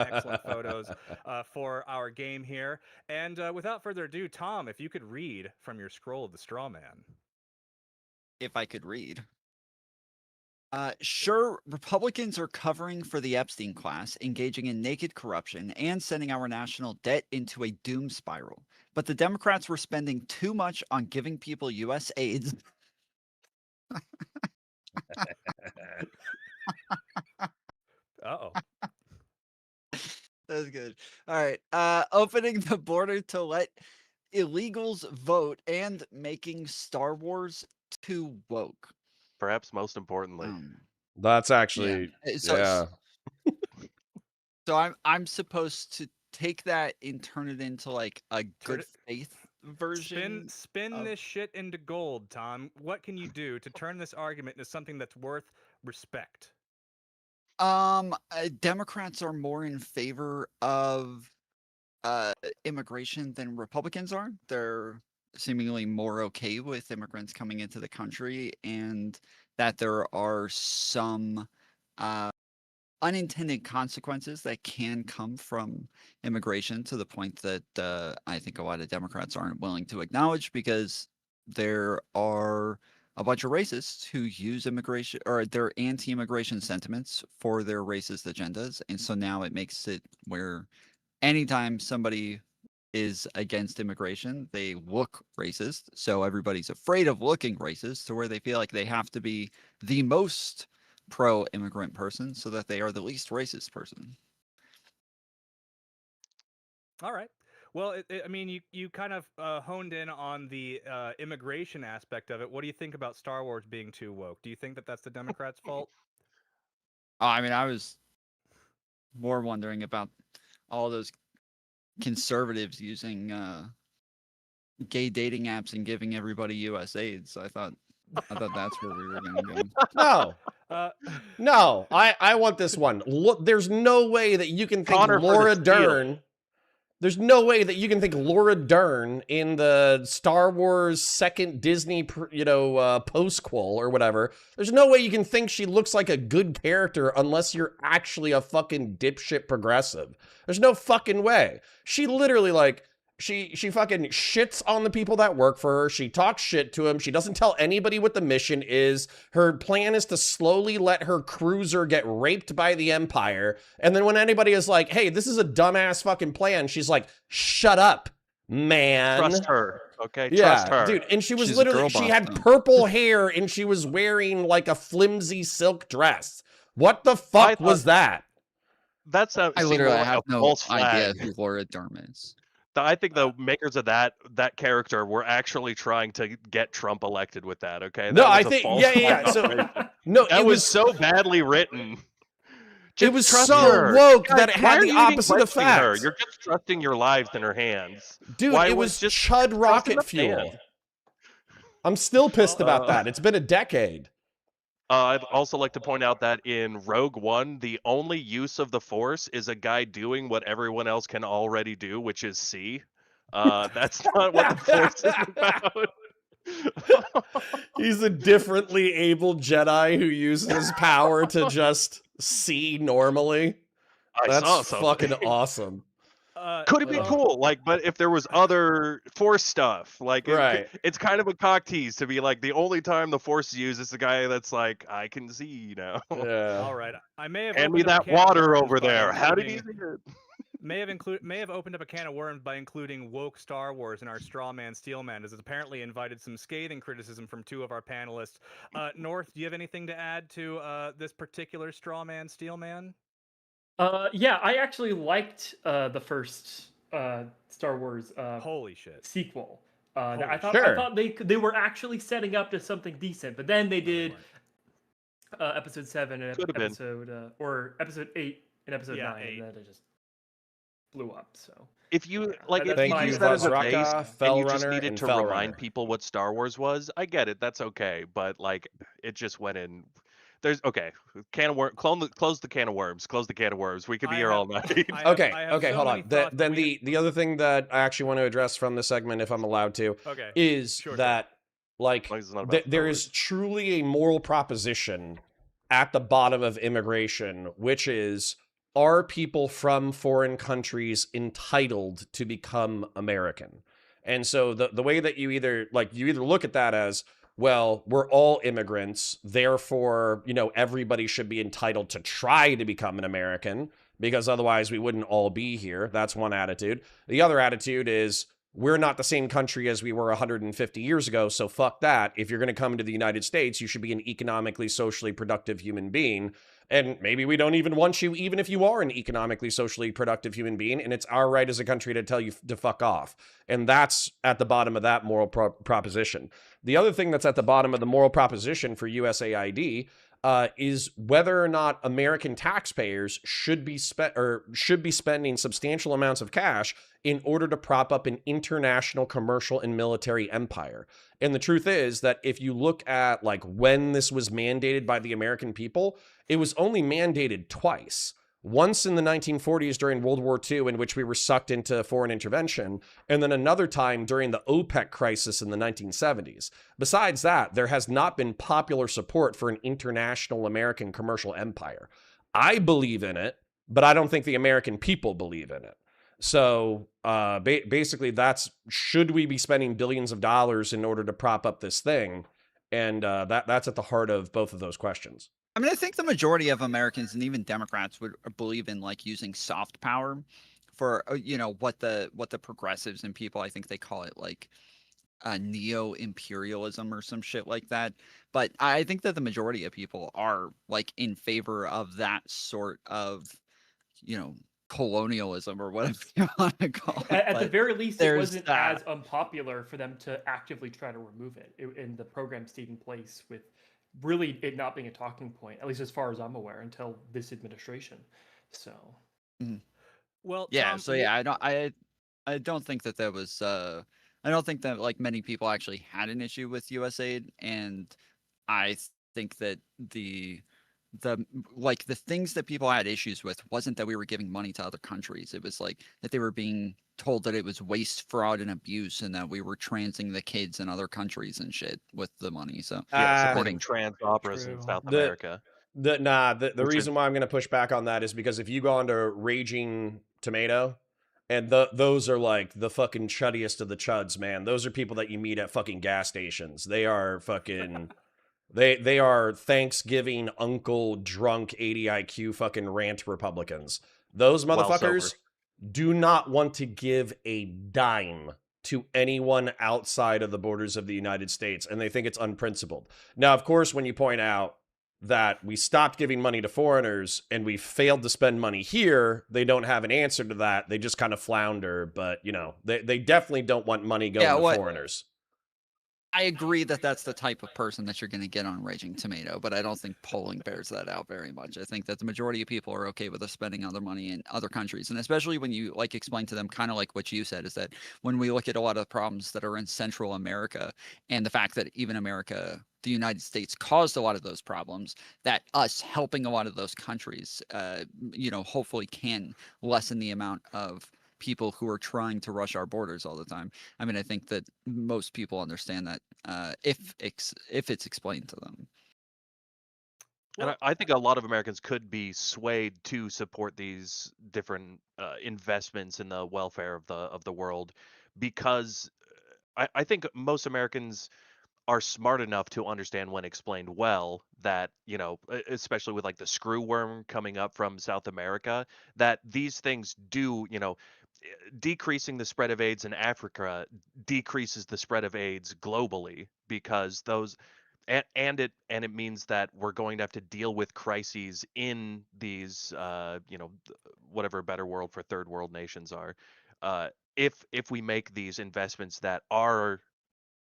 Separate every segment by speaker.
Speaker 1: excellent photos for our game here. And without further ado, Tom, if you could read from your scroll of the straw man.
Speaker 2: If I could read. Sure, Republicans are covering for the Epstein class, engaging in naked corruption, and sending our national debt into a doom spiral. But the Democrats were spending too much on giving people U.S. aid.
Speaker 1: Uh-oh.
Speaker 2: That's good. All right. Opening the border to let illegals vote and making Star Wars too woke.
Speaker 3: Perhaps most importantly.
Speaker 4: That's actually yeah.
Speaker 2: So I'm supposed to take that and turn it into like a good faith version.
Speaker 1: Spin this shit into gold, Tom. What can you do to turn this argument into something that's worth respect?
Speaker 2: Democrats are more in favor of immigration than Republicans are. They're seemingly more okay with immigrants coming into the country, and that there are some unintended consequences that can come from immigration, to the point that I think a lot of Democrats aren't willing to acknowledge, because there are a bunch of racists who use immigration or their anti-immigration sentiments for their racist agendas. And so now it makes it where anytime somebody is against immigration, they look racist. So everybody's afraid of looking racist, to where they feel like they have to be the most pro-immigrant person so that they are the least racist person.
Speaker 1: All right. Well, I mean, you kind of honed in on the immigration aspect of it. What do you think about Star Wars being too woke? Do you think that that's the Democrats' fault?
Speaker 2: I mean, I was more wondering about all those conservatives using gay dating apps and giving everybody U.S. aid. So I thought that's where we were going to go.
Speaker 4: No. No, I want this one. Look, there's no way that you can think
Speaker 3: Connor
Speaker 4: Laura Dern. There's no way that you can think Laura Dern in the Star Wars second Disney, postquel or whatever. There's no way you can think she looks like a good character unless you're actually a fucking dipshit progressive. There's no fucking way. She literally, like, she fucking shits on the people that work for her. She talks shit to them. She doesn't tell anybody what the mission is. Her plan is to slowly let her cruiser get raped by the Empire. And then when anybody is like, hey, this is a dumbass fucking plan, she's like, shut up, man.
Speaker 3: Trust her. Okay,
Speaker 4: yeah,
Speaker 3: trust her.
Speaker 4: Dude, and she was
Speaker 2: She's
Speaker 4: literally, she had purple hair and she was wearing like a flimsy silk dress. What the fuck was that?
Speaker 3: That's
Speaker 2: I literally have no idea who Laura Dern is.
Speaker 3: I think the makers of that character were actually trying to get Trump elected with that. Okay.
Speaker 4: No, I think So no,
Speaker 3: it was so badly written.
Speaker 4: It was so woke that it had the opposite effect.
Speaker 3: You're just trusting your lives in her hands,
Speaker 4: dude. It was just Chud rocket fuel. I'm still pissed about that. It's been a decade.
Speaker 3: I'd also like to point out that in Rogue One, the only use of the Force is a guy doing what everyone else can already do, which is see. That's not what the Force is about.
Speaker 4: He's a differently able Jedi who uses his power to just see normally. That's fucking awesome.
Speaker 3: Could it be cool? Like, but if there was other Force stuff, like, it's kind of a cock tease to be like, the only time the Force is used is the guy that's like, I can see now.
Speaker 4: Yeah.
Speaker 1: All right. I may have
Speaker 3: hand me that water over there. How did he see it?
Speaker 1: May have opened up a can of worms by including woke Star Wars in our straw man steel man, as it's apparently invited some scathing criticism from two of our panelists. North, do you have anything to add to this particular straw man steel man?
Speaker 5: Yeah, I actually liked the first Star Wars
Speaker 1: holy shit
Speaker 5: sequel. I thought they were actually setting up to something decent, but then they did episode 7 and episode 8 and episode 9, and then it just blew up. So
Speaker 3: if you like, if you use that as a base and you just needed to remind people what Star Wars was, I get it. That's okay, but like, it just went in. There's can of worm. Close the can of worms. Close the can of worms. We could be here all night.
Speaker 4: Okay, hold on. Then the other thing that I actually want to address from this segment, if I'm allowed to, is that like there is truly a moral proposition at the bottom of immigration, which is are people from foreign countries entitled to become American? And so the way that you either look at that as, well, we're all immigrants, therefore, everybody should be entitled to try to become an American because otherwise we wouldn't all be here. That's one attitude. The other attitude is, we're not the same country as we were 150 years ago, so fuck that. If you're going to come to the United States, you should be an economically, socially productive human being. And maybe we don't even want you, even if you are an economically, socially productive human being, and it's our right as a country to tell you to fuck off. And that's at the bottom of that moral proposition. The other thing that's at the bottom of the moral proposition for USAID is whether or not American taxpayers should be spending substantial amounts of cash in order to prop up an international commercial and military empire. And the truth is that if you look at when this was mandated by the American people, it was only mandated twice. Once in the 1940s during World War II, in which we were sucked into foreign intervention, and then another time during the OPEC crisis in the 1970s. Besides that, there has not been popular support for an international American commercial empire. I believe in it, but I don't think the American people believe in it. So basically, should we be spending billions of dollars in order to prop up this thing? And that's at the heart of both of those questions.
Speaker 2: I mean, I think the majority of Americans and even Democrats would believe in using soft power for what the progressives and people, I think they call it neo-imperialism or some shit like that. But I think that the majority of people are in favor of that sort of colonialism or whatever you want to call it.
Speaker 5: At the very least, it wasn't as unpopular for them to actively try to remove it. And the program stayed in place with really it not being a talking point, at least as far as I'm aware, until this administration. So,
Speaker 1: well,
Speaker 2: yeah.
Speaker 1: Tom,
Speaker 2: So yeah, I don't think that there was. I don't think that many people actually had an issue with USAID, and I think that the things that people had issues with wasn't that we were giving money to other countries. It was that they were being told that it was waste, fraud, and abuse, and that we were transing the kids in other countries and shit with the money. So
Speaker 3: supporting trans operas in South America.
Speaker 4: The reason why I'm going to push back on that is because if you go onto Raging Tomato, and those are the fucking chuddiest of the chuds, man. Those are people that you meet at fucking gas stations. They are fucking. They are Thanksgiving uncle drunk 80 IQ fucking rant Republicans. Those motherfuckers do not want to give a dime to anyone outside of the borders of the United States, and they think it's unprincipled. Now, of course, when you point out that we stopped giving money to foreigners and we failed to spend money here, they don't have an answer to that. They just kind of flounder, but they definitely don't want money going to foreigners.
Speaker 2: I agree that that's the type of person that you're going to get on Raging Tomato, but I don't think polling bears that out very much. I think that the majority of people are okay with us spending other money in other countries. And especially when you explain to them kind of like what you said, is that when we look at a lot of the problems that are in Central America and the fact that even America, the United States caused a lot of those problems, that us helping a lot of those countries, hopefully can lessen the amount of people who are trying to rush our borders all the time. I mean, I think that most people understand that if it's explained to them.
Speaker 3: And I think a lot of Americans could be swayed to support these different investments in the welfare of the world, because I think most Americans are smart enough to understand, when explained well, that especially with the screw worm coming up from South America, that these things do decreasing the spread of AIDS in Africa decreases the spread of AIDS globally, because those and it means that we're going to have to deal with crises in these whatever a better world for third world nations are, if we make these investments that our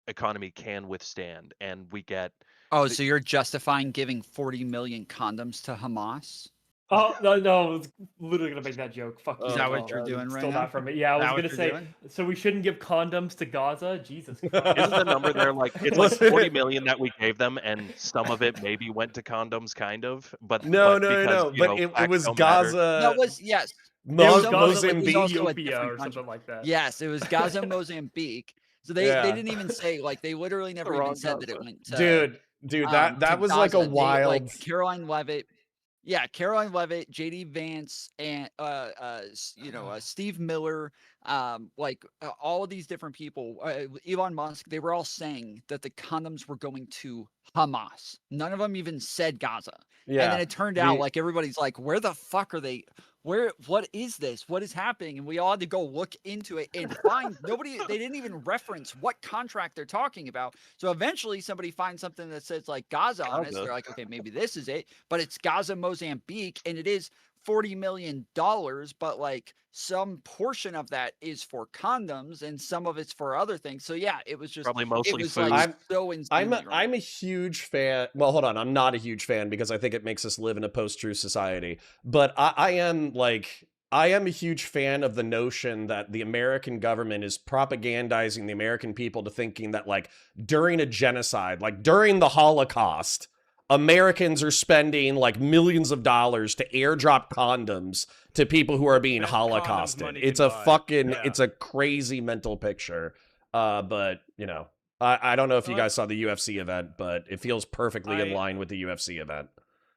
Speaker 3: economy can withstand, and we get
Speaker 2: so you're justifying giving 40 million condoms to Hamas?
Speaker 5: Oh, no, I was literally going to make that joke. Fuck you.
Speaker 2: Is that what you're doing right now?
Speaker 5: Still not from it. Yeah, I was going to say, so we shouldn't give condoms to Gaza? Jesus Christ.
Speaker 3: Isn't the number there it's 40 million that we gave them, and some of it maybe went to condoms, kind of? But
Speaker 4: no. But it was Gaza.
Speaker 2: That was, yes.
Speaker 4: Mozambique,
Speaker 5: Ethiopia, or something like that.
Speaker 2: Yes, it was Gaza, Mozambique. So they didn't even say, they literally never even said that it went to...
Speaker 4: Dude, that was a wild...
Speaker 2: Caroline Leavitt... Yeah, Caroline Levitt, JD Vance, and Steve Miller, all of these different people, Elon Musk, they were all saying that the condoms were going to Hamas. None of them even said Gaza.
Speaker 4: Yeah.
Speaker 2: And then it turned out like everybody's like, where the fuck are they? What is this? What is happening? And we all had to go look into it and find they didn't even reference what contract they're talking about. So eventually somebody finds something that says like Gaza on it. So they're like, okay, maybe this is it, but it's Gaza, Mozambique, and it is $40 million, but like some portion of that is for condoms and some of it's for other things. So yeah, it was just
Speaker 3: probably mostly food.
Speaker 2: Like so insane.
Speaker 4: I'm a huge fan. Well, hold on. I'm not a huge fan because I think it makes us live in a post-truth society. But I am a huge fan of the notion that the American government is propagandizing the American people to thinking that like during a genocide, like during the Holocaust, Americans are spending like millions of dollars to airdrop condoms to people who are being holocausted. It's a it's a crazy mental picture. But you know, I don't know if you guys saw the UFC event, but it feels perfectly in line with the UFC event.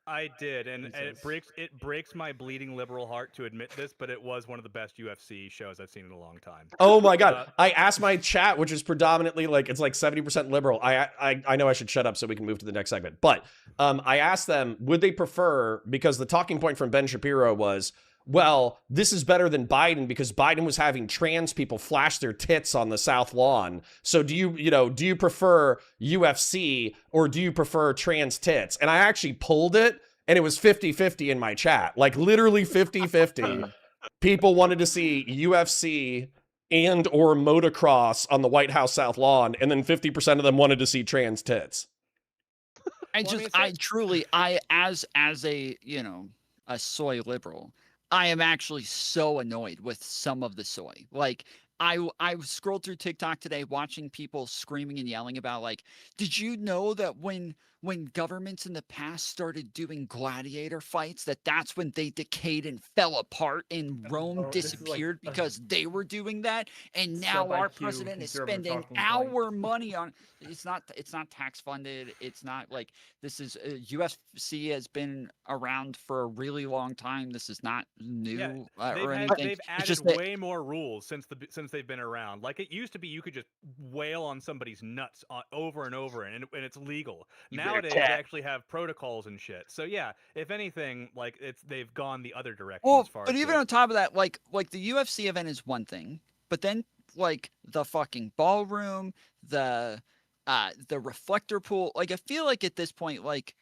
Speaker 1: I did, and it breaks my bleeding liberal heart to admit this, but it was one of the best UFC shows I've seen in a long time.
Speaker 4: Oh my god! I asked my chat, which is predominantly it's like 70% liberal. I know I should shut up so we can move to the next segment, but I asked them, would they prefer, because the talking point from Ben Shapiro was, well, this is better than Biden because Biden was having trans people flash their tits on the South Lawn. So do you prefer UFC or do you prefer trans tits? And I actually pulled it and it was 50-50 in my chat. Like literally 50-50. People wanted to see UFC and or motocross on the White House South Lawn, and then 50% of them wanted to see trans tits.
Speaker 2: As a, a soy liberal, I am actually so annoyed with some of the soy. Like I scrolled through TikTok today watching people screaming and yelling about like, did you know that when governments in the past started doing gladiator fights, that's when they decayed and fell apart and Rome disappeared because they were doing that, and now our president is spending our money on it's not tax funded. It's not like this is UFC has been around for a really long time. This is not new or anything.
Speaker 1: They've added way more rules since they've been around. Like it used to be, you could just wail on somebody's nuts over and over, and it's legal. Nowadays, they actually have protocols and shit. So yeah, if anything, like they've gone the other direction.
Speaker 2: Well,
Speaker 1: as far
Speaker 2: but
Speaker 1: as
Speaker 2: even on top of that, like the UFC event is one thing, but then like the fucking ballroom, the reflector pool, like I feel like at this point, like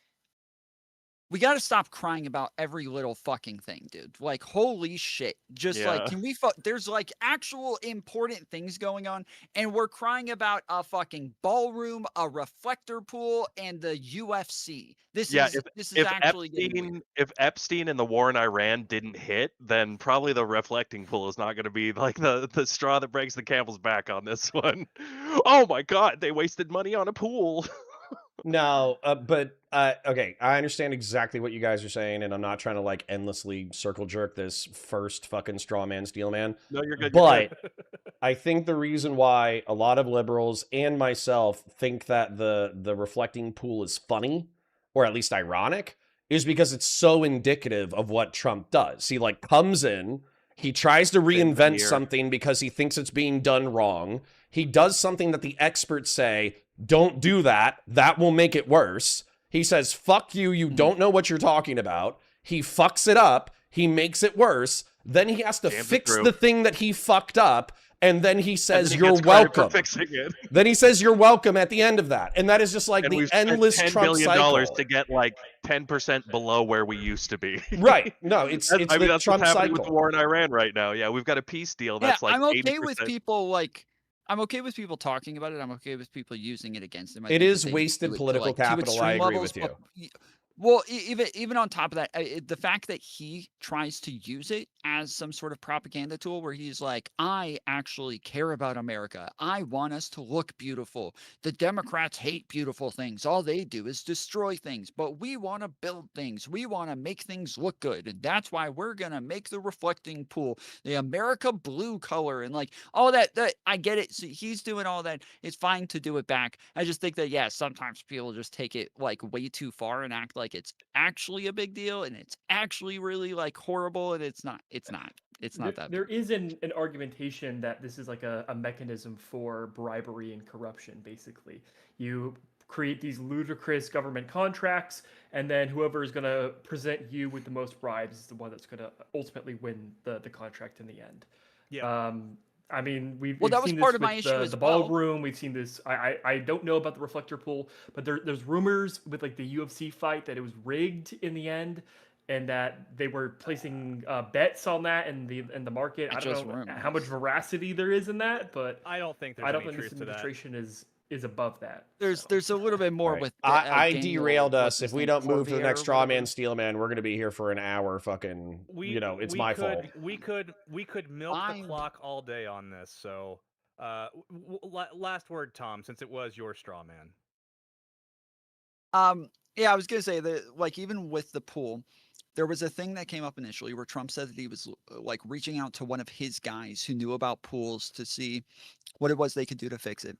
Speaker 2: we got to stop crying about every little fucking thing, dude. Like, holy shit. Just like, can we there's like actual important things going on, and we're crying about a fucking ballroom, a reflector pool, and the UFC. This is actually
Speaker 3: if Epstein and the war in Iran didn't hit, then probably the reflecting pool is not going to be like the straw that breaks the camel's back on this one. Oh my god, they wasted money on a pool.
Speaker 4: No, but okay, I understand exactly what you guys are saying, and I'm not trying to like endlessly circle jerk this first fucking straw man, steel man.
Speaker 3: No, you're good.
Speaker 4: But I think the reason why a lot of liberals and myself think that the reflecting pool is funny, or at least ironic, is because it's so indicative of what Trump does. He like comes in, he tries to reinvent something because he thinks it's being done wrong. He does something that the experts say, don't do that. That will make it worse. He says, fuck you. You don't know what you're talking about. He fucks it up. He makes it worse. Then he has to fix the thing that he fucked up. And then he says, you're welcome. Then he says, you're welcome at the end of that. And that is just like the endless Trump cycle.
Speaker 3: $10 billion to get like 10% below where we used to be.
Speaker 4: Right. No, it's the Trump cycle.
Speaker 3: With the war in Iran right now. Yeah, we've got a peace deal that's like
Speaker 2: I'm okay
Speaker 3: 80%.
Speaker 2: with people like I'm okay with people talking about it. I'm okay with people using it against them.
Speaker 4: It is wasted political capital. I agree with you.
Speaker 2: Well, even on top of that, the fact that he tries to use it as some sort of propaganda tool where he's like, I actually care about America. I want us to look beautiful. The Democrats hate beautiful things. All they do is destroy things, but we want to build things. We want to make things look good. And that's why we're going to make the reflecting pool, the America blue color, and like all that I get it. So he's doing all that. It's fine to do it back. I just think that, sometimes people just take it like way too far and act like like it's actually a big deal and it's actually really like horrible, and it's not that
Speaker 5: There
Speaker 2: big.
Speaker 5: is an argumentation that this is like a mechanism for bribery and corruption. Basically, you create these ludicrous government contracts, and then whoever is going to present you with the most bribes is the one that's going to ultimately win the contract in the end.
Speaker 1: Yeah.
Speaker 5: I mean, we've
Speaker 2: that was
Speaker 5: seen
Speaker 2: part
Speaker 5: this
Speaker 2: of my
Speaker 5: with
Speaker 2: issue as
Speaker 5: the
Speaker 2: well.
Speaker 5: ballroom. We've seen this. I don't know about the reflector pool, but there's rumors with like the UFC fight that it was rigged in the end, and that they were placing bets on that in the market. I don't know how much veracity there is in that, but
Speaker 1: I don't think there's
Speaker 5: I don't
Speaker 1: any
Speaker 5: think this
Speaker 1: truth to that.
Speaker 5: administration is above that.
Speaker 2: There's a little bit more with.
Speaker 4: I
Speaker 2: Daniel,
Speaker 4: derailed us.
Speaker 2: what's his
Speaker 4: If we
Speaker 2: name,
Speaker 4: don't move to the
Speaker 2: Cormier
Speaker 4: next
Speaker 2: or
Speaker 4: straw man,
Speaker 2: whatever.
Speaker 4: steel man, we're gonna be here for an hour. Fucking, it's my fault.
Speaker 1: We could milk the clock all day on this. So, last word, Tom, since it was your straw man.
Speaker 2: Yeah, I was gonna say that, like, even with the pool, there was a thing that came up initially where Trump said that he was like reaching out to one of his guys who knew about pools to see what it was they could do to fix it.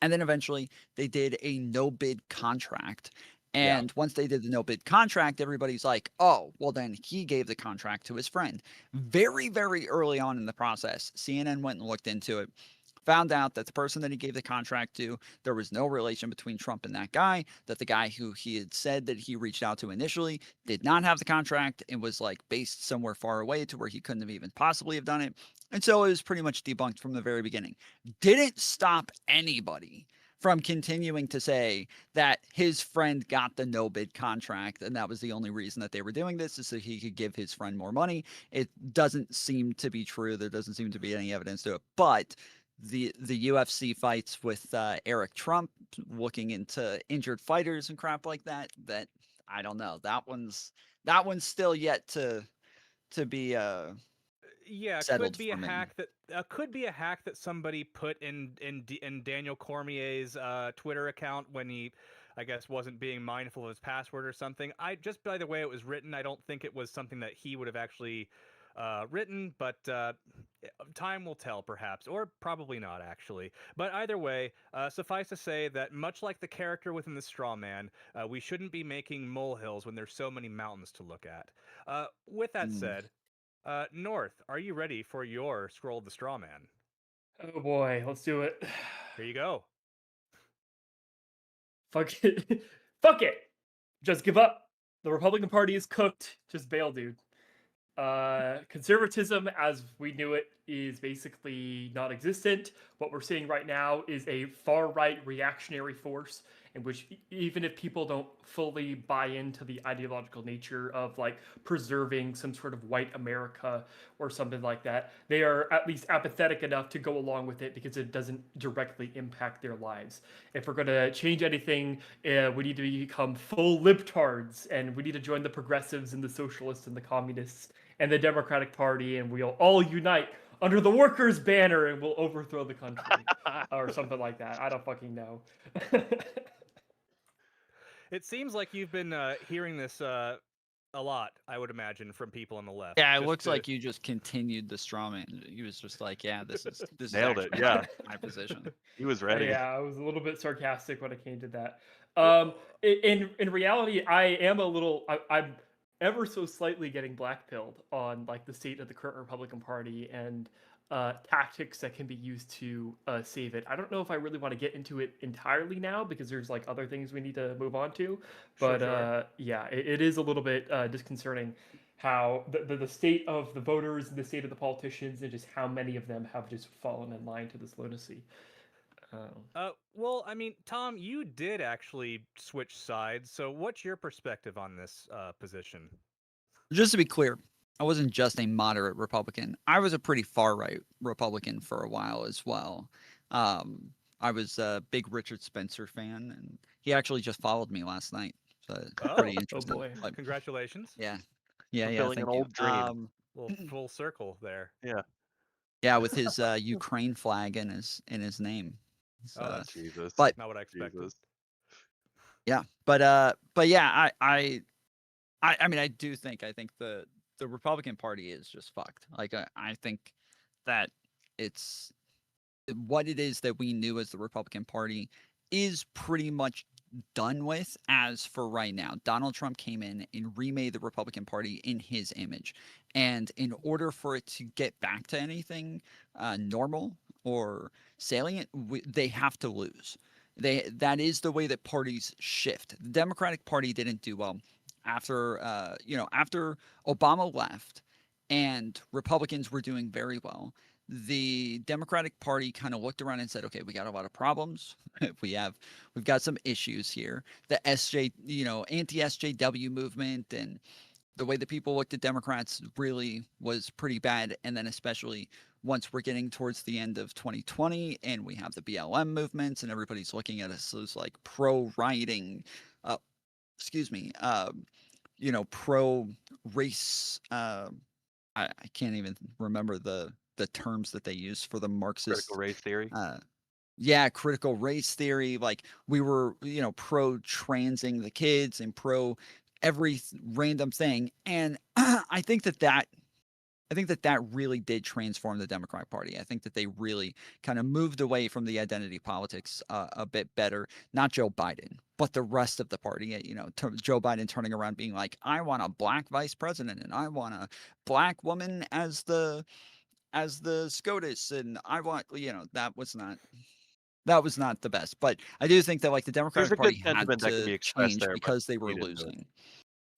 Speaker 2: And then eventually they did a no bid contract. And once they did the no bid contract, everybody's like, oh, well, then he gave the contract to his friend. Very, very early on in the process, CNN went and looked into it, found out that the person that he gave the contract to, there was no relation between Trump and that guy, that the guy who he had said that he reached out to initially did not have the contract and was like based somewhere far away to where he couldn't have even possibly have done it. And so it was pretty much debunked from the very beginning. Didn't stop anybody from continuing to say that his friend got the no bid contract and that was the only reason that they were doing this, is so he could give his friend more money. It doesn't seem to be true. There doesn't seem to be any evidence to it. But the UFC fights with Eric Trump, looking into injured fighters and crap like that, that I don't know. That one's still yet to be
Speaker 1: could be a hack that somebody put in Daniel Cormier's Twitter account when he, I guess, wasn't being mindful of his password or something. I just, by the way it was written, I don't think it was something that he would have actually written, but time will tell, perhaps, or probably not, actually. But either way, suffice to say that much like the character within the Straw Man, we shouldn't be making molehills when there's so many mountains to look at. With that said, North, are you ready for your Scroll of the Straw Man?
Speaker 5: Oh boy, let's do it.
Speaker 1: Here you go.
Speaker 5: Fuck it. Fuck it. Just give up. The Republican Party is cooked. Just bail, dude. Conservatism, as we knew it, is basically non-existent. What we're seeing right now is a far-right reactionary force in which, even if people don't fully buy into the ideological nature of like preserving some sort of white America or something like that, they are at least apathetic enough to go along with it because it doesn't directly impact their lives. If we're going to change anything, we need to become full libtards, and we need to join the progressives and the socialists and the communists and the Democratic Party, and we'll all unite under the workers' banner and we'll overthrow the country or something like that. I don't fucking know.
Speaker 1: It seems like you've been hearing this a lot, I would imagine, from people on the left.
Speaker 2: Yeah, it looks like you just continued the straw man. He was just like, yeah, this is
Speaker 3: nailed it. Yeah,
Speaker 2: my position.
Speaker 3: He was ready.
Speaker 5: Yeah, I was a little bit sarcastic when it came to that. In reality, I'm ever so slightly getting blackpilled on like the state of the current Republican Party and tactics that can be used to save it. I don't know if I really want to get into it entirely now because there's like other things we need to move on to. But
Speaker 1: Sure.
Speaker 5: yeah, it is a little bit disconcerting how the state of the voters and the state of the politicians and just how many of them have just fallen in line to this lunacy.
Speaker 1: Well, I mean, Tom, you did actually switch sides. So what's your perspective on this position?
Speaker 2: Just to be clear, I wasn't just a moderate Republican. I was a pretty far-right Republican for a while as well. I was a big Richard Spencer fan, and he actually just followed me last night. So pretty interesting.
Speaker 5: Oh boy.
Speaker 2: Like,
Speaker 1: Congratulations.
Speaker 2: yeah.
Speaker 3: Fulfilling an old dream.
Speaker 1: Little full circle there.
Speaker 2: Yeah, with his Ukraine flag in his name. So,
Speaker 3: Jesus.
Speaker 2: but
Speaker 1: Not what I expected.
Speaker 3: Jesus.
Speaker 2: yeah, but yeah, I mean, I think the Republican Party is just fucked. Like, I think that it's what it is that we knew as the Republican Party is pretty much done with as for right now. Donald Trump came in and remade the Republican Party in his image. And in order for it to get back to anything normal or salient, they have to lose. That is the way that parties shift. The Democratic Party didn't do well after after Obama left and Republicans were doing very well. The Democratic Party kind of looked around and said, "Okay, we got a lot of problems. we've got some issues here." The anti-SJW movement and the way that people looked at Democrats really was pretty bad. And then especially once we're getting towards the end of 2020 and we have the BLM movements and everybody's looking at us as like pro-rioting, pro-race. I can't even remember the terms that they use for the Marxist
Speaker 3: critical race theory.
Speaker 2: Critical race theory. Like we were, pro transing the kids and pro every random thing. And I think that really did transform the Democratic Party. I think that they really kind of moved away from the identity politics a bit better. Not Joe Biden, but the rest of the party. Joe Biden turning around being like, "I want a black vice president, and I want a black woman as the SCOTUS, and I want that was not the best." But I do think that like the Democratic Party had to change because they were losing.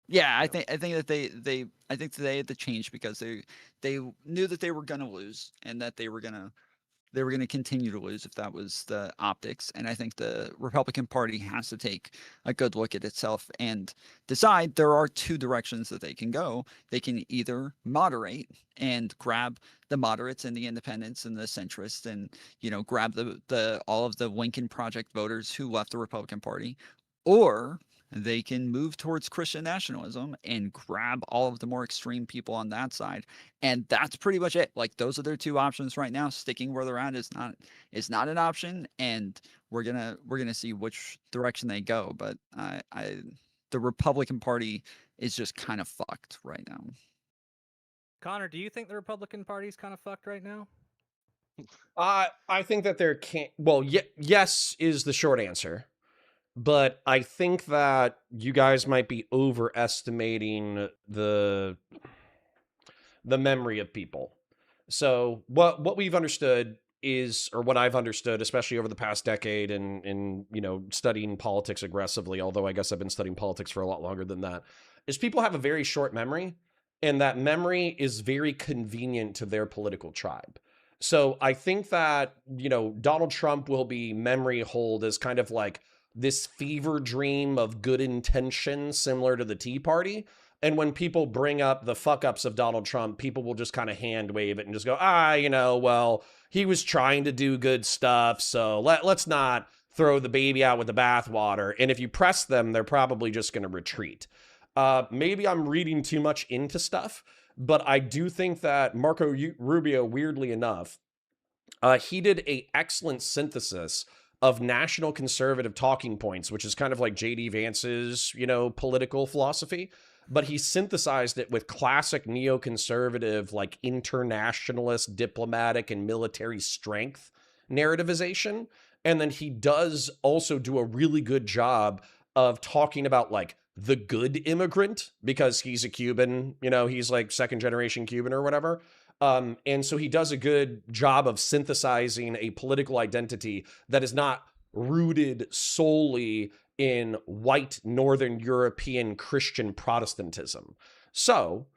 Speaker 2: Yeah, I think that they had to change because they knew that they were going to lose and that they were going to continue to lose if that was the optics. And I think the Republican Party has to take a good look at itself and decide there are two directions that they can go. They can either moderate and grab the moderates and the independents and the centrists and grab the all of the Lincoln Project voters who left the Republican Party, or they can move towards Christian nationalism and grab all of the more extreme people on that side. And that's pretty much it. Like those are their two options right now. Sticking where they're at is not an option. And we're gonna see which direction they go. But the Republican Party is just kind of fucked right now.
Speaker 1: Connor, do you think the Republican Party is kind of fucked right now?
Speaker 4: I think that there can't. Well, yes is the short answer. But I think that you guys might be overestimating the memory of people. So what we've understood is, or what I've understood, especially over the past decade and studying politics aggressively, although I guess I've been studying politics for a lot longer than that, is people have a very short memory, and that memory is very convenient to their political tribe. So I think that, Donald Trump will be memory hold as kind of like this fever dream of good intention, similar to the Tea Party. And when people bring up the fuck ups of Donald Trump, people will just kind of hand wave it and just go, well, he was trying to do good stuff, so let's not throw the baby out with the bathwater. And if you press them, they're probably just going to retreat. Maybe I'm reading too much into stuff, but I do think that Marco Rubio, weirdly enough, he did an excellent synthesis of national conservative talking points, which is kind of like J.D. Vance's, political philosophy. But he synthesized it with classic neoconservative, like internationalist, diplomatic, and military strength narrativization. And then he does also do a really good job of talking about like the good immigrant, because he's a Cuban, he's like second generation Cuban or whatever. And so he does a good job of synthesizing a political identity that is not rooted solely in white Northern European Christian Protestantism. So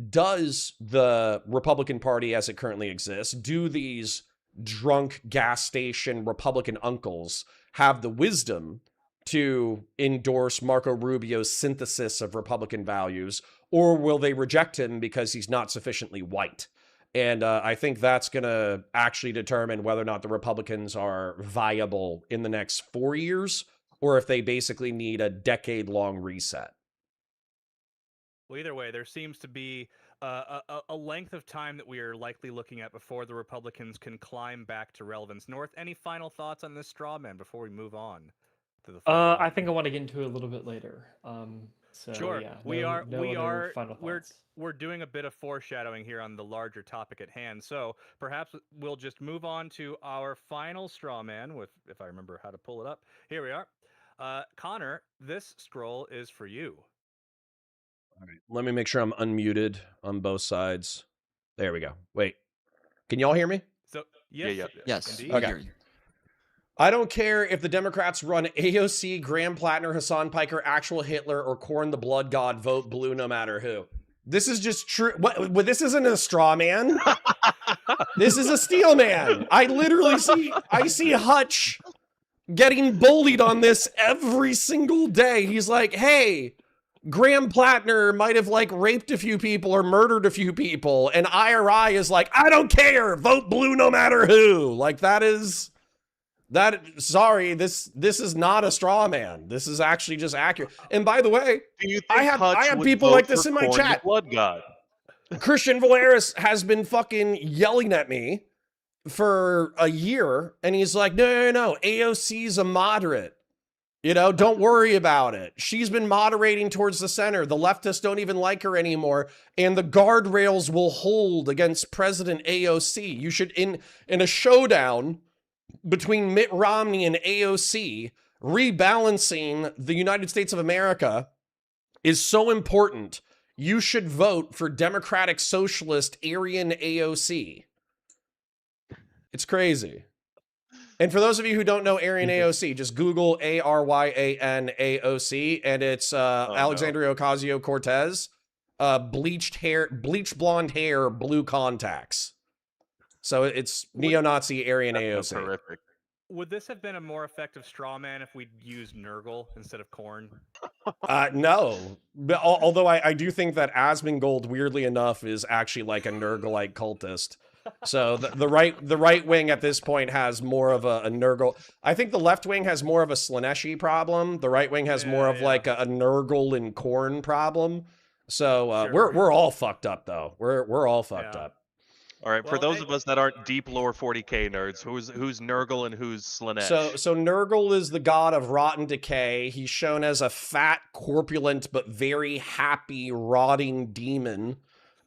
Speaker 4: does the Republican Party as it currently exists, do these drunk gas station Republican uncles have the wisdom to endorse Marco Rubio's synthesis of Republican values, or will they reject him because he's not sufficiently white? And I think that's going to actually determine whether or not the Republicans are viable in the next 4 years, or if they basically need a decade-long reset.
Speaker 1: Well, either way, there seems to be a length of time that we are likely looking at before the Republicans can climb back to relevance. North, any final thoughts on this straw man before we move on to the final
Speaker 5: I think I want to get into it a little bit later.
Speaker 1: Sure.
Speaker 5: Yeah,
Speaker 1: we're doing a bit of foreshadowing here on the larger topic at hand. So perhaps we'll just move on to our final straw man with, if I remember how to pull it up. Here we are. Connor, this scroll is for you.
Speaker 4: All right. Let me make sure I'm unmuted on both sides. There we go. Wait. Can y'all hear me?
Speaker 1: So yes,
Speaker 2: Yes.
Speaker 1: indeed.
Speaker 4: Okay. I don't care if the Democrats run AOC, Graham Plattner, Hassan Piker, actual Hitler, or Corn the Blood God, vote blue no matter who. This is just true. What? This isn't a straw man. This is a steel man. I literally see Hutch getting bullied on this every single day. He's like, hey, Graham Plattner might have like raped a few people or murdered a few people. And IRI is like, I don't care. Vote blue no matter who. Like sorry, this is not a straw man. This is actually just accurate. And by the way, I have people like this in my chat.
Speaker 3: Blood God.
Speaker 4: Christian Valeris has been fucking yelling at me for a year, and he's like, no, AOC's a moderate. You know, don't worry about it. She's been moderating towards the center. The leftists don't even like her anymore, and the guardrails will hold against President AOC. You should, in a showdown between Mitt Romney and AOC, rebalancing the United States of America is so important. You should vote for Democratic Socialist Aryan AOC. It's crazy. And for those of you who don't know Aryan AOC, just Google ARYAN AOC, and it's Alexandria Ocasio-Cortez, bleached blonde hair, blue contacts. So it's neo-Nazi Aryan AOC.
Speaker 3: Terrific.
Speaker 1: Would this have been a more effective straw man if we'd used Nurgle instead of Corn?
Speaker 4: No. But, although I do think that Asmongold, weirdly enough, is actually like a Nurgle-like cultist. So the right wing at this point has more of a Nurgle. I think the left wing has more of a Slaneshi problem. The right wing has more of like a Nurgle and Corn problem. So we're all fucked up though. We're all fucked up.
Speaker 3: All right, for those of us that aren't deep lore 40k nerds, who's Nurgle and who's Slanesh?
Speaker 4: So Nurgle is the god of rotten decay. He's shown as a fat, corpulent, but very happy, rotting demon.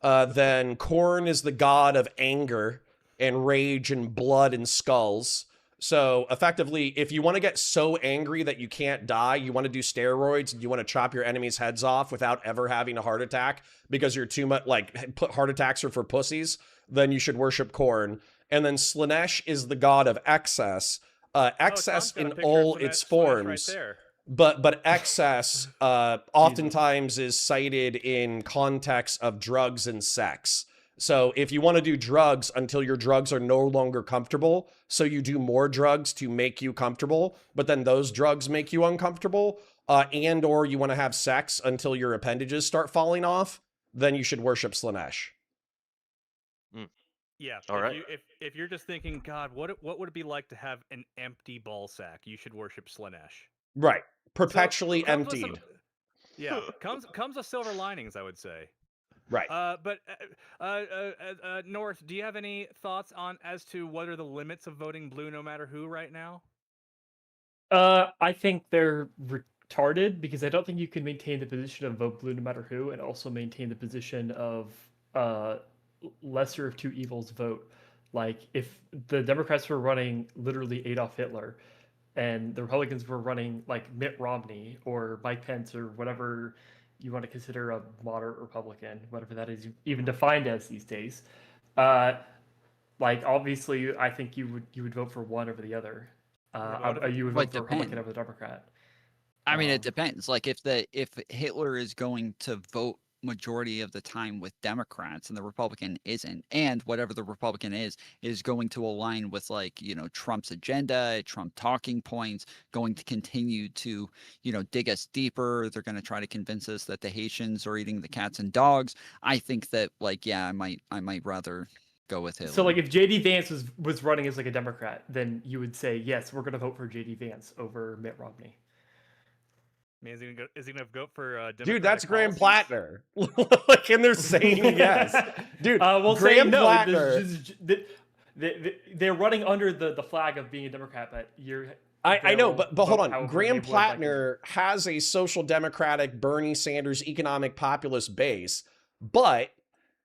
Speaker 4: Then Korn is the god of anger and rage and blood and skulls. So effectively, if you want to get so angry that you can't die, you want to do steroids and you want to chop your enemies' heads off without ever having a heart attack because you're too much like heart attacks are for pussies, then you should worship Korn. And then Slanesh is the god of excess. Excess in all its forms. Right there. But excess oftentimes is cited in context of drugs and sex. So if you want to do drugs until your drugs are no longer comfortable, so you do more drugs to make you comfortable, but then those drugs make you uncomfortable, and or you want to have sex until your appendages start falling off, then you should worship Slanesh.
Speaker 1: Yeah.
Speaker 3: All right.
Speaker 1: If you're just thinking, God, what would it be like to have an empty ball sack? You should worship Slanesh.
Speaker 4: Right. Perpetually emptied.
Speaker 1: Comes with silver linings, I would say.
Speaker 4: Right.
Speaker 1: But North, do you have any thoughts as to what are the limits of voting blue no matter who right now?
Speaker 5: I think they're retarded because I don't think you can maintain the position of vote blue no matter who and also maintain the position of lesser of two evils vote. Like if the Democrats were running literally Adolf Hitler and the Republicans were running like Mitt Romney or Mike Pence or whatever you want to consider a moderate Republican, whatever that is even defined as these days, like obviously I think you would vote for one over the other. You would vote for Republican over the Democrat.
Speaker 2: I mean, it depends. Like if Hitler is going to vote majority of the time with Democrats and the Republican isn't, and whatever the Republican is going to align with like, you know, Trump's agenda, Trump talking points, going to continue to, you know, dig us deeper. They're going to try to convince us that the Haitians are eating the cats and dogs. I think that like, yeah, I might rather go with Hitler.
Speaker 5: So like if JD Vance was running as like a Democrat, then you would say, yes, we're going to vote for JD Vance over Mitt Romney.
Speaker 1: I mean, is he gonna go for
Speaker 4: dude? That's Graham Plattner. Like, and they're saying yes, dude.
Speaker 5: Graham Plattner. They're running under the flag of being a Democrat, but
Speaker 4: I know, but hold on. Graham Plattner has a social democratic Bernie Sanders economic populist base, but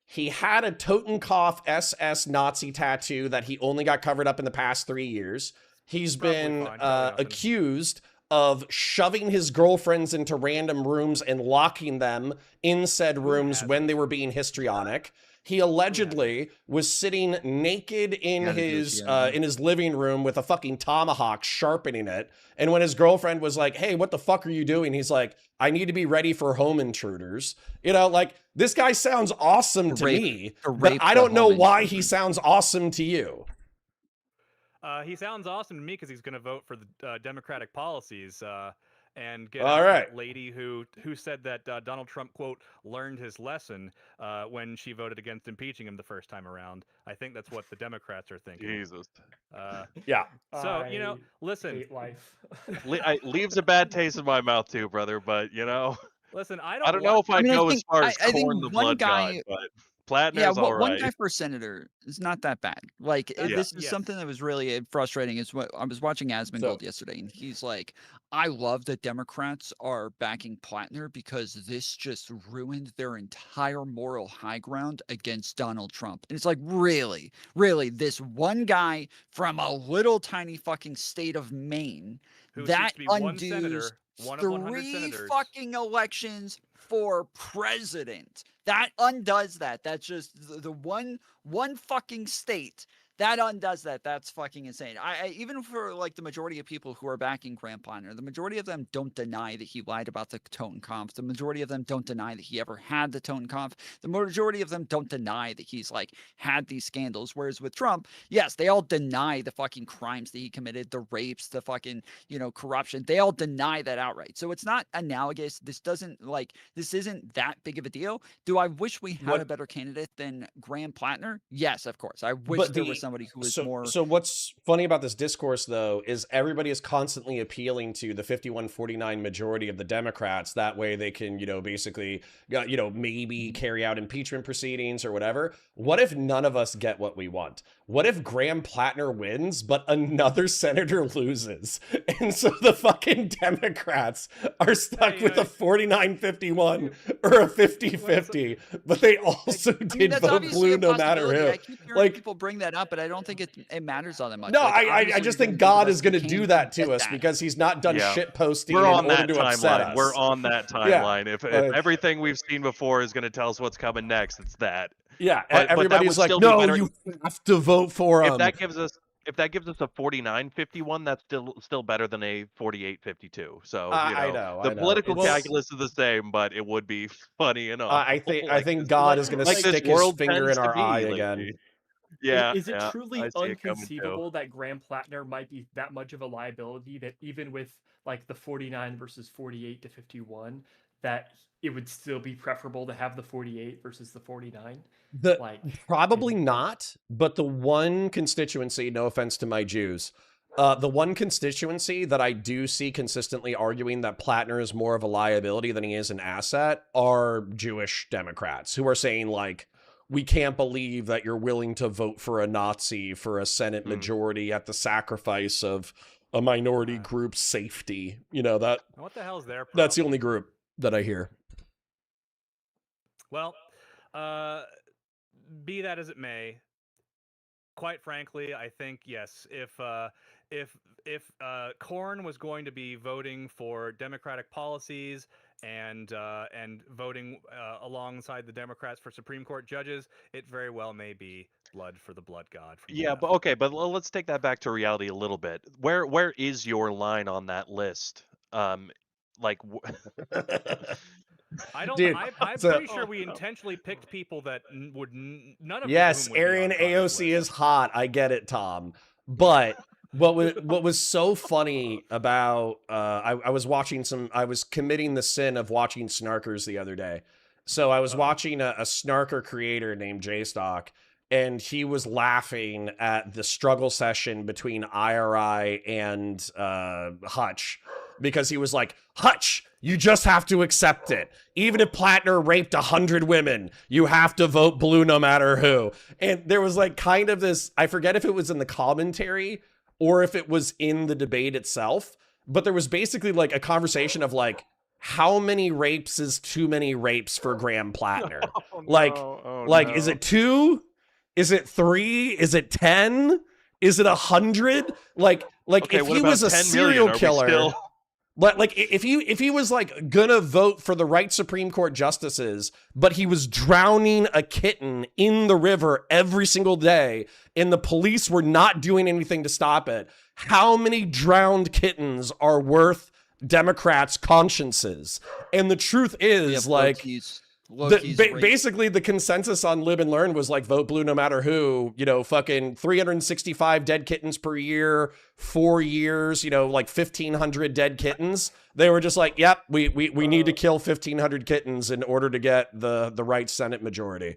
Speaker 4: he had a Totenkopf SS Nazi tattoo that he only got covered up in the past 3 years. He's been accused of shoving his girlfriends into random rooms and locking them in said rooms when they were being histrionic. He allegedly was sitting naked in his living room with a fucking tomahawk, sharpening it. And when his girlfriend was like, "Hey, what the fuck are you doing?" He's like, "I need to be ready for home intruders." You know, like, this guy sounds awesome to me, but I don't know why he sounds awesome to you.
Speaker 1: He sounds awesome to me because he's going to vote for the Democratic policies. And get that lady who said that Donald Trump, quote, learned his lesson when she voted against impeaching him the first time around. I think that's what the Democrats are thinking.
Speaker 3: Jesus.
Speaker 4: Yeah.
Speaker 1: So, you know, listen.
Speaker 5: Hate life.
Speaker 3: Leaves a bad taste in my mouth too, brother, but, you know.
Speaker 1: Listen, I
Speaker 3: don't know if I'd go as far as
Speaker 2: I think
Speaker 3: Corn the Blood God, but Plattner's
Speaker 2: yeah,
Speaker 3: all right.
Speaker 2: One guy for senator is not that bad. Like, this is something that was really frustrating. Is what I was watching Asmongold yesterday, and he's like, "I love that Democrats are backing Plattner because this just ruined their entire moral high ground against Donald Trump." And it's like, really, this one guy from a little tiny fucking state of Maine that undoes 3 fucking elections for president. That undoes that. That's just the one fucking state that undoes that. That's fucking insane. I even for like the majority of people who are backing Graham Plattner, the majority of them don't deny that he lied about the Totenkampf. The majority of them don't deny that he ever had the Totenkampf. The majority of them don't deny that he's like had these scandals. Whereas with Trump, yes, they all deny the fucking crimes that he committed, the rapes, the fucking, you know, corruption. They all deny that outright. So it's not analogous. This isn't that big of a deal. Do I wish we had a better candidate than Graham Plattner? Yes, of course. I wish there was somebody who is more.
Speaker 4: So what's funny about this discourse, though, is everybody is constantly appealing to the 51-49 majority of the Democrats. That way they can, you know, basically, you know, maybe carry out impeachment proceedings or whatever. What if none of us get what we want? What if Graham Plattner wins, but another senator loses? And so the fucking Democrats are stuck with a 49-51 or a 50-50, but they also did vote blue no matter who.
Speaker 2: I keep hearing people bring that up, but I don't think it matters all that much.
Speaker 4: No, I just think God is going to do that to us because he's not done shit posting in order to upset us.
Speaker 3: We're on that timeline. If everything we've seen before is going to tell us what's coming next, it's that.
Speaker 4: Yeah, everybody's like, no, you have to vote for him.
Speaker 3: If that gives us a 49-51, that's still better than a 48-52. So you know, the political calculus is the same, but it would be funny enough.
Speaker 4: I think God is going to stick his finger in our eye again.
Speaker 3: Yeah.
Speaker 5: Is it truly unconceivable that Graham Plattner might be that much of a liability that even with like the 49 versus 48 to 51, that it would still be preferable to have the 48 versus the 49?
Speaker 4: Probably not, but the one constituency, no offense to my Jews, the one constituency that I do see consistently arguing that Plattner is more of a liability than he is an asset are Jewish Democrats who are saying like, we can't believe that you're willing to vote for a Nazi for a Senate majority at the sacrifice of a minority group's safety. You know, that.
Speaker 1: What the hell is their problem?
Speaker 4: That's the only group that I hear.
Speaker 1: Well, be that as it may, quite frankly, I think yes. If Corn was going to be voting for Democratic policies and voting alongside the Democrats for Supreme Court judges, it very well may be blood for the blood god.
Speaker 3: Yeah, but okay, but let's take that back to reality a little bit. Where is your line on that list? Like.
Speaker 1: I don't. Dude, I'm pretty sure we intentionally picked people that would none of.
Speaker 4: Yes, Arian AOC is hot. I get it, Tom. But what was so funny about I was committing the sin of watching Snarkers the other day. So I was watching a Snarker creator named JStock, and he was laughing at the struggle session between IRI and Hutch. Because he was like, Hutch, you just have to accept it. Even if Plattner raped 100 women, you have to vote blue no matter who. And there was like kind of this, I forget if it was in the commentary or if it was in the debate itself, but there was basically like a conversation of like, how many rapes is too many rapes for Graham Plattner? Is it 2? Is it 3? Is it 10? Is it 100? Like
Speaker 3: okay,
Speaker 4: if he was a serial killer... Like if he was like gonna vote for the right Supreme Court justices, but he was drowning a kitten in the river every single day, and the police were not doing anything to stop it, how many drowned kittens are worth Democrats' consciences? And the truth is, like, basically the consensus on Live and Learn was like vote blue no matter who, you know, fucking 365 dead kittens per year, 4 years, you know, like 1,500 dead kittens. They were just like, yep, we need to kill 1,500 kittens in order to get the right Senate majority.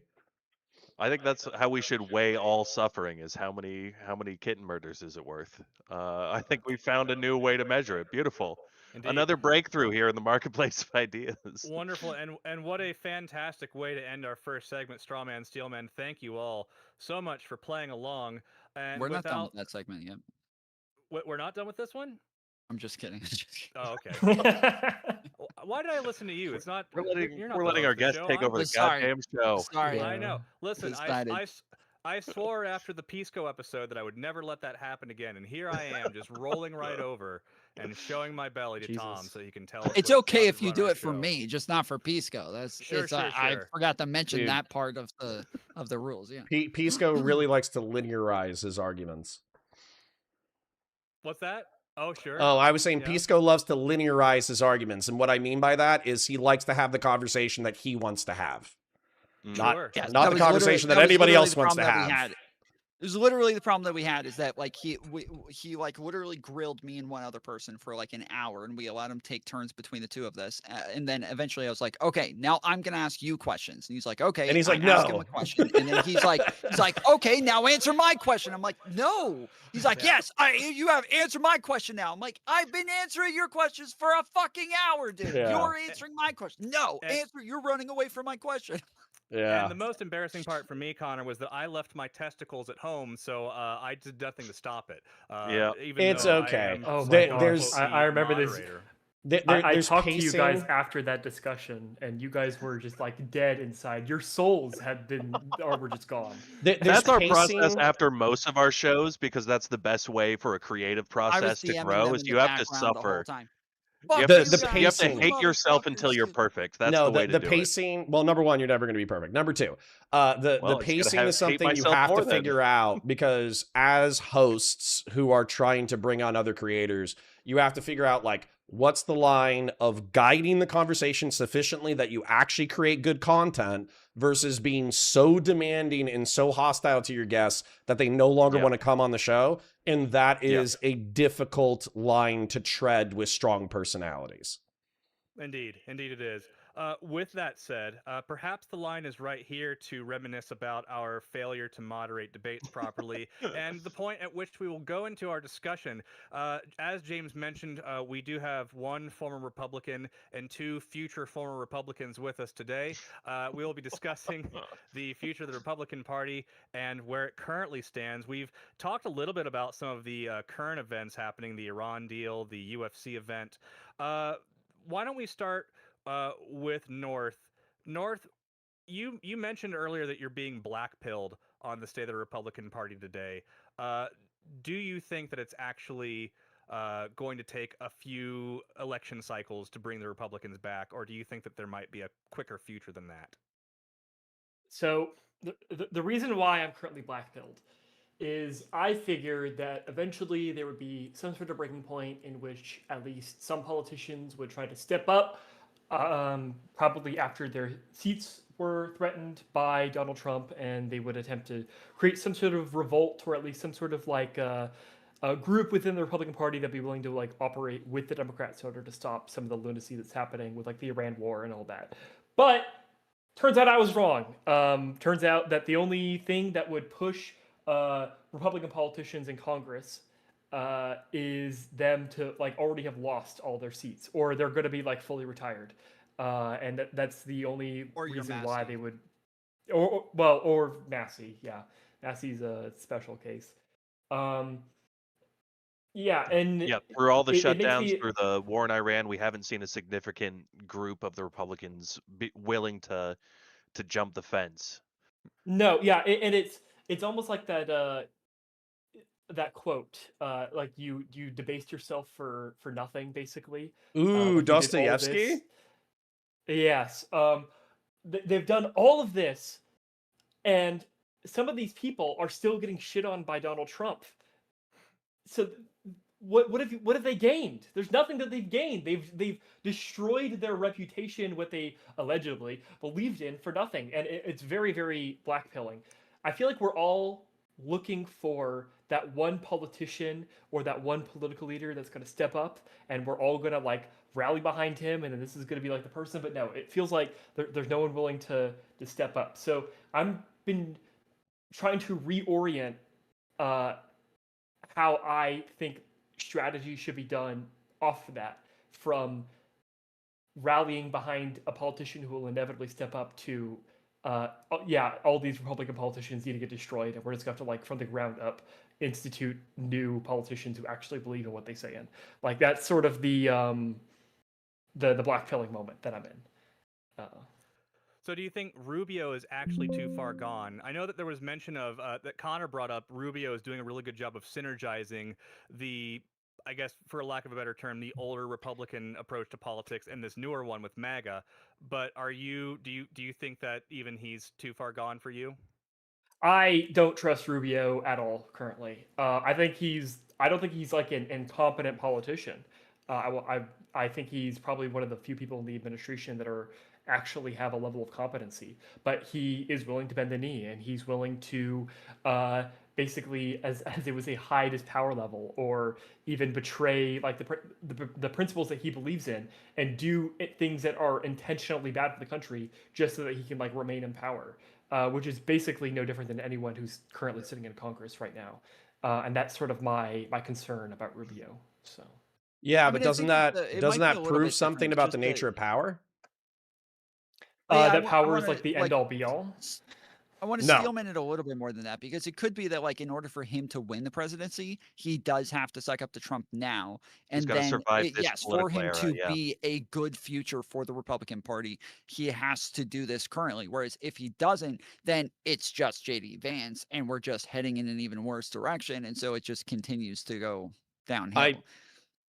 Speaker 3: I think that's how we should weigh all suffering, is how many kitten murders is it worth? I think we found a new way to measure it. Beautiful. Indeed. Another breakthrough here in the marketplace of ideas.
Speaker 1: Wonderful, and what a fantastic way to end our first segment, Strawman, Steelman. Thank you all so much for playing along. And
Speaker 2: we're not done with that segment yet.
Speaker 1: We're not done with this one?
Speaker 2: I'm just kidding.
Speaker 1: Oh, okay. Why did I listen to you? It's not.
Speaker 3: We're letting our guests take over the goddamn show.
Speaker 2: Sorry.
Speaker 1: I know. Listen, I swore after the Pisco episode that I would never let that happen again, and here I am, just rolling right over and showing my belly to Tom so he can tell us.
Speaker 2: It's okay if you do it for me, just not for Pisco. That's
Speaker 1: sure.
Speaker 2: I forgot to mention that part of the rules. Yeah.
Speaker 4: Pisco really likes to linearize his arguments.
Speaker 1: What's that? Oh, sure.
Speaker 4: Oh, I was saying Pisco loves to linearize his arguments, and what I mean by that is he likes to have the conversation that he wants to have. Not the conversation that anybody else wants to have.
Speaker 2: It was literally the problem that we had, is that like he like literally grilled me and one other person for like an hour, and we allowed him to take turns between the two of us. And then eventually I was like, okay, now I'm going to ask you questions. And he's like, okay.
Speaker 4: And he's like,
Speaker 2: ask him a question. And then he's like, okay, now answer my question. I'm like, no. He's like, yes, you have answered my question now. I'm like, I've been answering your questions for a fucking hour, dude.
Speaker 4: Yeah.
Speaker 2: You're answering my question. No, you're running away from my question.
Speaker 4: Yeah.
Speaker 1: And the most embarrassing part for me, Connor, was that I left my testicles at home, so I did nothing to stop it.
Speaker 4: It's okay.
Speaker 5: Oh my gosh. I remember
Speaker 1: moderator.
Speaker 5: this. I talked to you guys after that discussion, and you guys were just like dead inside. Your souls had been, or were just gone.
Speaker 3: That's our process after most of our shows, because that's the best way for a creative process to grow. Is you have to suffer. You have to hate yourself until you're perfect. That's the way to do it.
Speaker 4: The pacing. Well, number one, you're never going to be perfect. Number two, the pacing is something you have to figure out, because as hosts who are trying to bring on other creators, you have to figure out like what's the line of guiding the conversation sufficiently that you actually create good content versus being so demanding and so hostile to your guests that they no longer want to come on the show. And that is a difficult line to tread with strong personalities.
Speaker 1: Indeed it is. With that said, perhaps the line is right here to reminisce about our failure to moderate debates properly and the point at which we will go into our discussion. As James mentioned, we do have one former Republican and two future former Republicans with us today. We will be discussing the future of the Republican Party and where it currently stands. We've talked a little bit about some of the current events happening, the Iran deal, the UFC event. Why don't we start with North. North, you mentioned earlier that you're being black-pilled on the state of the Republican Party today. Do you think that it's actually going to take a few election cycles to bring the Republicans back, or do you think that there might be a quicker future than that?
Speaker 5: So the reason why I'm currently black-pilled is I figured that eventually there would be some sort of breaking point in which at least some politicians would try to step up, probably after their seats were threatened by Donald Trump, and they would attempt to create some sort of revolt, or at least some sort of like a group within the Republican Party that'd be willing to like operate with the Democrats in order to stop some of the lunacy that's happening with like the Iran war and all that. But turns out I was wrong. Turns out that the only thing that would push Republican politicians in Congress is them to like already have lost all their seats, or they're going to be like fully retired, and that's the only reason why they would, or Massey. Yeah, Massey's a special case. And
Speaker 3: through all the shutdowns, through the war in Iran, we haven't seen a significant group of the Republicans be willing to jump the fence.
Speaker 5: No, yeah, and it's almost like that. that quote, like you debased yourself for nothing, basically.
Speaker 4: Ooh,
Speaker 5: like
Speaker 4: Dostoevsky?
Speaker 5: Yes. They've done all of this, and some of these people are still getting shit on by Donald Trump. So what have they gained? There's nothing that they've gained. They've destroyed their reputation, what they allegedly believed in, for nothing, and it's very, very blackpilling. I feel like we're all looking for that one politician or that one political leader that's going to step up, and we're all going to like rally behind him, and then this is going to be like the person. But no, it feels like there's no one willing to step up. So I've been trying to reorient how I think strategy should be done off of that, from rallying behind a politician who will inevitably step up to all these Republican politicians need to get destroyed, and we're just going to have to, like, from the ground up, institute new politicians who actually believe in what they say in. Like, that's sort of the blackpilling moment that I'm in.
Speaker 1: So do you think Rubio is actually too far gone? I know that there was mention of, that Connor brought up, Rubio is doing a really good job of synergizing the, I guess, for lack of a better term, the older Republican approach to politics and this newer one with MAGA. But do you think that even he's too far gone for you?
Speaker 5: I don't trust Rubio at all currently. I don't think he's like an incompetent politician. I think he's probably one of the few people in the administration that actually have a level of competency. But he is willing to bend the knee, and he's willing to basically, as it was, hide his power level, or even betray like the principles that he believes in, and do things that are intentionally bad for the country just so that he can like remain in power. Which is basically no different than anyone who's currently sitting in Congress right now. And that's sort of my concern about Rubio. So
Speaker 4: yeah, but doesn't that prove something about the nature of power?
Speaker 5: That power is like the end all be all.
Speaker 2: I want to steelman it a little bit more than that, because it could be that, like, in order for him to win the presidency, he does have to suck up to Trump now, and then for him to be a good future for the Republican Party, he has to do this currently. Whereas if he doesn't, then it's just JD Vance, and we're just heading in an even worse direction, and so it just continues to go downhill.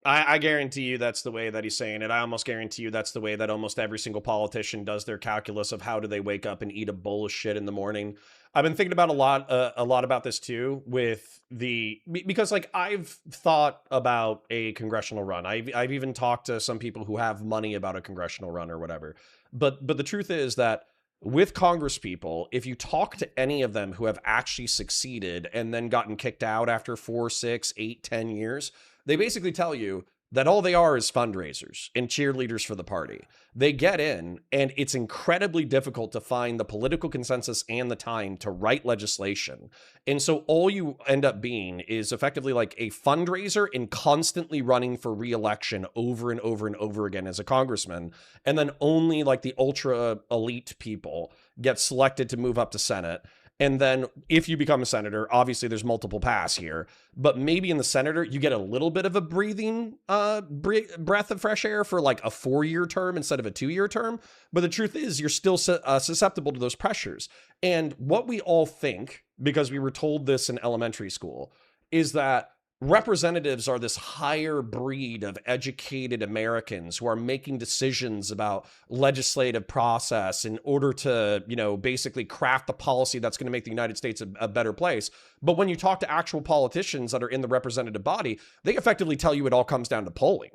Speaker 4: I guarantee you that's the way that he's saying it. I almost guarantee you that's the way that almost every single politician does their calculus of how do they wake up and eat a bowl of shit in the morning. I've been thinking about a lot about this too, because like I've thought about a congressional run. I've even talked to some people who have money about a congressional run or whatever. But the truth is that with Congress people, if you talk to any of them who have actually succeeded and then gotten kicked out after 4, 6, 8, 10 years, they basically tell you that all they are is fundraisers and cheerleaders for the party. They get in, and it's incredibly difficult to find the political consensus and the time to write legislation. And so all you end up being is effectively like a fundraiser and constantly running for re-election over and over and over again as a congressman. And then only like the ultra elite people get selected to move up to Senate. And then if you become a senator, obviously there's multiple paths here, but maybe in the senator, you get a little bit of a breathing breath of fresh air for like a 4-year term instead of a 2-year term. But the truth is you're still susceptible to those pressures. And what we all think, because we were told this in elementary school, is that representatives are this higher breed of educated Americans who are making decisions about legislative process in order to, basically craft the policy that's going to make the United States a better place. But when you talk to actual politicians that are in the representative body, they effectively tell you it all comes down to polling.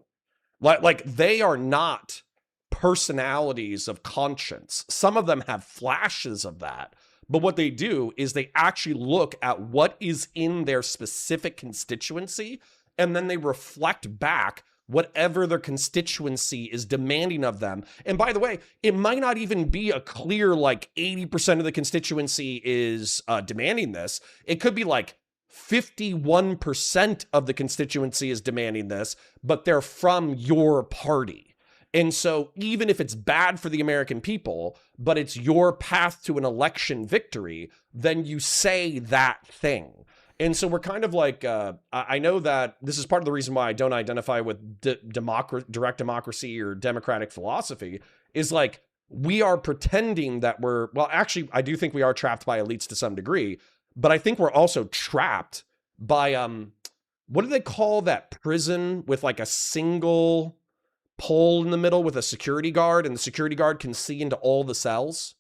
Speaker 4: Like they are not personalities of conscience. Some of them have flashes of that. But what they do is they actually look at what is in their specific constituency, and then they reflect back whatever their constituency is demanding of them. And by the way, it might not even be a clear, like 80% of the constituency is demanding this. It could be like 51% of the constituency is demanding this, but they're from your party. And so even if it's bad for the American people, but it's your path to an election victory, then you say that thing. And so we're kind of like, I know that this is part of the reason why I don't identify with direct democracy or democratic philosophy, is like, we are pretending that actually, I do think we are trapped by elites to some degree, but I think we're also trapped by what do they call that prison with like a single pole in the middle with a security guard, and the security guard can see into all the cells?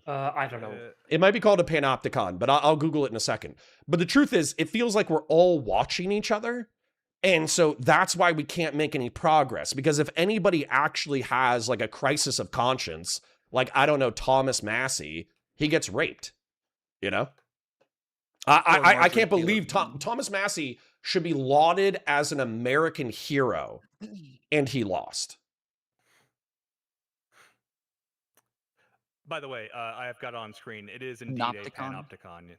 Speaker 5: I don't know.
Speaker 4: It might be called a panopticon, but I'll Google it in a second. But the truth is, it feels like we're all watching each other. And so that's why we can't make any progress. Because if anybody actually has like a crisis of conscience, like, I don't know, Thomas Massey, he gets raped, you know? I can't believe Thomas Massey should be lauded as an American hero, and he lost.
Speaker 1: By the way, I have got on screen. It is indeed a panopticon.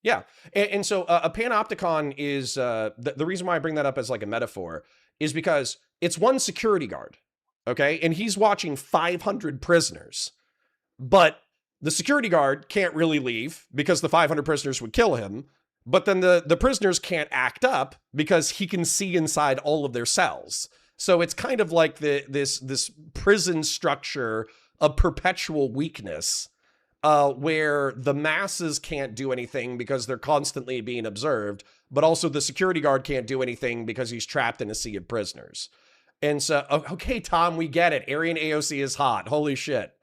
Speaker 4: Yeah, and so a panopticon is the reason why I bring that up as like a metaphor is because it's one security guard, okay, and he's watching 500 prisoners, but the security guard can't really leave because the 500 prisoners would kill him. But then the prisoners can't act up because he can see inside all of their cells. So it's kind of like this prison structure of perpetual weakness, where the masses can't do anything because they're constantly being observed, but also the security guard can't do anything because he's trapped in a sea of prisoners. And so, okay, Tom, we get it. Aryan AOC is hot. Holy shit.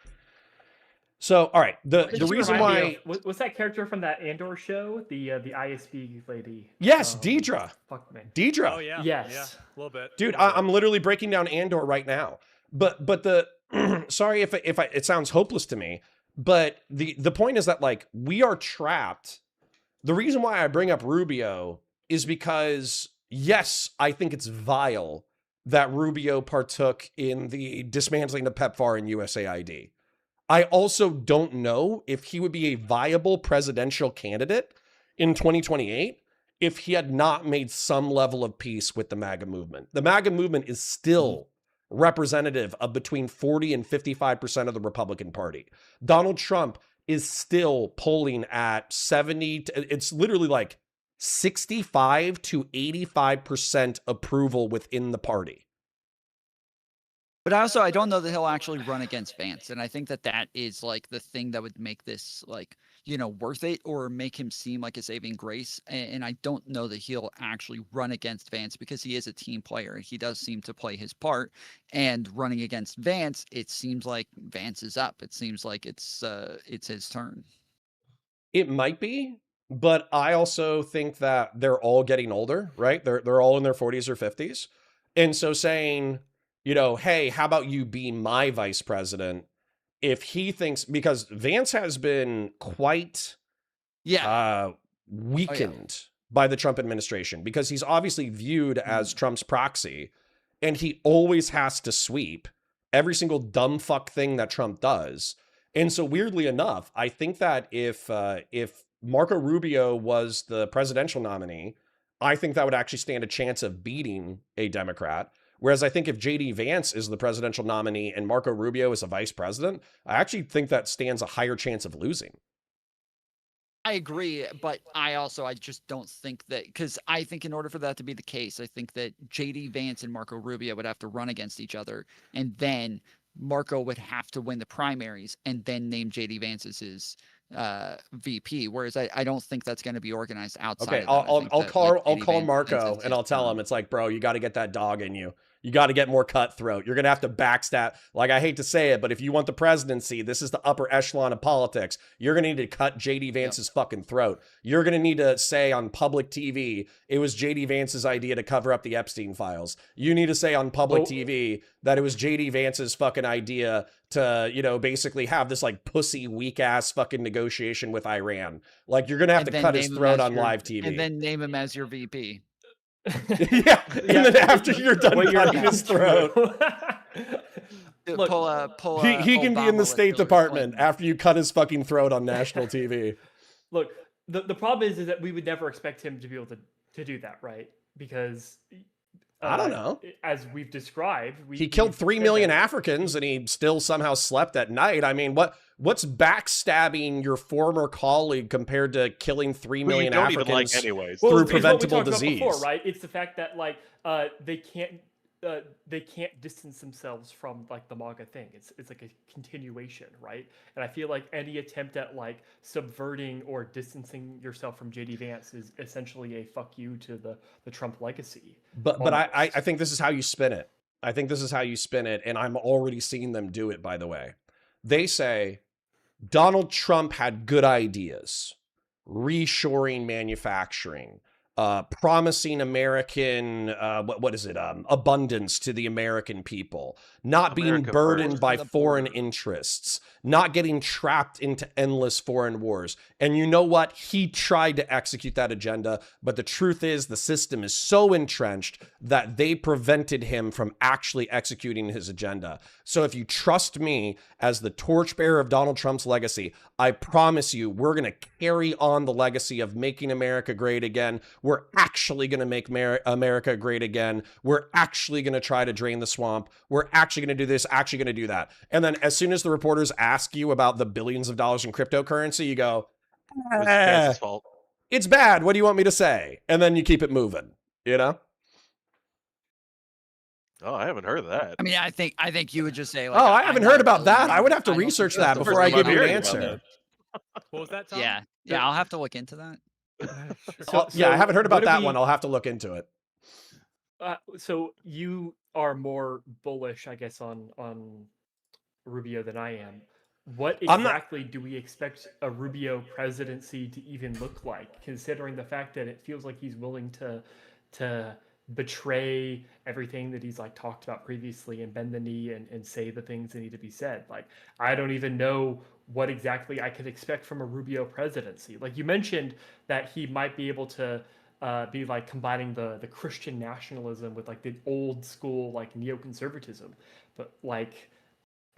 Speaker 4: So, all right, the reason why...
Speaker 5: What's that character from that Andor show? The ISB lady.
Speaker 4: Yes, Deidre.
Speaker 5: Fuck me.
Speaker 4: Deidre.
Speaker 1: Oh, yeah.
Speaker 5: Yes.
Speaker 1: Yeah, a little bit.
Speaker 4: Dude, I'm literally breaking down Andor right now. But the... sorry if it sounds hopeless to me, but the point is that, like, we are trapped. The reason why I bring up Rubio is because, yes, I think it's vile that Rubio partook in the dismantling of PEPFAR and USAID. I also don't know if he would be a viable presidential candidate in 2028 if he had not made some level of peace with the MAGA movement. The MAGA movement is still representative of between 40 and 55% of the Republican Party. Donald Trump is still polling at 70, it's literally like 65 to 85% approval within the party.
Speaker 2: But also, I don't know that he'll actually run against Vance. And I think that is like the thing that would make this, like, you know, worth it or make him seem like a saving grace. And I don't know that he'll actually run against Vance because he is a team player. He does seem to play his part. And running against Vance, it seems like Vance is up. It seems like it's his turn.
Speaker 4: It might be, but I also think that they're all getting older, right? They're all in their 40s or 50s. And so saying, you know, hey, how about you be my vice president? If he thinks, because Vance has been quite weakened by the Trump administration, because he's obviously viewed as Trump's proxy, and he always has to sweep every single dumb fuck thing that Trump does. And so weirdly enough, I think that if Marco Rubio was the presidential nominee, I think that would actually stand a chance of beating a Democrat. Whereas I think if J.D. Vance is the presidential nominee and Marco Rubio is a vice president, I actually think that stands a higher chance of losing.
Speaker 2: I agree, but I just don't think that, because I think in order for that to be the case, I think that J.D. Vance and Marco Rubio would have to run against each other, and then Marco would have to win the primaries and then name J.D. Vance as his VP, whereas I don't think that's going to be organized outside.
Speaker 4: Okay, I'll call Marco and I'll tell him, it's like, bro, you got to get that dog in you. You got to get more cutthroat. You're going to have to backstab. Like, I hate to say it, but if you want the presidency, this is the upper echelon of politics. You're going to need to cut J.D. Vance's fucking throat. You're going to need to say on public TV, it was J.D. Vance's idea to cover up the Epstein files. You need to say on public TV that it was J.D. Vance's fucking idea to, you know, basically have this like pussy weak ass fucking negotiation with Iran. Like, you're going to have to cut his throat on live TV.
Speaker 2: And then name him as your VP.
Speaker 4: yeah, and then after you're done cutting his throat, he can be in the State Department after you cut his fucking throat on national TV.
Speaker 5: Look, the problem is that we would never expect him to be able to do that, right? Because
Speaker 4: I don't know.
Speaker 5: As we've described,
Speaker 4: he killed 3 million Africans and he still somehow slept at night. I mean, what's backstabbing your former colleague compared to killing 3 million Africans
Speaker 3: even like anyways.
Speaker 4: through preventable disease?
Speaker 5: Before, right? It's the fact that like they can't they can't distance themselves from like the MAGA thing. It's like a continuation, right? And I feel like any attempt at like subverting or distancing yourself from JD Vance is essentially a fuck you to the Trump legacy.
Speaker 4: But I think this is how you spin it. I think this is how you spin it, and I'm already seeing them do it, by the way. They say Donald Trump had good ideas, reshoring manufacturing, promising American, what is it? Abundance to the American people, not being burdened by foreign interests, not getting trapped into endless foreign wars. And you know what? He tried to execute that agenda, but the truth is the system is so entrenched that they prevented him from actually executing his agenda. So if you trust me as the torchbearer of Donald Trump's legacy, I promise you, we're going to carry on the legacy of making America great again. We're actually going to make America great again. We're actually going to try to drain the swamp. We're actually going to do this, actually going to do that. And then as soon as the reporters ask you about the billions of dollars in cryptocurrency, you go,
Speaker 3: Vance's fault.
Speaker 4: It's bad. What do you want me to say? And then you keep it moving, you know?
Speaker 3: Oh, I haven't heard of that.
Speaker 2: I mean, I think you would just say, like,
Speaker 4: Oh, I haven't heard about that. I would have to research that before I give you an answer.
Speaker 1: What was that, Tom?
Speaker 2: Yeah, I'll have to look into that.
Speaker 4: Yeah, I haven't heard about that one. I'll have to look into it.
Speaker 5: So you are more bullish, I guess, on Rubio than I am. What exactly do we expect a Rubio presidency to even look like, considering the fact that it feels like he's willing to betray everything that he's like talked about previously and bend the knee and say the things that need to be said? Like, I don't even know what exactly I could expect from a Rubio presidency. Like you mentioned that he might be able to be like combining the Christian nationalism with like the old school like neoconservatism, but like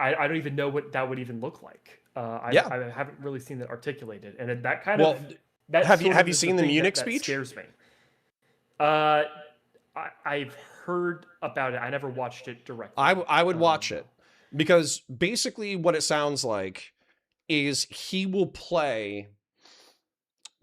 Speaker 5: I don't even know what that would even look like. I haven't really seen that articulated, and that kind of that
Speaker 4: have you seen the Munich speech?
Speaker 5: That scares me. I've heard about it. I never watched it directly.
Speaker 4: I would watch it, because basically what it sounds like is he will play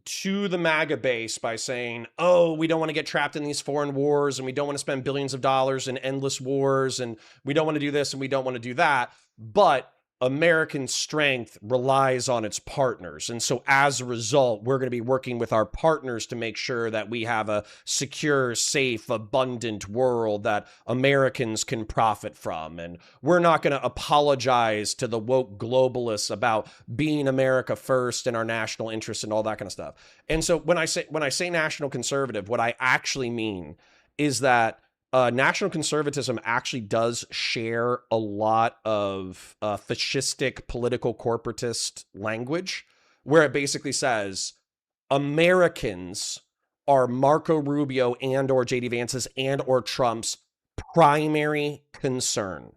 Speaker 4: to the MAGA base by saying, oh, we don't want to get trapped in these foreign wars, and we don't want to spend billions of dollars in endless wars, and we don't want to do this and we don't want to do that. But American strength relies on its partners. And so as a result, we're going to be working with our partners to make sure that we have a secure, safe, abundant world that Americans can profit from. And we're not going to apologize to the woke globalists about being America first and our national interests and all that kind of stuff. And so when I say national conservative, what I actually mean is that national conservatism actually does share a lot of fascistic political corporatist language, where it basically says Americans are Marco Rubio and or JD Vance's and or Trump's primary concern.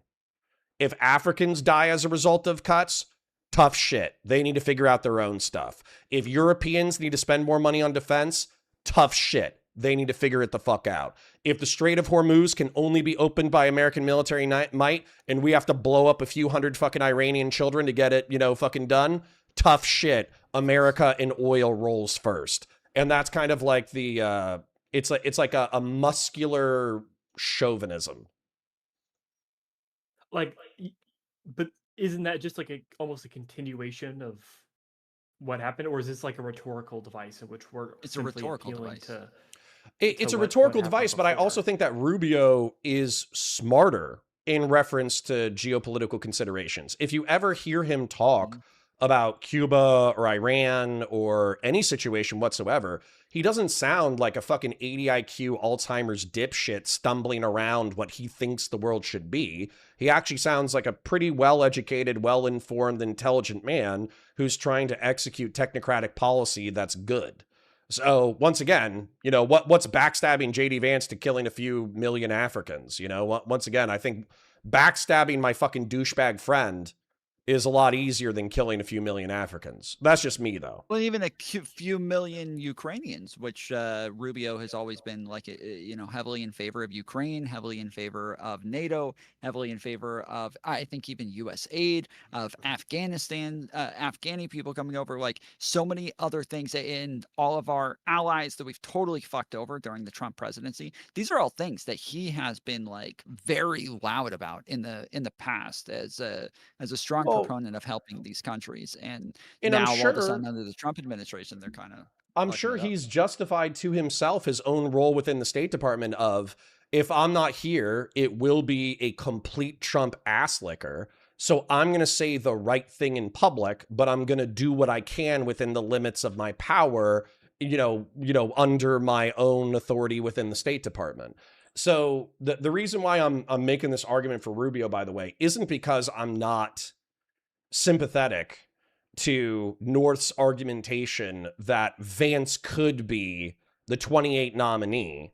Speaker 4: If Africans die as a result of cuts, tough shit. They need to figure out their own stuff. If Europeans need to spend more money on defense, tough shit. They need to figure it the fuck out. If the Strait of Hormuz can only be opened by American military might, and we have to blow up a few hundred fucking Iranian children to get it, fucking done, tough shit. America and oil rolls first. And that's kind of like the, it's like a muscular chauvinism.
Speaker 5: Like, but isn't that just like almost a continuation of what happened? Or is this like a rhetorical device in which we're
Speaker 2: it's a rhetorical device.
Speaker 4: It's a rhetorical device, but I also think that Rubio is smarter in reference to geopolitical considerations. If you ever hear him talk about Cuba or Iran or any situation whatsoever, he doesn't sound like a fucking 80 IQ Alzheimer's dipshit stumbling around what he thinks the world should be. He actually sounds like a pretty well-educated, well-informed, intelligent man who's trying to execute technocratic policy that's good. So once again, what's backstabbing JD Vance to killing a few million Africans? Once again, I think backstabbing my fucking douchebag friend is a lot easier than killing a few million Africans. That's just me, though.
Speaker 2: Well, even a few million Ukrainians, which Rubio has always been like, heavily in favor of Ukraine, heavily in favor of NATO, heavily in favor of, I think, even U.S. aid, of Afghanistan, Afghani people coming over, like so many other things, and all of our allies that we've totally fucked over during the Trump presidency. These are all things that he has been like very loud about in the past as a strong proponent of helping these countries, and now all of a sudden under the Trump administration they're kind of,
Speaker 4: I'm sure he's justified to himself his own role within the State Department of, if I'm not here, it will be a complete Trump ass licker. So I'm going to say the right thing in public, but I'm going to do what I can within the limits of my power, under my own authority within the State Department. So the reason why I'm making this argument for Rubio, by the way, isn't because I'm not sympathetic to North's argumentation that Vance could be the 28 nominee.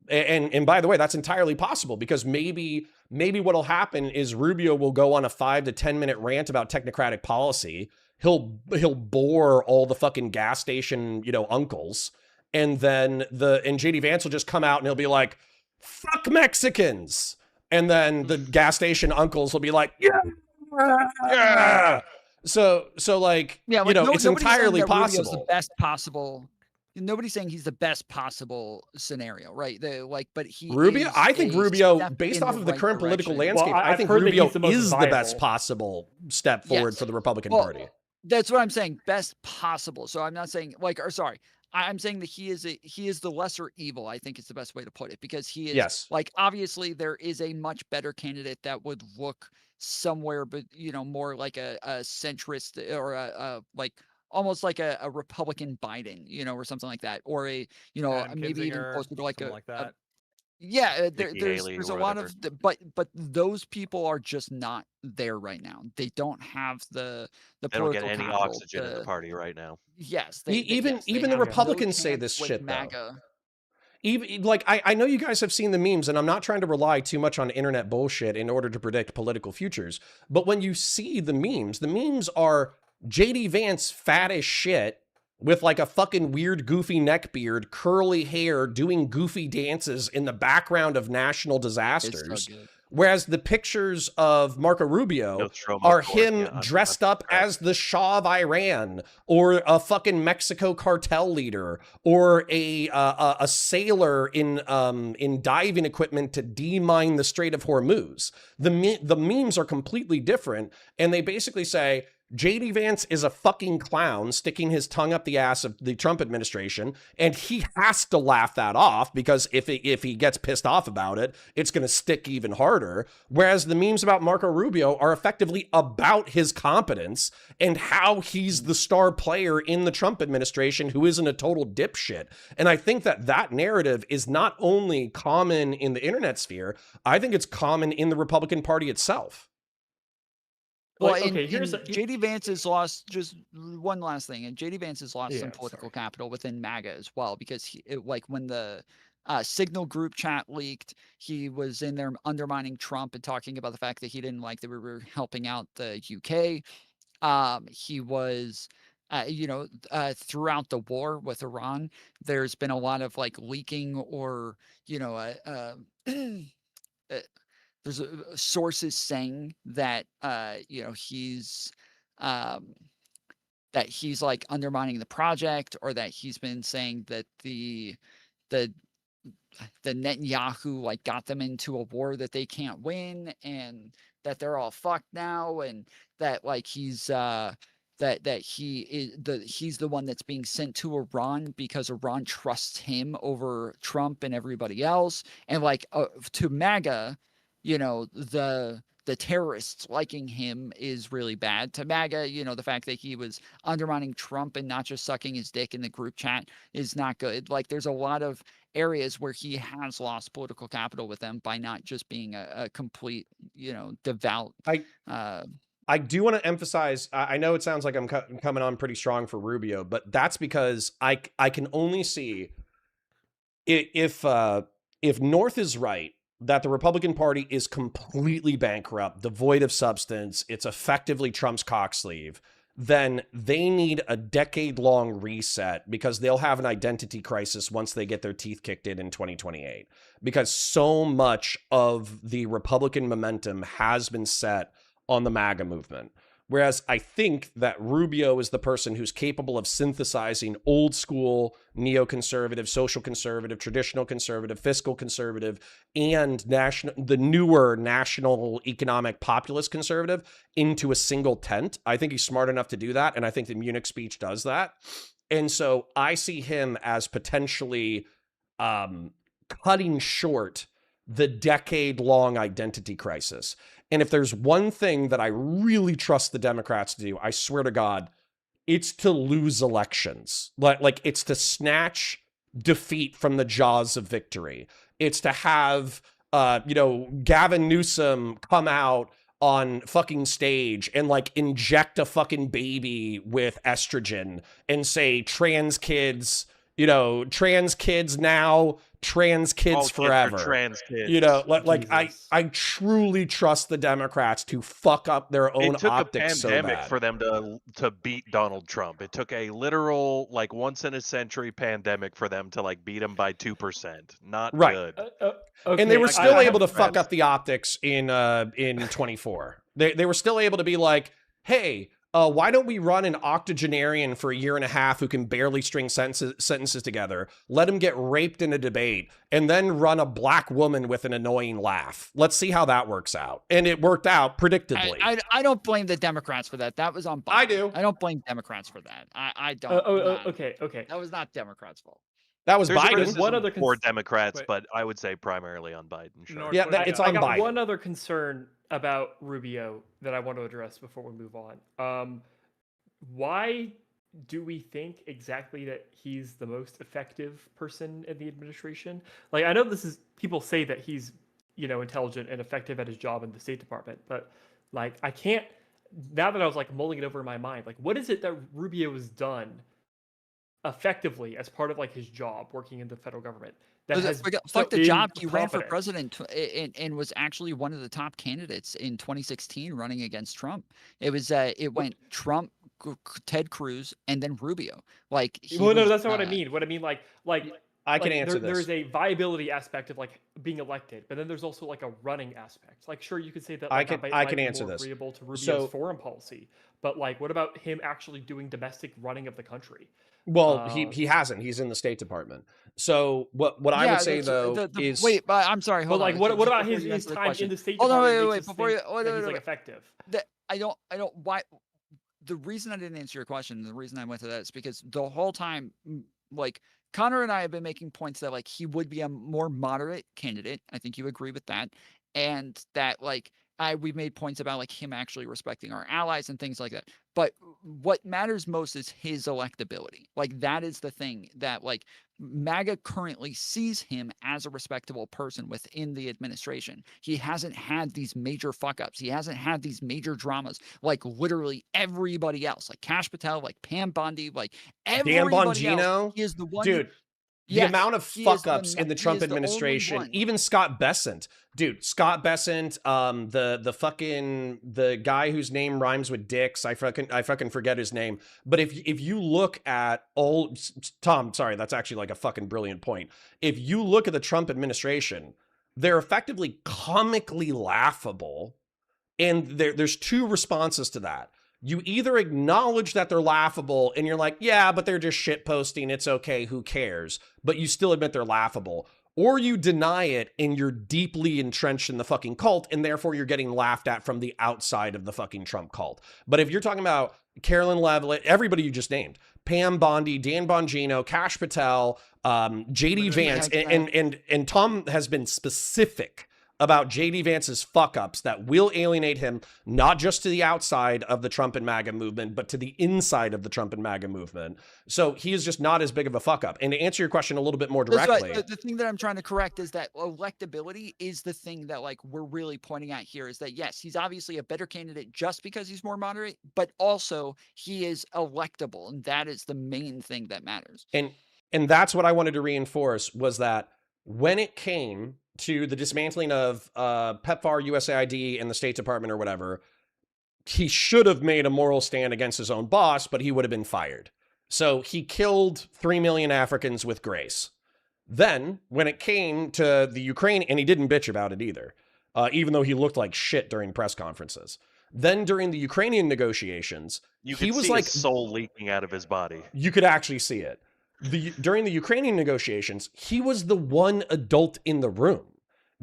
Speaker 4: And by the way, that's entirely possible, because maybe what'll happen is Rubio will go on a 5 to 10 minute rant about technocratic policy. He'll bore all the fucking gas station, uncles. And then JD Vance will just come out and he'll be like, fuck Mexicans. And then the gas station uncles will be like, yeah. So like, it's entirely possible.
Speaker 2: The best possible. Nobody's saying he's the best possible scenario, right? But
Speaker 4: Rubio. I think Rubio, based off of the current political landscape, I think Rubio is the best possible step forward for the Republican Party.
Speaker 2: That's what I'm saying. Best possible. So I'm not saying I'm saying that he is the lesser evil. I think it's the best way to put it, because he is obviously there is a much better candidate that would look somewhere, but more like a centrist, or almost like a Republican Biden, or something like that, or maybe even closer to like that. There's a lot of, but those people are just not there right now. They don't have the
Speaker 3: they don't get any oxygen in the party right now.
Speaker 2: Yes,
Speaker 4: even the Republicans say this shit though. Even I know you guys have seen the memes, and I'm not trying to rely too much on internet bullshit in order to predict political futures. But when you see the memes are JD Vance fat as shit with like a fucking weird goofy neck beard, curly hair, doing goofy dances in the background of national disasters. Whereas the pictures of Marco Rubio are him dressed up as the Shah of Iran, or a fucking Mexico cartel leader, or a sailor in diving equipment to demine the Strait of Hormuz. The memes are completely different, and they basically say, JD Vance is a fucking clown sticking his tongue up the ass of the Trump administration, and he has to laugh that off, because if he gets pissed off about it, it's going to stick even harder. Whereas the memes about Marco Rubio are effectively about his competence and how he's the star player in the Trump administration who isn't a total dipshit. And I think that narrative is not only common in the internet sphere, I think it's common in the Republican Party itself.
Speaker 2: Well, JD Vance has lost, just one last thing, and JD Vance has lost some political capital within MAGA as well, because when the Signal group chat leaked, he was in there undermining Trump and talking about the fact that he didn't like that we were helping out the UK. He was, throughout the war with Iran, there's been a lot of leaking, or there's sources saying that he's undermining the project, or that he's been saying that the Netanyahu got them into a war that they can't win, and that they're all fucked now, and that he's he's the one that's being sent to Iran because Iran trusts him over Trump and everybody else, and to MAGA, the terrorists liking him is really bad. To MAGA, the fact that he was undermining Trump and not just sucking his dick in the group chat is not good. There's a lot of areas where he has lost political capital with them by not just being a complete, devout.
Speaker 4: I do want to emphasize, I know it sounds like I'm coming on pretty strong for Rubio, but that's because I can only see if North is right, that the Republican Party is completely bankrupt, devoid of substance, it's effectively Trump's cocksleeve, then they need a decade-long reset because they'll have an identity crisis once they get their teeth kicked in 2028. Because so much of the Republican momentum has been set on the MAGA movement. Whereas I think that Rubio is the person who's capable of synthesizing old school, neoconservative, social conservative, traditional conservative, fiscal conservative, and the newer national economic populist conservative into a single tent. I think he's smart enough to do that. And I think the Munich speech does that. And so I see him as potentially cutting short the decade-long identity crisis. And if there's one thing that I really trust the Democrats to do, I swear to God, it's to lose elections. Like it's to snatch defeat from the jaws of victory. It's to have, Gavin Newsom come out on fucking stage and like inject a fucking baby with estrogen and say trans kids now, trans kids forever.
Speaker 3: Trans kids.
Speaker 4: I truly trust the Democrats to fuck up their own optics so bad.
Speaker 3: It took a pandemic for them to beat Donald Trump. It took a literal like once in a century pandemic for them to like beat him by 2%. Not good.
Speaker 4: Okay, and they were still able to fuck up the optics in 24. They were still able to be like, hey, why don't we run an octogenarian for a year and a half who can barely string sentences together, let him get raped in a debate, and then run a black woman with an annoying laugh? Let's see how that works out. And it worked out predictably.
Speaker 2: I don't blame the Democrats for that. That was on Biden.
Speaker 4: I do.
Speaker 2: I don't blame Democrats for that. I don't.
Speaker 5: Okay.
Speaker 2: That was not Democrats' fault.
Speaker 4: That was Biden.
Speaker 3: One other for Democrats, but I would say primarily on Biden. Sure.
Speaker 4: Yeah, it's on Biden.
Speaker 5: One other concern about Rubio that I want to address before we move on. Why do we think exactly that he's the most effective person in the administration? Like, I know people say that he's, intelligent and effective at his job in the State Department, but like, I can't, now that I was like mulling it over in my mind, like, what is it that Rubio has done effectively as part of like his job working in the federal government?
Speaker 2: Fuck the job. He ran for president and was actually one of the top candidates in 2016 running against Trump. It went Trump, Ted Cruz, and then Rubio. Like,
Speaker 5: no, that's not what I mean. What I mean, like
Speaker 4: I can answer this.
Speaker 5: There's a viability aspect of like being elected, but then there's also like a running aspect. Like, sure, you could say that. Like,
Speaker 4: I can answer this.
Speaker 5: Agreeable to Rubio's foreign policy, but like, what about him actually doing domestic running of the country?
Speaker 4: Well, he hasn't. He's in the State Department. So what I would say though is
Speaker 2: wait, but I'm sorry. Hold on.
Speaker 5: What about his time in the State Department?
Speaker 2: Wait. Before you,
Speaker 5: he's like effective.
Speaker 2: I don't. Why? The reason I didn't answer your question, the reason I went to that is because the whole time, like Connor and I have been making points that like he would be a more moderate candidate. I think you agree with that, and that like we made points about like him actually respecting our allies and things like that. But what matters most is his electability. Like that is the thing that like MAGA currently sees him as a respectable person within the administration. He hasn't had these major fuck ups. He hasn't had these major dramas like literally everybody else, like Kash Patel, like Pam Bondi, like everybody
Speaker 4: Dan Bongino
Speaker 2: else. He is the one.
Speaker 4: Dude. The amount of fuck ups in the Trump administration, even Scott Bessent, Scott Bessent, the guy whose name rhymes with dicks, I fucking forget his name. But if you look at Tom, sorry, that's actually like a fucking brilliant point. If you look at the Trump administration, they're effectively comically laughable. And there's two responses to that. You either acknowledge that they're laughable and you're like, yeah, but they're just shit posting. It's okay. Who cares? But you still admit they're laughable. Or you deny it and you're deeply entrenched in the fucking cult and therefore you're getting laughed at from the outside of the fucking Trump cult. But if you're talking about Carolyn Levitt, everybody you just named, Pam Bondi, Dan Bongino, Kash Patel, JD Vance, and Tom has been specific about JD Vance's fuck-ups that will alienate him, not just to the outside of the Trump and MAGA movement, but to the inside of the Trump and MAGA movement. So he is just not as big of a fuck-up. And to answer your question a little bit more directly.
Speaker 2: The thing that I'm trying to correct is that electability is the thing that like we're really pointing at here is that, yes, he's obviously a better candidate just because he's more moderate, but also he is electable. And that is the main thing that matters.
Speaker 4: And that's what I wanted to reinforce was that when it came to the dismantling of PEPFAR, USAID, and the State Department or whatever, he should have made a moral stand against his own boss, but he would have been fired. So he killed 3 million Africans with grace. Then, when it came to the Ukraine, and he didn't bitch about it either, even though he looked like shit during press conferences. Then during the Ukrainian negotiations,
Speaker 3: he was like his soul leaking out of his body.
Speaker 4: You could actually see it. During the Ukrainian negotiations, he was the one adult in the room.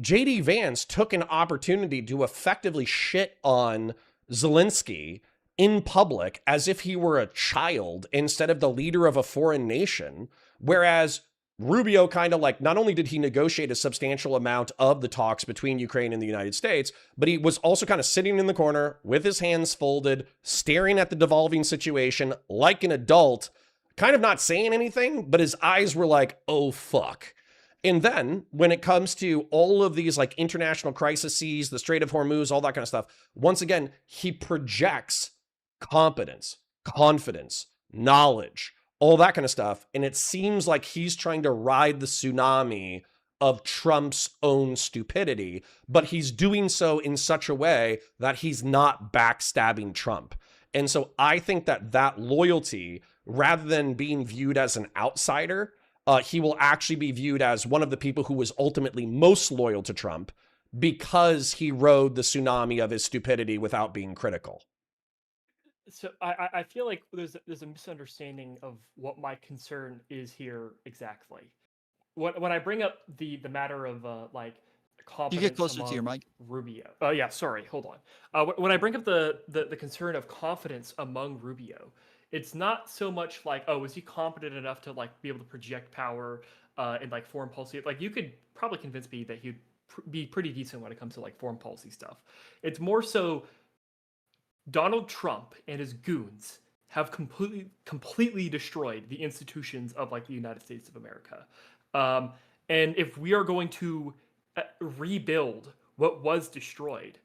Speaker 4: JD Vance took an opportunity to effectively shit on Zelensky in public as if he were a child instead of the leader of a foreign nation, whereas Rubio kind of like, not only did he negotiate a substantial amount of the talks between Ukraine and the United States, but he was also kind of sitting in the corner with his hands folded, staring at the devolving situation like an adult, kind of not saying anything, but his eyes were like, oh, fuck. And then when it comes to all of these like international crises, the Strait of Hormuz, all that kind of stuff, once again, he projects competence, confidence, knowledge, all that kind of stuff. And it seems like he's trying to ride the tsunami of Trump's own stupidity, but he's doing so in such a way that he's not backstabbing Trump. And so I think that that loyalty, rather than being viewed as an outsider, he will actually be viewed as one of the people who was ultimately most loyal to Trump because he rode the tsunami of his stupidity without being critical.
Speaker 5: So I feel like there's a misunderstanding of what my concern is here exactly. When I bring up the matter of like confidence,
Speaker 2: you get closer to your mic,
Speaker 5: Rubio. Oh yeah, sorry, hold on. When I bring up the concern of confidence among Rubio, it's not so much like, oh, is he confident enough to like be able to project power in like foreign policy? Like you could probably convince me that he'd be pretty decent when it comes to like foreign policy stuff. It's more so Donald Trump and his goons have completely destroyed the institutions of like the United States of America. And if we are going to rebuild what was destroyed,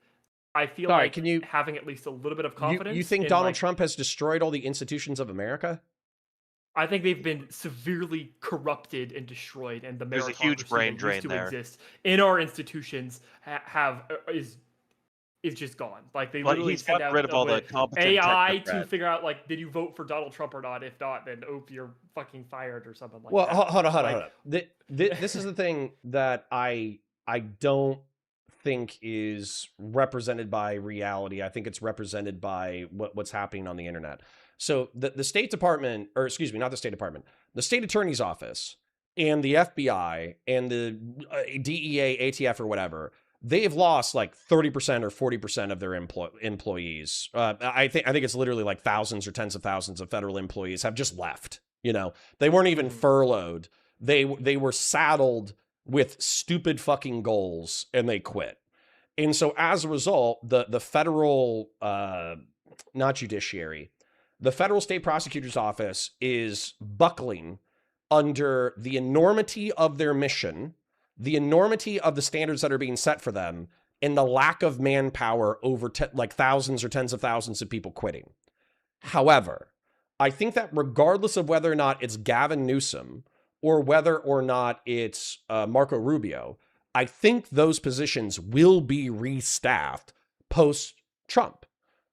Speaker 5: I feel like having at least a little bit of confidence.
Speaker 4: You think Donald Trump has destroyed all the institutions of America?
Speaker 5: I think they've been severely corrupted and destroyed, and the
Speaker 3: there's a huge brain drain there.
Speaker 5: Exist in our institutions is just gone. Like they literally
Speaker 3: he's gotten rid of all the competent
Speaker 5: AI to figure out like, did you vote for Donald Trump or not? If not, then you're fucking fired or something like that.
Speaker 4: Well, hold on. This is the thing that I don't think is represented by reality. I think it's represented by what's happening on the internet. So the State Department, or excuse me, not the State Department, the State Attorney's Office and the FBI and the DEA, ATF or whatever, they've lost like 30% or 40% of their employees. I think it's literally like thousands or tens of thousands of federal employees have just left. You know, they weren't even furloughed. They were saddled with stupid fucking goals and they quit. And so as a result, the federal, not judiciary, the federal state prosecutor's office is buckling under the enormity of their mission, the enormity of the standards that are being set for them, and the lack of manpower over like thousands or tens of thousands of people quitting. However, I think that regardless of whether or not it's Gavin Newsom or whether or not it's Marco Rubio, I think those positions will be restaffed post-Trump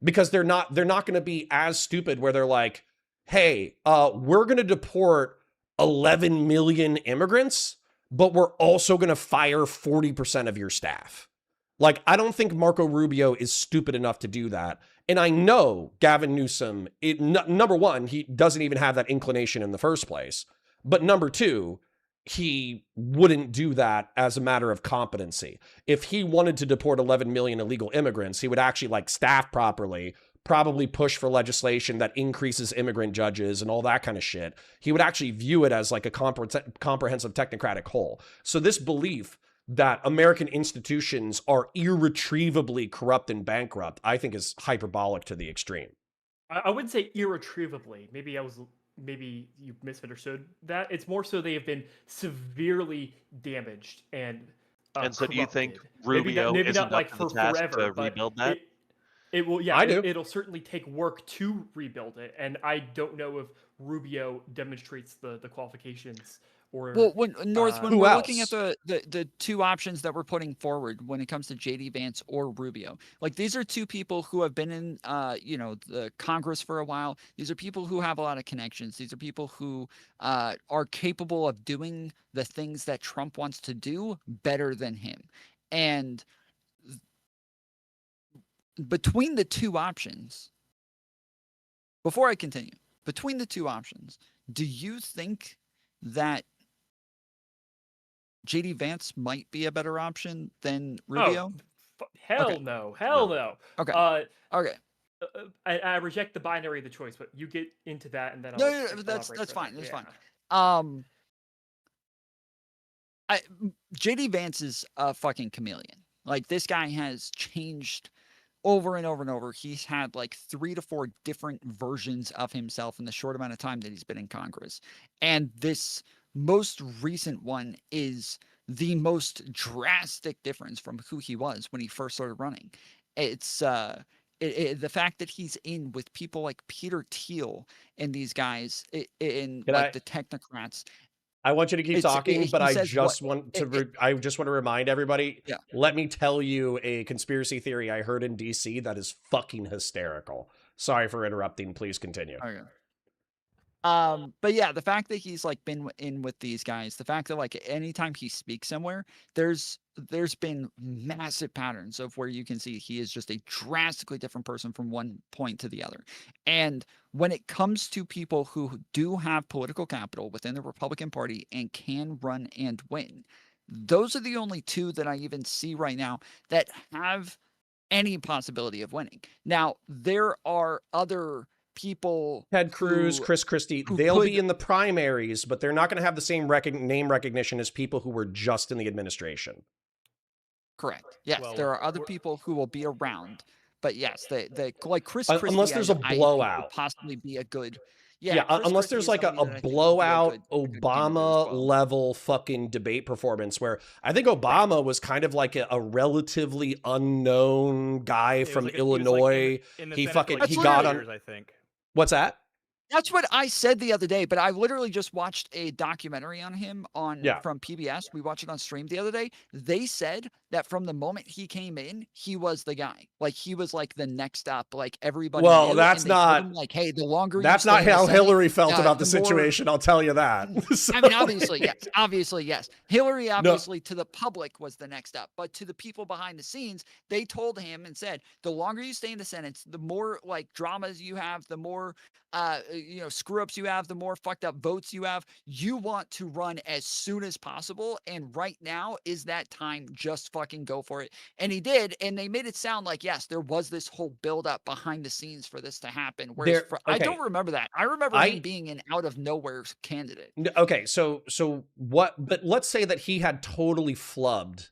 Speaker 4: because they're not going to be as stupid where they're like, hey, we're going to deport 11 million immigrants, but we're also going to fire 40% of your staff. Like, I don't think Marco Rubio is stupid enough to do that. And I know Gavin Newsom, number one, he doesn't even have that inclination in the first place. But number two, he wouldn't do that as a matter of competency. If he wanted to deport 11 million illegal immigrants, he would actually like staff properly, probably push for legislation that increases immigrant judges and all that kind of shit. He would actually view it as like a comprehensive technocratic whole. So this belief that American institutions are irretrievably corrupt and bankrupt, I think is hyperbolic to the extreme.
Speaker 5: I wouldn't say irretrievably. Maybe you misunderstood that. It's more so they have been severely damaged and
Speaker 3: so do you think
Speaker 5: Rubio
Speaker 3: maybe
Speaker 5: not like for forever
Speaker 3: to rebuild that?
Speaker 5: It will, yeah.
Speaker 4: I do.
Speaker 5: It'll certainly take work to rebuild it, and I don't know if Rubio demonstrates the qualifications or
Speaker 2: Well, when North, when
Speaker 4: Who
Speaker 2: we're looking at
Speaker 4: else?
Speaker 2: the two options that we're putting forward when it comes to JD Vance or Rubio, like these are two people who have been in the Congress for a while. These are people who have a lot of connections. These are people who are capable of doing the things that Trump wants to do better than him. And between the two options, before I continue, between the two options, do you think that JD Vance might be a better option than Rubio?
Speaker 5: Hell no. Hell no.
Speaker 2: Okay. Okay.
Speaker 5: I reject the binary of the choice, but you get into that and then
Speaker 2: No, that's fine. That's fine. JD Vance is a fucking chameleon. Like, this guy has changed over and over and over. He's had like 3 to 4 different versions of himself in the short amount of time that he's been in Congress. And this most recent one is the most drastic difference from who he was when he first started running. It's the fact that he's in with people like Peter Thiel and these guys the technocrats.
Speaker 4: I want you to keep talking, but I just want to remind everybody.
Speaker 2: Yeah.
Speaker 4: Let me tell you a conspiracy theory I heard in DC that is fucking hysterical. Sorry for interrupting. Please continue.
Speaker 2: Okay. But yeah, the fact that he's like been in with these guys, the fact that like anytime he speaks somewhere, there's been massive patterns of where you can see he is just a drastically different person from one point to the other. And when it comes to people who do have political capital within the Republican Party and can run and win, those are the only two that I even see right now that have any possibility of winning. Now, there are other people,
Speaker 4: Ted Cruz, Chris Christie, they'll be in the primaries, but they're not going to have the same name recognition as people who were just in the administration.
Speaker 2: Correct. Yes, there are other people who will be around, but yes, they like Chris Christie,
Speaker 4: unless there's a blowout,
Speaker 2: possibly be a good.
Speaker 4: Yeah, unless there's like a blowout Obama level fucking debate performance where I think Obama was kind of like a relatively unknown guy from Illinois. He got on.
Speaker 1: I think.
Speaker 4: What's that?
Speaker 2: That's what I said the other day, but I literally just watched a documentary on him from PBS. We watched it on stream the other day. They said that from the moment he came in, he was the guy. Like, he was like the next up. Like, everybody.
Speaker 4: Well, that's not
Speaker 2: him, like, hey, the longer
Speaker 4: that's not how Hillary felt about the situation. I'll tell you that.
Speaker 2: So. I mean, obviously, yes. Hillary, obviously, to the public was the next up, but to the people behind the scenes, they told him and said, the longer you stay in the Senate, the more like dramas you have, the more screw ups you have, the more fucked up votes you have. You want to run as soon as possible, and right now is that time. Just fucking go for it. And he did, and they made it sound like, yes, there was this whole build up behind the scenes for this to happen. Whereas I don't remember that. I remember him being an out of nowhere candidate.
Speaker 4: Okay, so what? But let's say that he had totally flubbed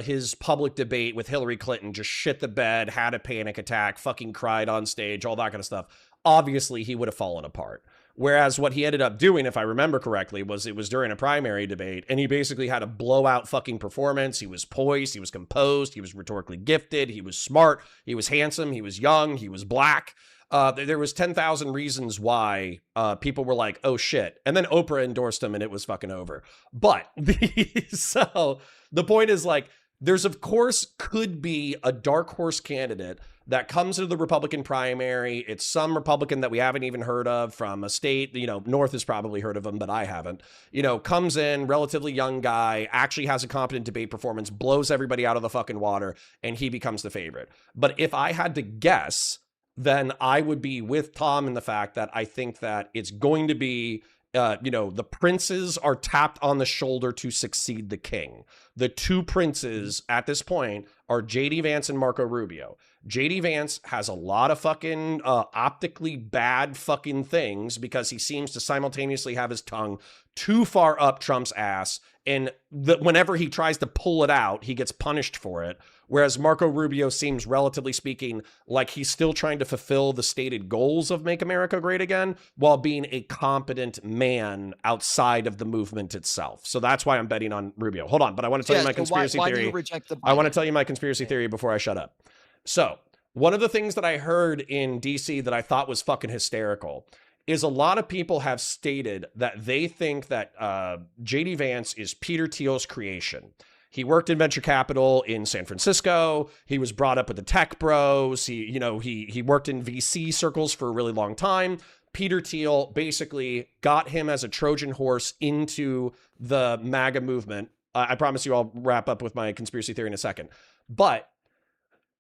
Speaker 4: his public debate with Hillary Clinton, just shit the bed, had a panic attack, fucking cried on stage, all that kind of stuff. Obviously, he would have fallen apart. Whereas what he ended up doing, if I remember correctly, was it was during a primary debate, and he basically had a blowout fucking performance. He was poised, he was composed, he was rhetorically gifted, he was smart, he was handsome, he was young, he was black. There was 10,000 reasons why people were like, oh shit. And then Oprah endorsed him and it was fucking over. But so the point is, like, there's of course could be a dark horse candidate that comes into the Republican primary. It's some Republican that we haven't even heard of from a state, North has probably heard of him, but I haven't, comes in, relatively young guy, actually has a competent debate performance, blows everybody out of the fucking water, and he becomes the favorite. But if I had to guess, then I would be with Tom in the fact that I think that it's going to be, the princes are tapped on the shoulder to succeed the king. The two princes at this point are JD Vance and Marco Rubio. JD Vance has a lot of fucking optically bad fucking things because he seems to simultaneously have his tongue too far up Trump's ass. And whenever he tries to pull it out, he gets punished for it. Whereas Marco Rubio seems, relatively speaking, like he's still trying to fulfill the stated goals of Make America Great Again while being a competent man outside of the movement itself. So that's why I'm betting on Rubio. Hold on, but I want to tell you my conspiracy theory.
Speaker 2: Why do you reject the Biden?
Speaker 4: I want to tell you my conspiracy theory before I shut up. So one of the things that I heard in DC that I thought was fucking hysterical is a lot of people have stated that they think that JD Vance is Peter Thiel's creation. He worked in venture capital in San Francisco. He was brought up with the tech bros. He worked in VC circles for a really long time. Peter Thiel basically got him as a Trojan horse into the MAGA movement. I promise you I'll wrap up with my conspiracy theory in a second. But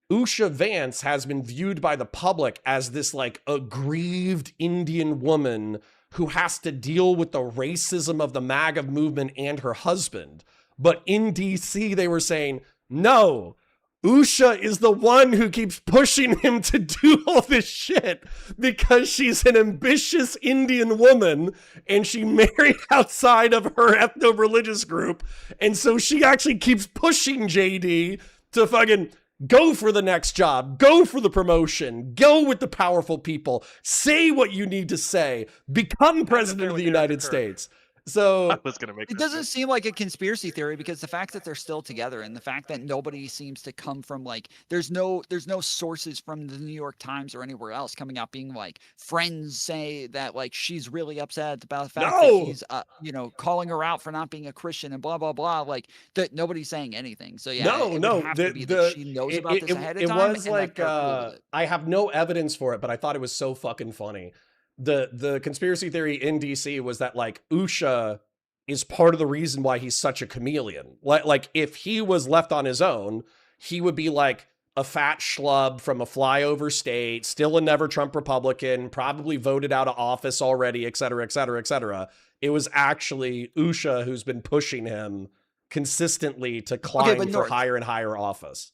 Speaker 4: Usha Vance has been viewed by the public as this like aggrieved Indian woman who has to deal with the racism of the MAGA movement and her husband. But in DC, they were saying, no, Usha is the one who keeps pushing him to do all this shit because she's an ambitious Indian woman and she married outside of her ethno-religious group. And so she actually keeps pushing JD to fucking go for the next job, go for the promotion, go with the powerful people, say what you need to say, become president of the United States. So
Speaker 3: I was gonna make
Speaker 2: it doesn't seem like a conspiracy theory because the fact that they're still together and the fact that nobody seems to come from like there's no sources from the New York Times or anywhere else coming out being like friends say that like she's really upset about the fact that he's calling her out for not being a Christian and blah blah blah, like that nobody's saying anything. So yeah, it would have to be that she knows about this ahead of time.
Speaker 4: It was like I have no evidence for it, but I thought it was so fucking funny. The conspiracy theory in DC was that like Usha is part of the reason why he's such a chameleon. Like if he was left on his own, he would be like a fat schlub from a flyover state, still a never Trump Republican, probably voted out of office already, et cetera, et cetera, et cetera. It was actually Usha who's been pushing him consistently to climb for higher and higher office.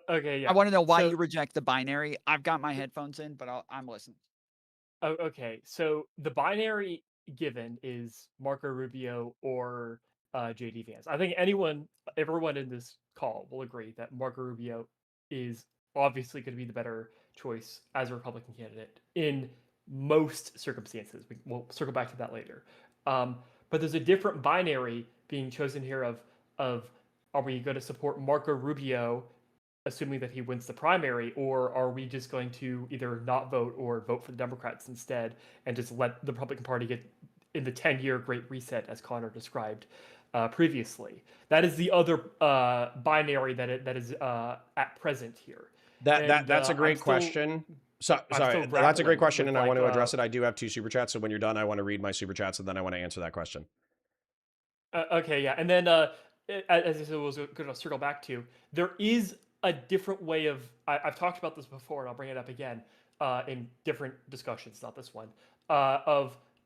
Speaker 5: Okay, yeah.
Speaker 2: I want to know why you reject the binary. I've got my headphones in, but I'm listening.
Speaker 5: Oh, okay. So the binary given is Marco Rubio or JD Vance. I think everyone in this call will agree that Marco Rubio is obviously going to be the better choice as a Republican candidate in most circumstances. We'll circle back to that later. But there's a different binary being chosen here of are we going to support Marco Rubio assuming that he wins the primary, or are we just going to either not vote or vote for the Democrats instead and just let the Republican Party get in the 10-year Great Reset, as Connor described previously? That is the other binary that is at present here.
Speaker 4: That's a great question. Sorry, that's a great question, and I want to address it. I do have 2 super chats, so when you're done, I want to read my super chats, and then I want to answer that question.
Speaker 5: Okay, yeah, and then as I was going to circle back to, there is a different way of, I've talked about this before and I'll bring it up again in different discussions, not this one,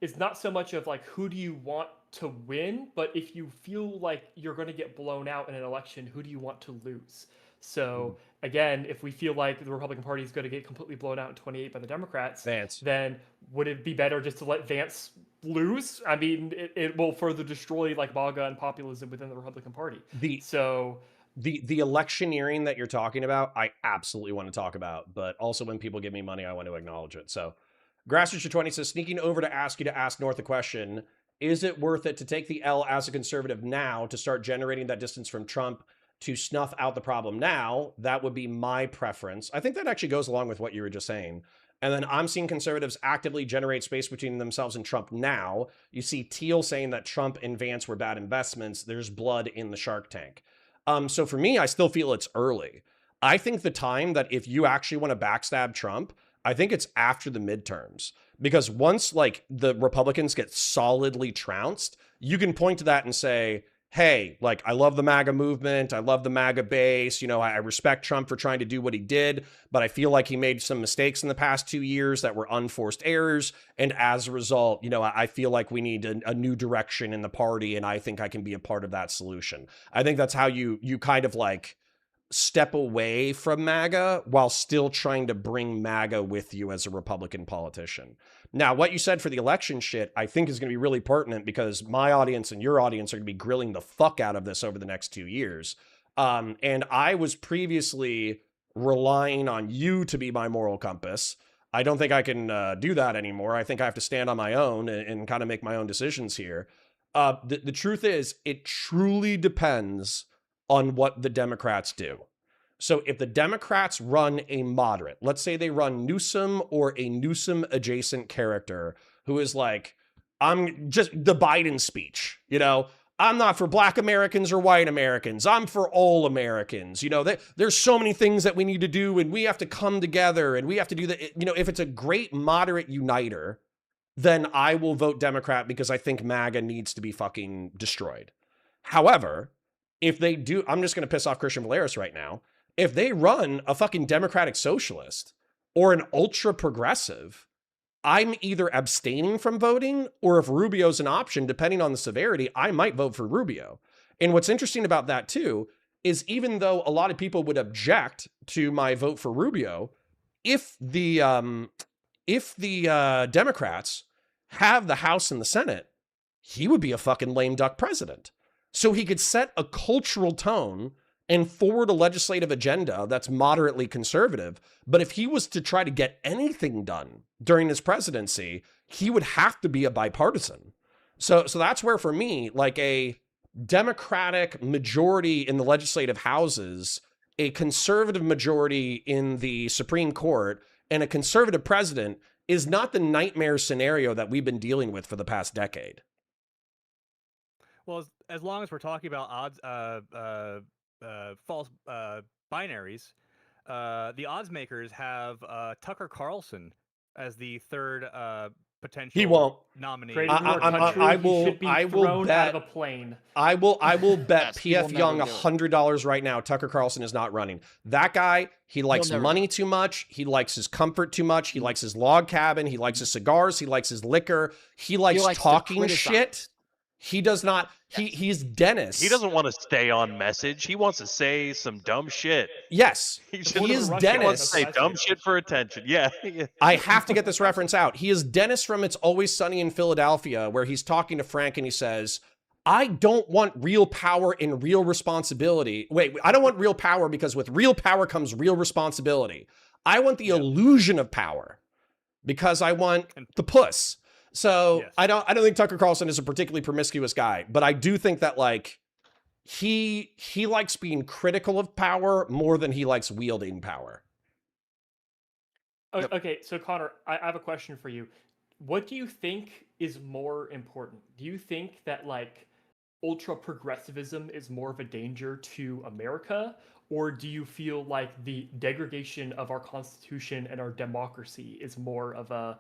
Speaker 5: it's not so much of like, who do you want to win, but if you feel like you're going to get blown out in an election, who do you want to lose? So again, if we feel like the Republican Party is going to get completely blown out in 28 by the Democrats,
Speaker 4: Vance,
Speaker 5: then would it be better just to let Vance lose? I mean, it will further destroy like MAGA and populism within the Republican Party.
Speaker 4: The electioneering that you're talking about, I absolutely want to talk about, but also when people give me money, I want to acknowledge it. So Grassroots20 says, sneaking over to ask you to ask North a question, is it worth it to take the L as a conservative now to start generating that distance from Trump to snuff out the problem now? That would be my preference. I think that actually goes along with what you were just saying. And then I'm seeing conservatives actively generate space between themselves and Trump now. You see Thiel saying that Trump and Vance were bad investments. There's blood in the shark tank. So for me, I still feel it's early. I think the time that if you actually want to backstab Trump, I think it's after the midterms. Because once like the Republicans get solidly trounced, you can point to that and say, hey, like, I love the MAGA movement. I love the MAGA base. You know, I respect Trump for trying to do what he did, but I feel like he made some mistakes in the past 2 years that were unforced errors. And as a result, you know, I feel like we need a new direction in the party. And I think I can be a part of that solution. I think that's how you kind of like step away from MAGA while still trying to bring MAGA with you as a Republican politician. Now, what you said for the election shit, I think is going to be really pertinent because my audience and your audience are going to be grilling the fuck out of this over the next 2 years. And I was previously relying on you to be my moral compass. I don't think I can do that anymore. I think I have to stand on my own and kind of make my own decisions here. The truth is, it truly depends on what the Democrats do. So if the Democrats run a moderate, let's say they run Newsom or a Newsom adjacent character who is like, I'm just the Biden speech, you know, I'm not for black Americans or white Americans. I'm for all Americans. You know, there's so many things that we need to do and we have to come together and we have to do that. You know, if it's a great moderate uniter, then I will vote Democrat because I think MAGA needs to be fucking destroyed. However, if they do, I'm just going to piss off Christian Valeris right now. If they run a fucking democratic socialist or an ultra progressive, I'm either abstaining from voting, or if Rubio's an option, depending on the severity, I might vote for Rubio. And what's interesting about that too, is even though a lot of people would object to my vote for Rubio, if the Democrats have the House and the Senate, he would be a fucking lame duck president. So he could set a cultural tone and forward a legislative agenda that's moderately conservative. But if he was to try to get anything done during his presidency, he would have to be a bipartisan. So that's where, for me, like a Democratic majority in the legislative houses, a conservative majority in the Supreme Court, and a conservative president is not the nightmare scenario that we've been dealing with for the past decade.
Speaker 1: Well, as long as we're talking about odds, false binaries, the odds makers have Tucker Carlson as the third potential nominee.
Speaker 4: I will bet
Speaker 5: out of a plane.
Speaker 4: I will bet PF Young $100 right now. Tucker Carlson is not running. That guy, he likes money too much. He likes his comfort too much. He likes his log cabin. He likes his cigars. He likes his liquor. He likes talking shit. He does not. He's Dennis.
Speaker 3: He doesn't want to stay on message. He wants to say some dumb shit.
Speaker 4: Yes, he is Dennis.
Speaker 3: He wants to say dumb shit for attention. Yeah.
Speaker 4: I have to get this reference out. He is Dennis from It's Always Sunny in Philadelphia, where he's talking to Frank and he says, I don't want real power and real responsibility. Wait, I don't want real power because with real power comes real responsibility. I want the illusion of power because I want the puss. So yes. I don't think Tucker Carlson is a particularly promiscuous guy, but I do think that like he likes being critical of power more than he likes wielding power.
Speaker 5: Okay, so Connor, I have a question for you. What do you think is more important? Do you think that like ultra progressivism is more of a danger to America, or do you feel like the degradation of our Constitution and our democracy is more of a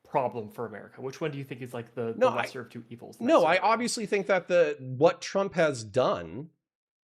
Speaker 5: problem for America? Which one do you think is like the lesser of two evils?
Speaker 4: No, I obviously think that what Trump has done,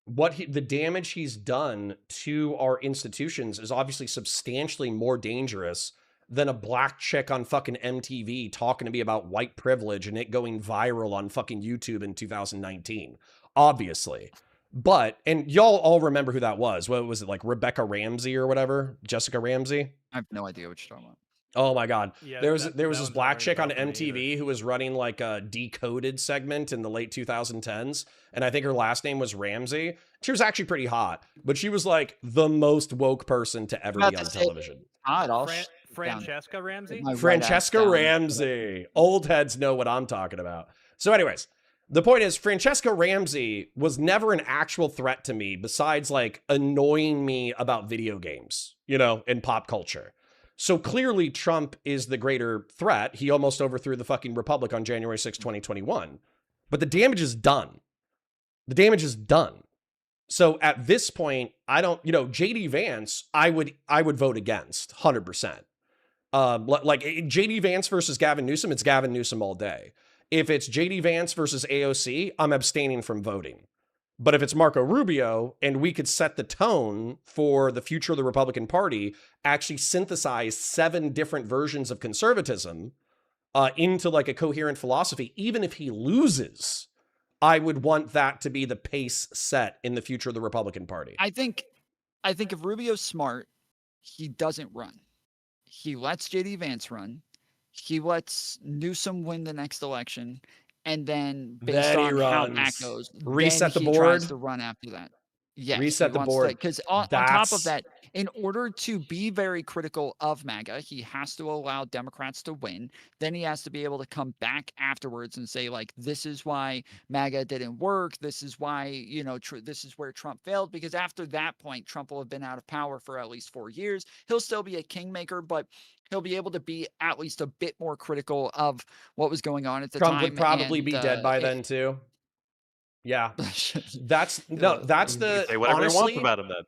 Speaker 4: the damage he's done to our institutions is obviously substantially more dangerous than a black chick on fucking MTV talking to me about white privilege and it going viral on fucking YouTube in 2019. Obviously. But, and y'all all remember who that was. What was it, like Rebecca Ramsey or whatever? Jessica Ramsey?
Speaker 2: I have no idea what you're talking about.
Speaker 4: Oh my God. Yeah, there was this black chick on MTV who was running like a Decoded segment in the late 2010s. And I think her last name was Ramsey. She was actually pretty hot, but she was like the most woke person to ever be on television.
Speaker 1: Francesca Ramsey?
Speaker 4: Francesca Ramsey. Old heads know what I'm talking about. So anyways, the point is Francesca Ramsey was never an actual threat to me besides like annoying me about video games, you know, and pop culture. So clearly Trump is the greater threat. He almost overthrew the fucking Republic on January 6, 2021. But the damage is done. The damage is done. So at this point, I don't, you know, JD Vance, I would vote against 100%. Like JD Vance versus Gavin Newsom, it's Gavin Newsom all day. If it's JD Vance versus AOC, I'm abstaining from voting. But if it's Marco Rubio and we could set the tone for the future of the Republican Party, actually synthesize 7 different versions of conservatism into like a coherent philosophy, even if he loses, I would want that to be the pace set in the future of the Republican Party.
Speaker 2: I think if Rubio's smart, he doesn't run. He lets JD Vance run. He lets Newsom win the next election. And then based on how that goes,
Speaker 4: reset the board.
Speaker 2: Tries to run after that. Yes,
Speaker 4: reset the board.
Speaker 2: Because on top of that, in order to be very critical of MAGA, he has to allow Democrats to win. Then he has to be able to come back afterwards and say, like, this is why MAGA didn't work. This is why, you know, this is where Trump failed. Because after that point, Trump will have been out of power for at least 4 years. He'll still be a kingmaker, but he'll be able to be at least a bit more critical of what was going on at the time.
Speaker 4: Trump would probably be dead by then too. Yeah, that's the
Speaker 3: say whatever he wants about him then.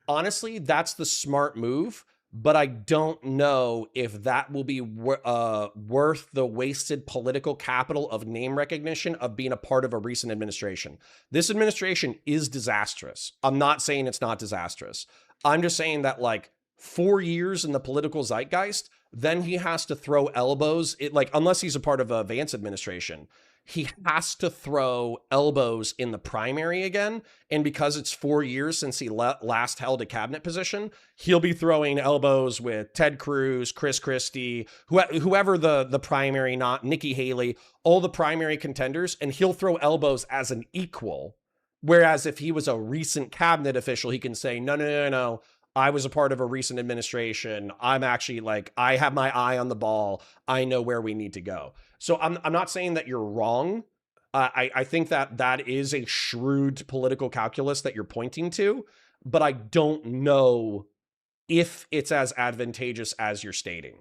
Speaker 4: Honestly, that's the smart move, but I don't know if that will be worth the wasted political capital of name recognition of being a part of a recent administration. This administration is disastrous. I'm not saying it's not disastrous. I'm just saying that, like, 4 years in the political zeitgeist, then he has to throw elbows. Unless he's a part of a Vance administration, he has to throw elbows in the primary again. And because it's 4 years since he last held a cabinet position, he'll be throwing elbows with Ted Cruz, Chris Christie, whoever the primary, not Nikki Haley, all the primary contenders, and he'll throw elbows as an equal. Whereas if he was a recent cabinet official, he can say, no. I was a part of a recent administration. I'm actually, like, I have my eye on the ball. I know where we need to go. So I'm not saying that you're wrong. I think that is a shrewd political calculus that you're pointing to, but I don't know if it's as advantageous as you're stating.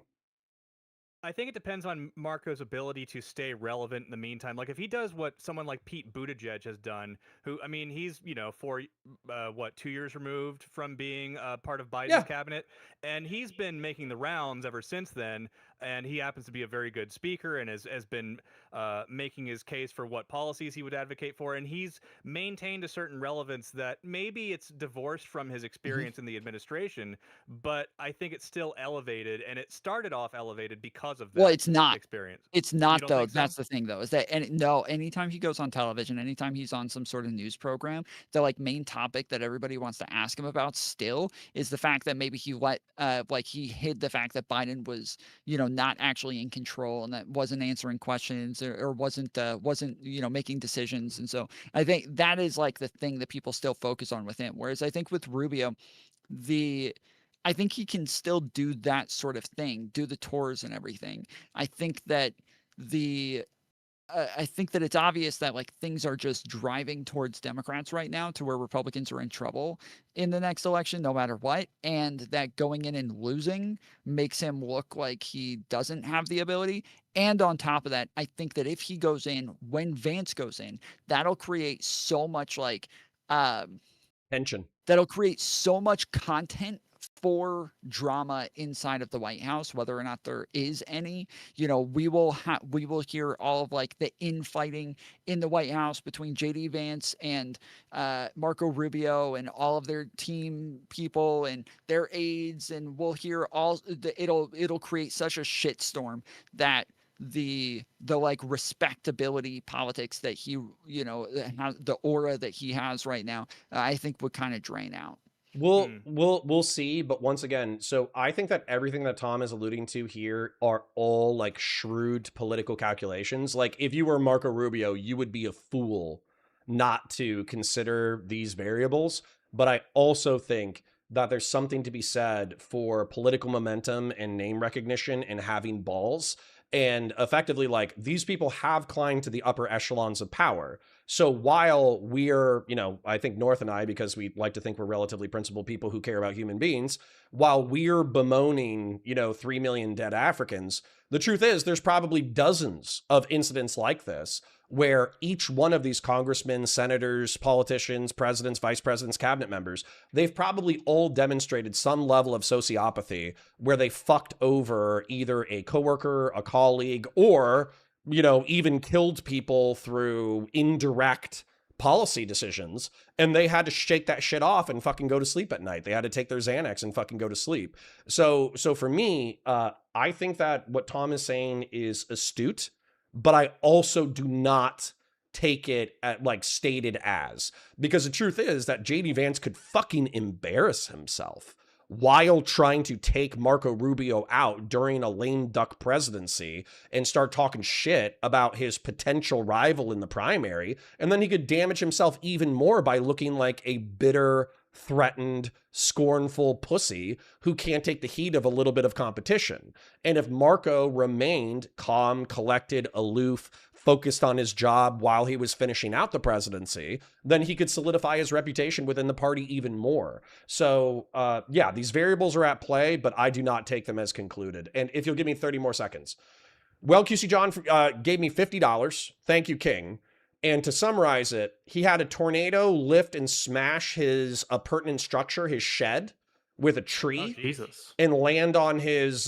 Speaker 1: I think it depends on Marco's ability to stay relevant in the meantime. Like, if he does what someone like Pete Buttigieg has done, who, I mean, he's, 2 years removed from being part of Biden's cabinet, and he's been making the rounds ever since then, and he happens to be a very good speaker and has been making his case for what policies he would advocate for, and he's maintained a certain relevance that maybe it's divorced from his experience in the administration, but I think it's still elevated, and it started off elevated because of that.
Speaker 2: Well, it's not
Speaker 1: experience.
Speaker 2: It's not, though. So? That's the thing, though, is that anytime he goes on television, anytime he's on some sort of news program, the main topic that everybody wants to ask him about still is the fact that maybe he he hid the fact that Biden was, not actually in control and that wasn't answering questions or wasn't making decisions. And so I think that is the thing that people still focus on with him. Whereas I think with Rubio, I think he can still do that sort of thing, do the tours and everything. I think that it's obvious that things are just driving towards Democrats right now, to where Republicans are in trouble in the next election, no matter what. And that going in and losing makes him look like he doesn't have the ability. And on top of that, I think that if he goes in, when Vance goes in, that'll create so much
Speaker 4: tension.
Speaker 2: That'll create so much content for drama inside of the White House, whether or not there is any. We will hear all of the infighting in the White House between JD Vance and Marco Rubio and all of their team people and their aides, and we'll hear it'll create such a shitstorm that the respectability politics that he the aura that he has right now, I think would kind of drain out.
Speaker 4: We'll see, but once again, so I think that everything that Tom is alluding to here are all shrewd political calculations. If you were Marco Rubio, you would be a fool not to consider these variables. But I also think that there's something to be said for political momentum and name recognition and having balls. And effectively, these people have climbed to the upper echelons of power. So while we're, I think North and I, because we like to think we're relatively principled people who care about human beings, while we're bemoaning, 3 million dead Africans, the truth is there's probably dozens of incidents like this where each one of these congressmen, senators, politicians, presidents, vice presidents, cabinet members, they've probably all demonstrated some level of sociopathy where they fucked over either a coworker, a colleague, or, even killed people through indirect policy decisions, and they had to shake that shit off and fucking go to sleep at night. They had to take their Xanax and fucking go to sleep. So for me, I think that what Tom is saying is astute, but I also do not take it at stated as, because the truth is that JD Vance could fucking embarrass himself while trying to take Marco Rubio out during a lame duck presidency and start talking shit about his potential rival in the primary. And then he could damage himself even more by looking like a bitter, threatened, scornful pussy who can't take the heat of a little bit of competition. And if Marco remained calm, collected, aloof, focused on his job while he was finishing out the presidency, then he could solidify his reputation within the party even more. So, yeah, these variables are at play, but I do not take them as concluded. And if you'll give me 30 more seconds. Well, QC John gave me $50. Thank you, King. And to summarize it, he had a tornado lift and smash his appurtenant structure, his shed, with a tree, and land on his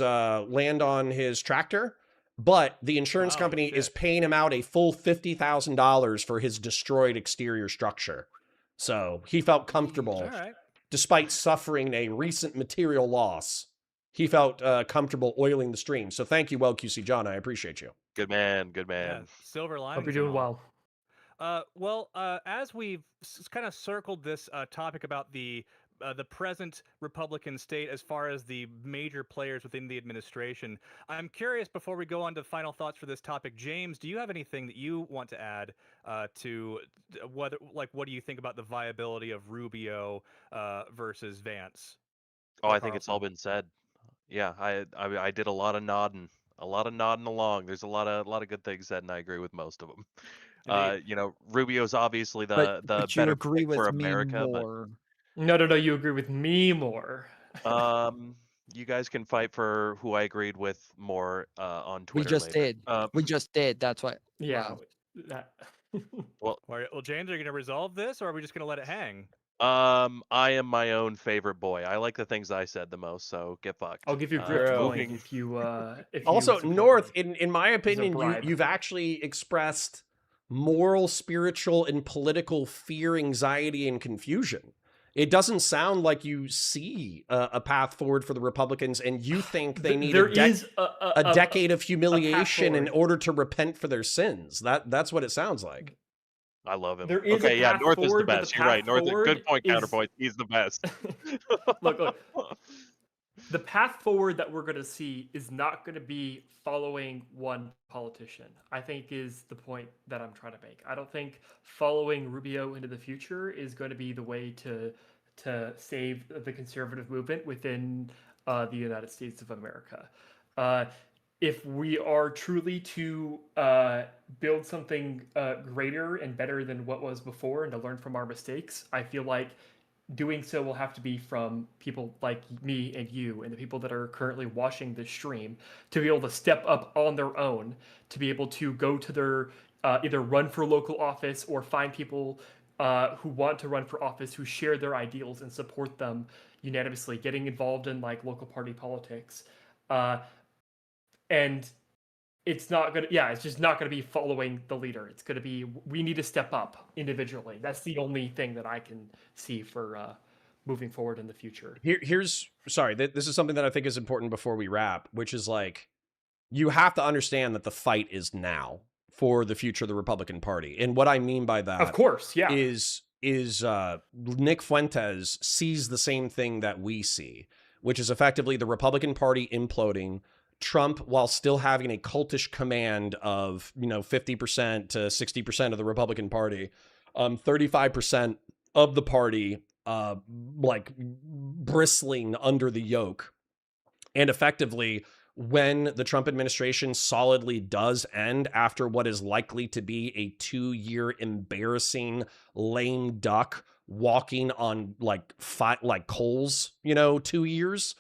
Speaker 4: tractor. But the insurance company is paying him out a full $50,000 for his destroyed exterior structure. So he felt comfortable, despite suffering a recent material loss. He felt comfortable oiling the stream. So thank you, Well QC John. I appreciate you.
Speaker 3: Good man. Good man.
Speaker 1: Yeah, silver lining.
Speaker 5: Hope you're doing well.
Speaker 1: As we've kind of circled this topic about the present Republican state as far as the major players within the administration, I'm curious, before we go on to final thoughts for this topic, James, do you have anything that you want to add to what do you think about the viability of Rubio versus Vance?
Speaker 3: Oh, I think it's all been said. Yeah, I did a lot of nodding along. There's a lot of good things said, and I agree with most of them. Rubio's obviously the better
Speaker 2: agree
Speaker 3: pick for
Speaker 2: with me
Speaker 3: America,
Speaker 2: more.
Speaker 5: No, you agree with me more.
Speaker 3: You guys can fight for who I agreed with more on Twitter.
Speaker 2: We just
Speaker 3: later.
Speaker 2: did. We just did. That's why.
Speaker 5: Yeah.
Speaker 2: Wow.
Speaker 1: Well, James, are you going to resolve this, or are we just going to let it hang?
Speaker 3: I am my own favorite boy. I like the things I said the most, so get fucked.
Speaker 5: I'll give you Grift point if you.
Speaker 4: Also, North, in my opinion, you've actually expressed moral, spiritual, and political fear, anxiety, and confusion. It doesn't sound like you see a path forward for the Republicans, and you think they need a decade of humiliation in order to repent for their sins. That's what it sounds like.
Speaker 3: I love him.
Speaker 5: There is
Speaker 3: okay, yeah, North
Speaker 5: forward,
Speaker 3: is the best. You're right. North, good point, counterpoint. He's the best.
Speaker 5: Look. The path forward that we're going to see is not going to be following one politician, I think, is the point that I'm trying to make. I don't think following Rubio into the future is going to be the way to save the conservative movement within the United States of America. If we are truly to build something greater and better than what was before and to learn from our mistakes, I feel like doing so will have to be from people like me and you and the people that are currently watching this stream to be able to step up on their own, to be able to go to their either run for local office or find people who want to run for office, who share their ideals and support them unanimously, getting involved in like local party politics. And it's just not going to be following the leader. It's going to be, we need to step up individually. That's the only thing that I can see for moving forward in the future.
Speaker 4: This is something that I think is important before we wrap, which is like, you have to understand that the fight is now for the future of the Republican Party. And what I mean by that,
Speaker 5: of course, yeah,
Speaker 4: is Nick Fuentes sees the same thing that we see, which is effectively the Republican Party imploding, Trump, while still having a cultish command of, 50% to 60% of the Republican Party, 35% of the party, bristling under the yoke. And effectively, when the Trump administration solidly does end after what is likely to be a 2-year embarrassing lame duck walking on like coals, 2 years,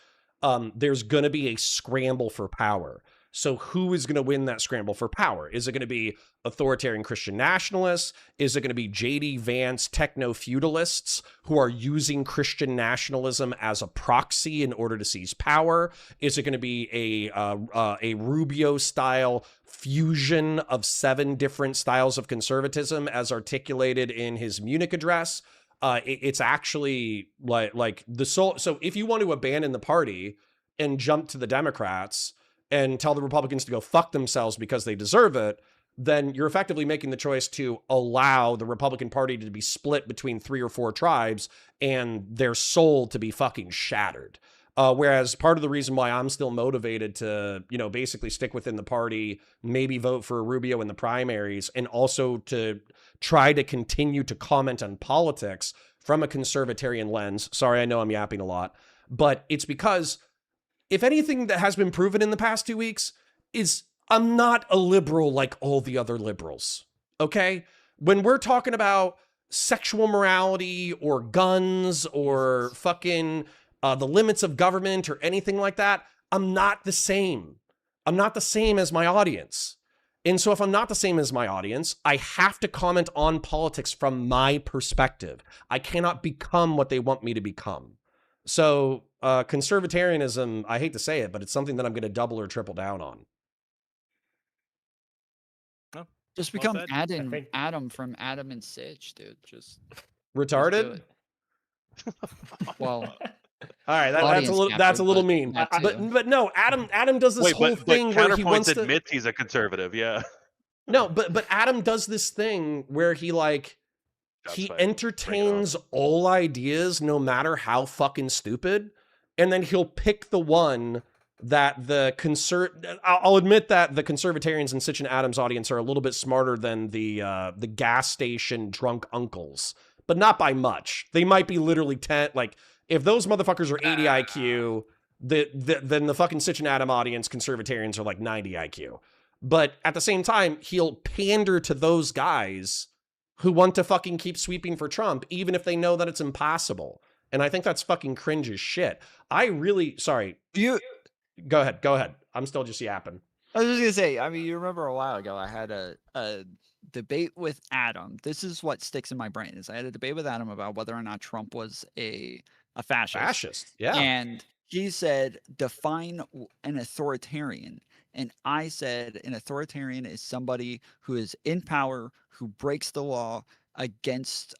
Speaker 4: there's going to be a scramble for power. So who is going to win that scramble for power? Is it going to be authoritarian Christian nationalists? Is it going to be J.D. Vance techno-feudalists who are using Christian nationalism as a proxy in order to seize power? Is it going to be a Rubio-style fusion of 7 different styles of conservatism as articulated in his Munich address? It's actually like the soul. So if you want to abandon the party and jump to the Democrats and tell the Republicans to go fuck themselves because they deserve it, then you're effectively making the choice to allow the Republican Party to be split between 3 or 4 tribes and their soul to be fucking shattered. Whereas part of the reason why I'm still motivated to, basically stick within the party, maybe vote for Rubio in the primaries, and also to try to continue to comment on politics from a conservatarian lens. Sorry, I know I'm yapping a lot, but it's because if anything that has been proven in the past 2 weeks is I'm not a liberal like all the other liberals, okay? When we're talking about sexual morality or guns or fucking the limits of government or anything like that, I'm not the same. I'm not the same as my audience. And so if I'm not the same as my audience, I have to comment on politics from my perspective. I cannot become what they want me to become. So conservatarianism, I hate to say it, but it's something that I'm going to double or triple down on.
Speaker 2: Just become Adam from Adam and Sitch, dude. Just
Speaker 4: retarded.
Speaker 2: Just well,
Speaker 4: all right, that's a little mean. But no, Adam does this whole thing where he wants to
Speaker 3: admits he's a conservative. Yeah.
Speaker 4: No, but Adam does this thing where he entertains all ideas, no matter how fucking stupid, and then he'll pick the one that I'll admit that the conservatarians in Sitch and Adams' audience are a little bit smarter than the gas station drunk uncles, but not by much. They might be literally 10. Like, if those motherfuckers are 80 IQ, then the fucking Sitch and Adam audience conservatarians are like 90 IQ. But at the same time, he'll pander to those guys who want to fucking keep sweeping for Trump, even if they know that it's impossible. And I think that's fucking cringe as shit. Sorry. Go ahead. I'm still just yapping.
Speaker 2: I was just gonna say, I mean, you remember a while ago, I had a debate with Adam. This is what sticks in my brain, is I had a debate with Adam about whether or not Trump was a fascist.
Speaker 4: Yeah.
Speaker 2: And he said, define an authoritarian. And I said, an authoritarian is somebody who is in power, who breaks the law against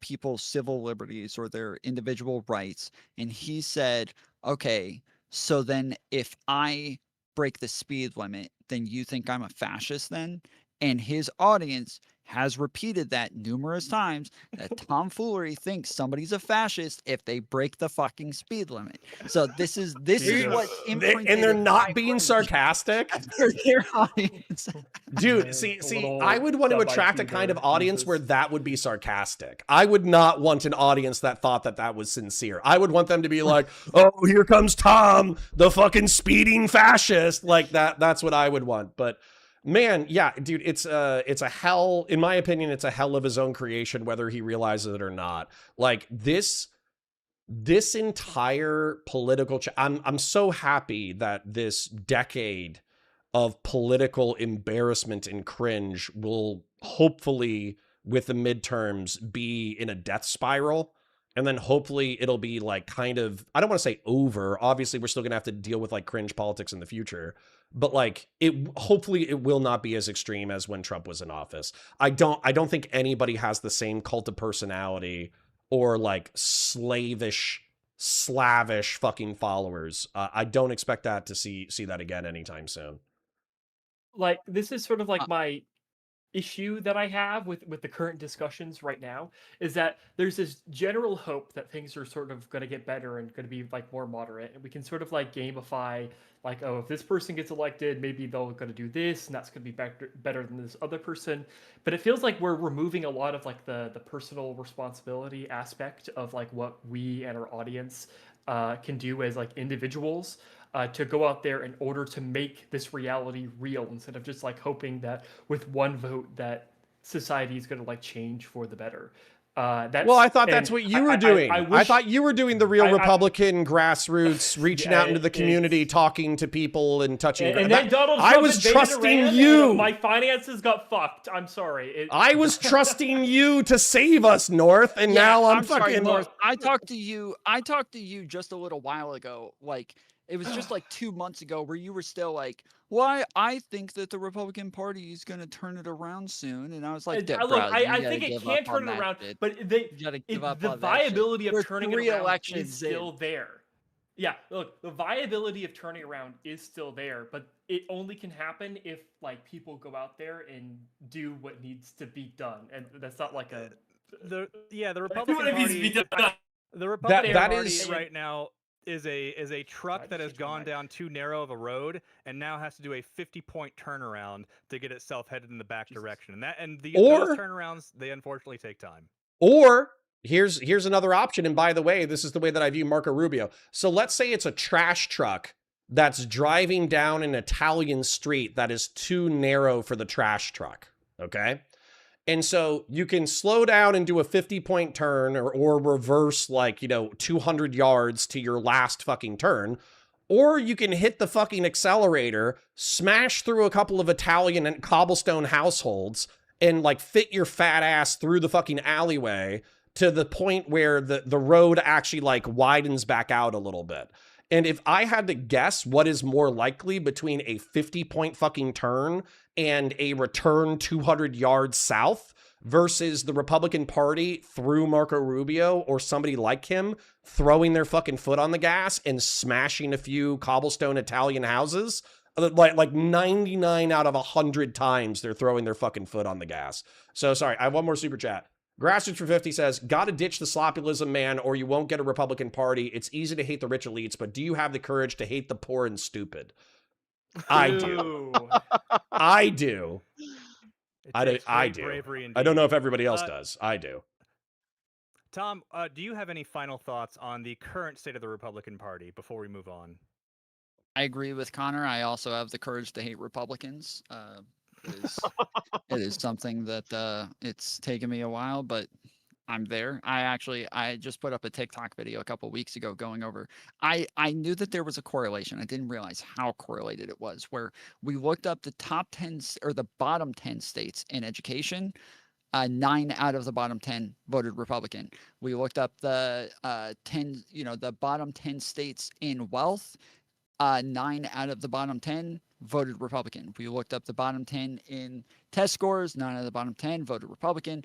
Speaker 2: people's civil liberties or their individual rights. And he said, okay, so then if I break the speed limit, then you think I'm a fascist then? And his audience has repeated that numerous times, that tomfoolery thinks somebody's a fascist if they break the fucking speed limit. So this is what imprinted,
Speaker 4: and they're not being sarcastic.
Speaker 2: Their audience.
Speaker 4: Dude, see, I would want to attract a kind of audience where that would be sarcastic. I would not want an audience that thought that was sincere. I would want them to be like, "Oh, here comes Tom, the fucking speeding fascist." Like that. That's what I would want. But man, yeah, dude, it's a hell, in my opinion, it's a hell of his own creation, whether he realizes it or not. Like this entire political, I'm so happy that this decade of political embarrassment and cringe will hopefully, with the midterms, be in a death spiral. And then hopefully it'll be like kind of, I don't want to say over. Obviously, we're still going to have to deal with like cringe politics in the future. But like hopefully it will not be as extreme as when Trump was in office. I don't think anybody has the same cult of personality or like slavish fucking followers. I don't expect that to see that again anytime soon.
Speaker 5: Like, this is sort of like my issue that I have with the current discussions right now, is that there's this general hope that things are sort of going to get better and going to be like more moderate, and we can sort of like gamify, like, oh, if this person gets elected, maybe they're going to do this, and that's going to be better than this other person. But it feels like we're removing a lot of like the personal responsibility aspect of like what we and our audience can do as like individuals. To go out there in order to make this reality real, instead of just like hoping that with one vote that society is going to like change for the better.
Speaker 4: Well, I thought that's what you were doing. I thought you were doing the real Republican grassroots, reaching out into the community, talking to people and touching.
Speaker 5: And then Donald Trump,
Speaker 4: I was trusting you.
Speaker 5: My finances got fucked. I'm sorry.
Speaker 4: I was trusting you to save us, North, and now I'm fucking
Speaker 2: sorry, North. I talked to you just a little while ago, like. It was just like 2 months ago where you were still like, well, I think that the Republican Party is going to turn it around soon. And I was like,
Speaker 5: look, I think it can turn it around, but the viability of turning it around is still there. Yeah, look, the viability of turning around is still there, but it only can happen if like people go out there and do what needs to be done, and that's not like a
Speaker 1: the Republican Party. The Republican Party right now is a truck that has gone down too narrow of a road and now has to do a 50-point turnaround to get itself headed in the back direction. And those turnarounds, they unfortunately take time.
Speaker 4: Or here's another option. And by the way, this is the way that I view Marco Rubio. So let's say it's a trash truck that's driving down an Italian street that is too narrow for the trash truck. Okay. And so you can slow down and do a 50-point turn or reverse 200 yards to your last fucking turn. Or you can hit the fucking accelerator, smash through a couple of Italian and cobblestone households and fit your fat ass through the fucking alleyway to the point where the road actually widens back out a little bit. And if I had to guess what is more likely between a 50-point fucking turn and a return 200 yards south versus the Republican Party through Marco Rubio or somebody like him throwing their fucking foot on the gas and smashing a few cobblestone Italian houses, like 99 out of 100 times they're throwing their fucking foot on the gas. So sorry, I have one more super chat. Grassroots for 50 says, gotta ditch the sloppyism, man, or you won't get a Republican Party. It's easy to hate the rich elites, but do you have the courage to hate the poor and stupid? I do. I do. I do. I don't know if everybody else does. I do.
Speaker 1: Tom, do you have any final thoughts on the current state of the Republican Party before we move on?
Speaker 2: I agree with Connor. I also have the courage to hate Republicans. It is something that it's taken me a while, but I'm there. I just put up a TikTok video a couple weeks ago going over. I knew that there was a correlation. I didn't realize how correlated it was, where we looked up the top 10 or the bottom 10 states in education. 9 out of the bottom 10 voted Republican. We looked up the the bottom 10 states in wealth. 9 out of the bottom 10 voted Republican. We looked up the bottom 10 in test scores. 9 out of the bottom 10 voted Republican.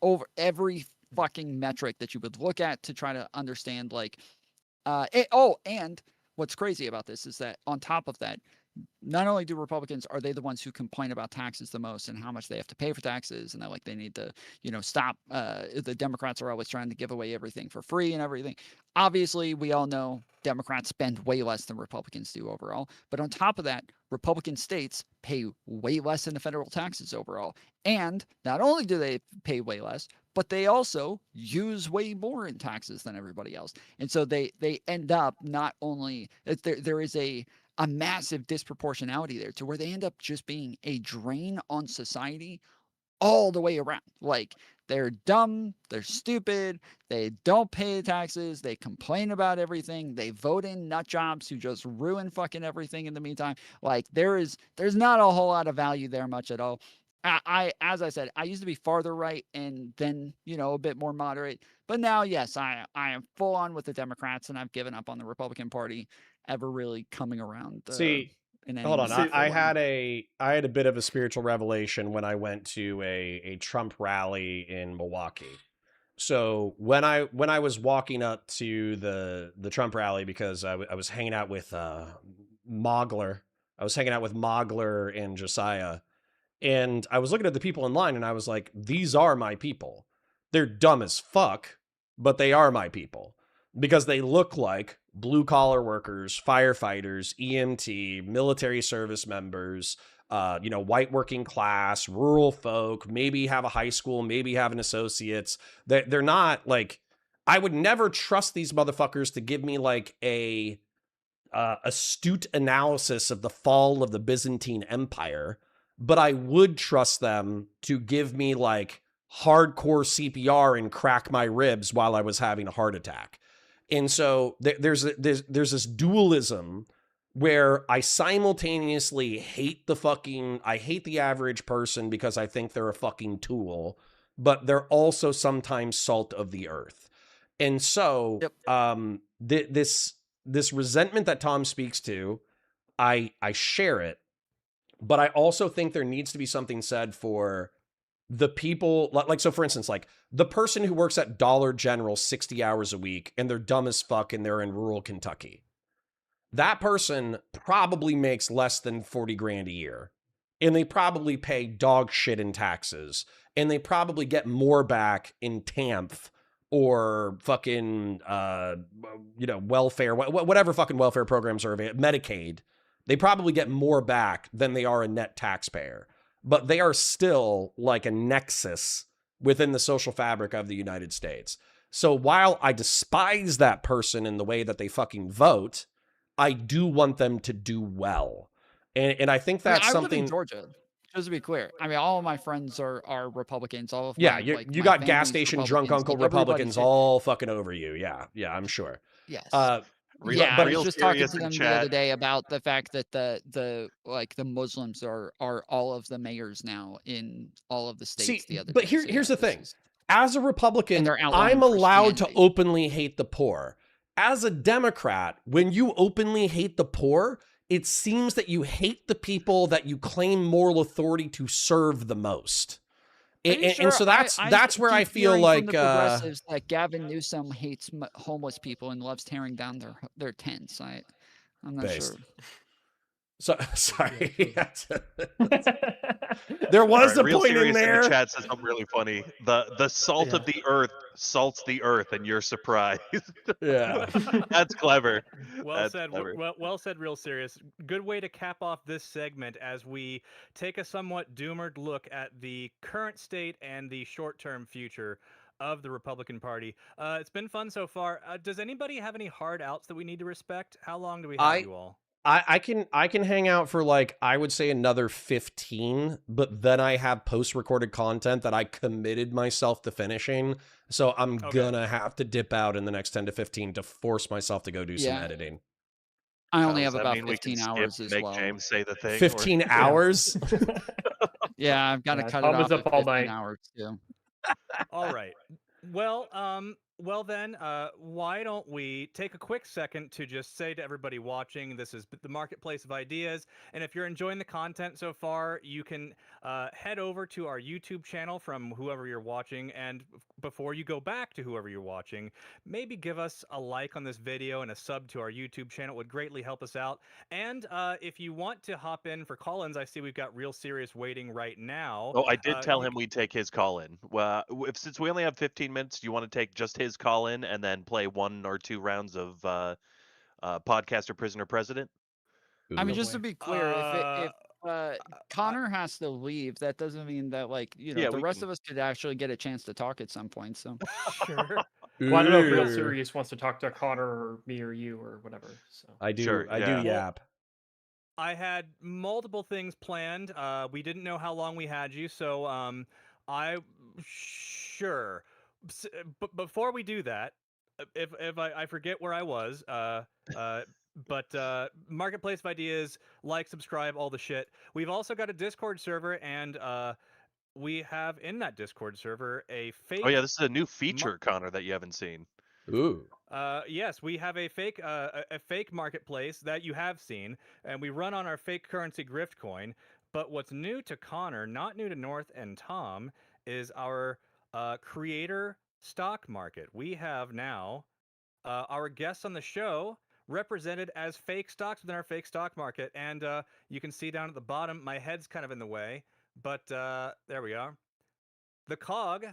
Speaker 2: Over every fucking metric that you would look at to try to understand, and what's crazy about this is that on top of that, not only do Republicans, are they the ones who complain about taxes the most and how much they have to pay for taxes, and that they need to, stop. The Democrats are always trying to give away everything for free and everything. Obviously, we all know Democrats spend way less than Republicans do overall. But on top of that, Republican states pay way less in the federal taxes overall. And not only do they pay way less, but they also use way more in taxes than everybody else. And so they end up not only there is a massive disproportionality there to where they end up just being a drain on society all the way around. They're dumb, they're stupid, they don't pay taxes, they complain about everything, they vote in nut jobs who just ruin fucking everything in the meantime. There's not a whole lot of value there much at all. As I said, I used to be farther right and then, a bit more moderate. But now, yes, I am full on with the Democrats, and I've given up on the Republican Party ever really coming around.
Speaker 4: Hold on. I had a bit of a spiritual revelation when I went to a Trump rally in Milwaukee. So when I was walking up to the Trump rally, because I was hanging out with Mogler. I was hanging out with Mogler and Josiah. And I was looking at the people in line, and I was like, these are my people. They're dumb as fuck, but they are my people. Because they look like blue-collar workers, firefighters, EMT, military service members, white working class, rural folk, maybe have a high school, maybe have an associate's. They're not I would never trust these motherfuckers to give me a astute analysis of the fall of the Byzantine Empire. But I would trust them to give me hardcore CPR and crack my ribs while I was having a heart attack. And so there's this dualism where I simultaneously hate I hate the average person because I think they're a fucking tool, but they're also sometimes salt of the earth. And so this resentment that Tom speaks to, I share it. But I also think there needs to be something said for the people, so for instance, the person who works at Dollar General 60 hours a week and they're dumb as fuck and they're in rural Kentucky. that person probably makes less than 40 grand a year. And they probably pay dog shit in taxes. And they probably get more back in TAMF or fucking, welfare, whatever fucking welfare programs are available, Medicaid. They probably get more back than they are a net taxpayer. But they are still like a nexus within the social fabric of the United States. So while I despise that person in the way that they fucking vote, I do want them to do well. And I think that's something.
Speaker 2: I live in Georgia, just to be clear. I mean, all of my friends are Republicans. All of
Speaker 4: yeah,
Speaker 2: my,
Speaker 4: you got gas
Speaker 2: family's
Speaker 4: station drunk uncle Republicans all fucking over you. Yeah, I'm sure.
Speaker 2: Yes.
Speaker 4: But
Speaker 2: I was just talking to them the other day about the fact that the Muslims are all of the mayors now in all of the states.
Speaker 4: See, but here's the thing. As a Republican, I'm allowed to openly hate the poor. As a Democrat, when you openly hate the poor, it seems that you hate the people that you claim moral authority to serve the most. And so that's where I feel like
Speaker 2: progressives that Gavin Newsom hates homeless people and loves tearing down their tents. I'm not sure.
Speaker 4: So sorry. There was a point in there.
Speaker 3: In the chat says something really funny. The salt of the earth salts the earth, and you're surprised.
Speaker 4: Yeah,
Speaker 3: that's clever.
Speaker 1: Well said. Well said. Real serious. Good way to cap off this segment as we take a somewhat doomed look at the current state and the short-term future of the Republican Party. It's been fun so far. Does anybody have any hard outs that we need to respect? How long do we have you all?
Speaker 4: I can hang out for like, I would say another 15, but then I have post-recorded content that I committed myself to finishing. So I'm gonna have to dip out in the next 10 to 15 to force myself to go do some editing.
Speaker 2: I only have about 15 hours as well.
Speaker 3: Make James say the thing.
Speaker 4: 15 hours?
Speaker 2: Yeah, I've got to cut it off at 15 hours too.
Speaker 1: All right. Well then, why don't we take a quick second to just say to everybody watching, this is the Marketplace of Ideas, and if you're enjoying the content so far, you can head over to our YouTube channel from whoever you're watching, and before you go back to whoever you're watching, maybe give us a like on this video and a sub to our YouTube channel. It would greatly help us out. And if you want to hop in for call-ins, I see we've got Real Serious waiting right now.
Speaker 3: Oh, I did tell him we'd take his call-in. Well, since we only have 15 minutes, do you want to take just his call-in and then play 1 or 2 rounds of Podcaster Prisoner President?
Speaker 2: I mean, just to be clear, if Connor has to leave, that doesn't mean that the rest of us could actually get a chance to talk at some point. So
Speaker 5: sure. Well, I don't know if Real Serious wants to talk to Connor or me or you or whatever. So
Speaker 4: I do. I do yap.
Speaker 1: I had multiple things planned. We didn't know how long we had you, so But before we do that, if I forget where I was, but Marketplace of Ideas, like, subscribe, all the shit. We've also got a Discord server, and we have in that Discord server a fake.
Speaker 3: Oh yeah, this is a new feature, Connor, that you haven't seen.
Speaker 4: Ooh.
Speaker 1: Yes, we have a fake marketplace that you have seen, and we run on our fake currency Griftcoin. But what's new to Connor, not new to North and Tom, is our creator stock market. We have now our guests on the show represented as fake stocks within our fake stock market, and you can see down at the bottom, my head's kind of in the way, but there we are. The COG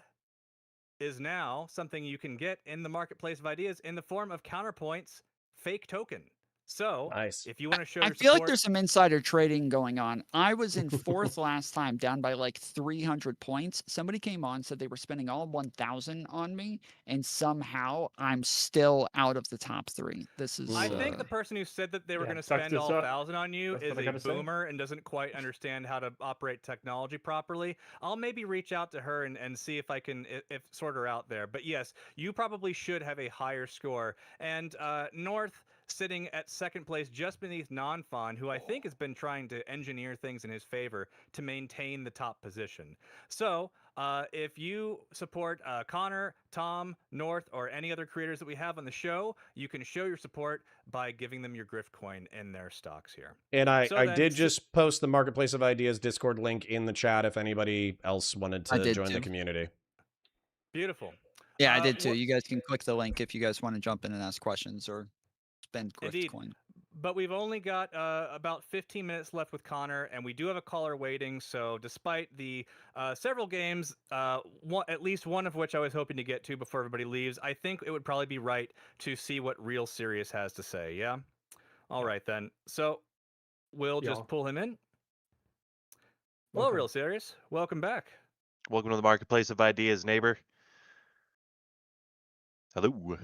Speaker 1: is now something you can get in the Marketplace of Ideas in the form of Counterpoint's fake token. So,
Speaker 4: nice.
Speaker 1: If you want to show
Speaker 2: I
Speaker 1: your
Speaker 2: feel
Speaker 1: support,
Speaker 2: like there's some insider trading going on. I was in 4th last time, down by like 300 points. Somebody came on, said they were spending all 1,000 on me, and somehow I'm still out of the top 3. This is.
Speaker 1: I think the person who said that they were going to spend all 1,000 on you is a boomer and doesn't quite understand how to operate technology properly. I'll maybe reach out to her and see if I can sort her out there. But yes, you probably should have a higher score. And North, sitting at 2nd place just beneath Nonfon, who I think has been trying to engineer things in his favor to maintain the top position. So if you support Connor, Tom, North, or any other creators that we have on the show, you can show your support by giving them your Griftcoin in their stocks here.
Speaker 4: And I did just post the Marketplace of Ideas Discord link in the chat if anybody else wanted to join the community.
Speaker 1: Beautiful.
Speaker 2: Yeah, I did too. You guys can click the link if you guys want to jump in and ask questions or spend Griftcoin.
Speaker 1: but we've only got about 15 minutes left with Connor, and we do have a caller waiting. So, despite the several games, at least one of which I was hoping to get to before everybody leaves, I think it would probably be right to see what Real Serious has to say. Yeah. All right then. So, we'll just pull him in. Hello, Real Serious. Welcome back.
Speaker 3: Welcome to the marketplace of ideas, neighbor. Hello.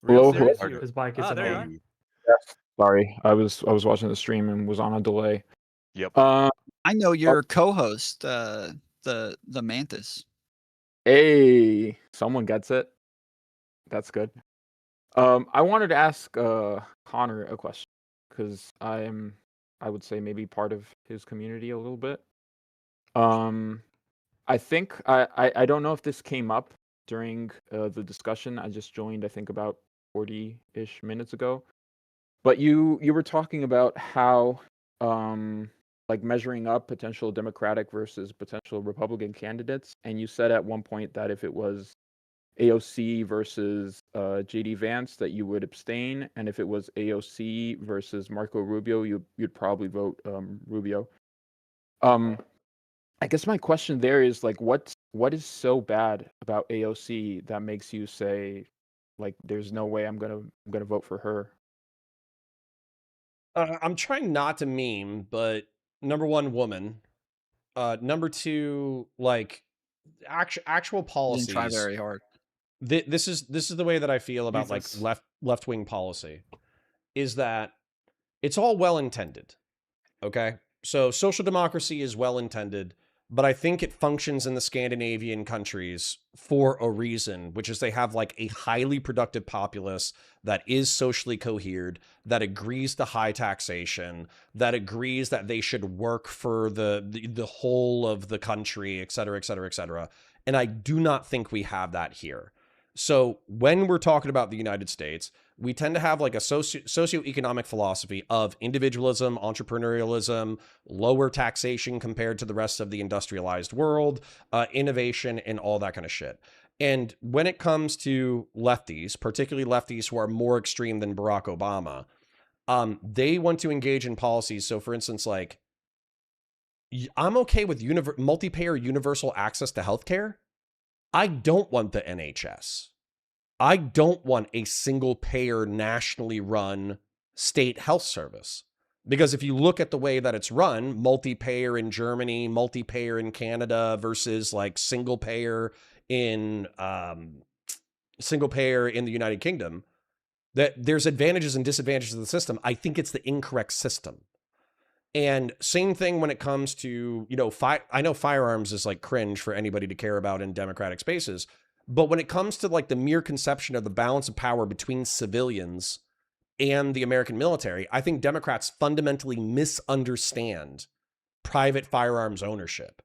Speaker 6: Hello.
Speaker 5: His mic is
Speaker 1: there you are.
Speaker 6: Yes. Sorry, I was watching the stream and was on a delay.
Speaker 3: Yep.
Speaker 2: I know your co-host, the Mantis.
Speaker 6: Hey, someone gets it. That's good. I wanted to ask Connor a question because I would say maybe part of his community a little bit. I think I don't know if this came up during the discussion. I just joined, I think, about 40-ish minutes ago. But you were talking about how like measuring up potential Democratic versus potential Republican candidates, and you said at one point that if it was AOC versus JD Vance that you would abstain, and if it was AOC versus Marco Rubio, you'd probably vote Rubio. I guess my question there is like what is so bad about AOC that makes you say like there's no way I'm gonna vote for her?
Speaker 4: I'm trying not to meme, but number one, woman. Number two, like actual policies.
Speaker 2: Didn't try very hard.
Speaker 4: This is the way that I feel about like left wing policy, is that it's all well intended. Okay, so social democracy is well intended, but I think it functions in the Scandinavian countries for a reason, which is they have like a highly productive populace that is socially cohered, that agrees to high taxation, that agrees that they should work for the whole of the country, et cetera, et cetera, et cetera. And I do not think we have that here. So when we're talking about the United States, we tend to have like a socioeconomic philosophy of individualism, entrepreneurialism, lower taxation compared to the rest of the industrialized world, innovation, and all that kind of shit. And when it comes to lefties, particularly lefties who are more extreme than Barack Obama, they want to engage in policies. So for instance, like, I'm okay with multi-payer universal access to healthcare. I don't want the NHS. I don't want a single payer nationally run state health service. Because if you look at the way that it's run, multi-payer in Germany, multi-payer in Canada versus like single payer in the United Kingdom, that there's advantages and disadvantages of the system. I think it's the incorrect system. And same thing when it comes to, you know, I know firearms is like cringe for anybody to care about in democratic spaces. But when it comes to like the mere conception of the balance of power between civilians and the American military, I think Democrats fundamentally misunderstand private firearms ownership.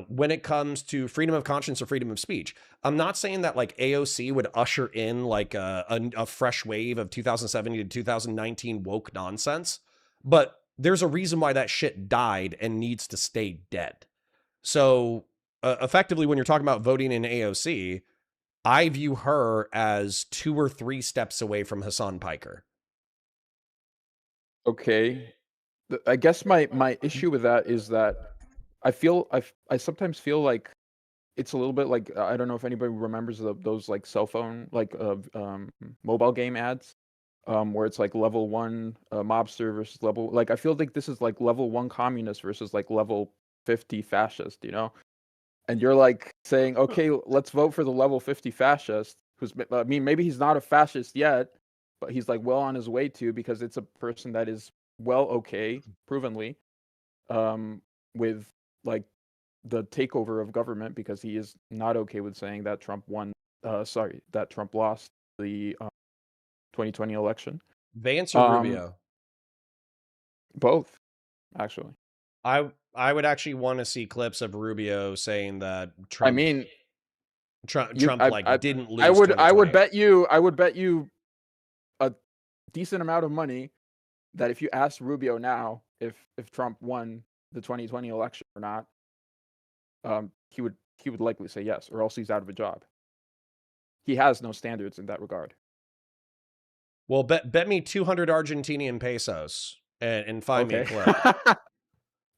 Speaker 4: When it comes to freedom of conscience or freedom of speech, I'm not saying that like AOC would usher in like a fresh wave of 2070 to 2019 woke nonsense, but there's a reason why that shit died and needs to stay dead. So effectively, when you're talking about voting in AOC, I view her as 2 or 3 steps away from Hassan Piker.
Speaker 6: Okay. I guess my issue with that is that I sometimes feel like it's a little bit like, I don't know if anybody remembers those like cell phone, like mobile game ads, where it's like level 1 mobster versus like, I feel like this is like level 1 communist versus like level 50 fascist, you know? And you're like saying, okay, let's vote for the level 50 fascist, who's, I mean, maybe he's not a fascist yet, but he's like well on his way to, because it's a person that is well okay, provenly, with like the takeover of government, because he is not okay with saying that Trump lost the 2020 election.
Speaker 4: Vance or Rubio?
Speaker 6: Both, actually.
Speaker 4: I would actually want to see clips of Rubio saying that Trump.
Speaker 6: I mean,
Speaker 4: Trump didn't lose.
Speaker 6: I would bet you a decent amount of money that if you asked Rubio now if Trump won the 2020 election or not, he would likely say yes, or else he's out of a job. He has no standards in that regard.
Speaker 4: Well, bet me 200 Argentinian pesos and find me a clip.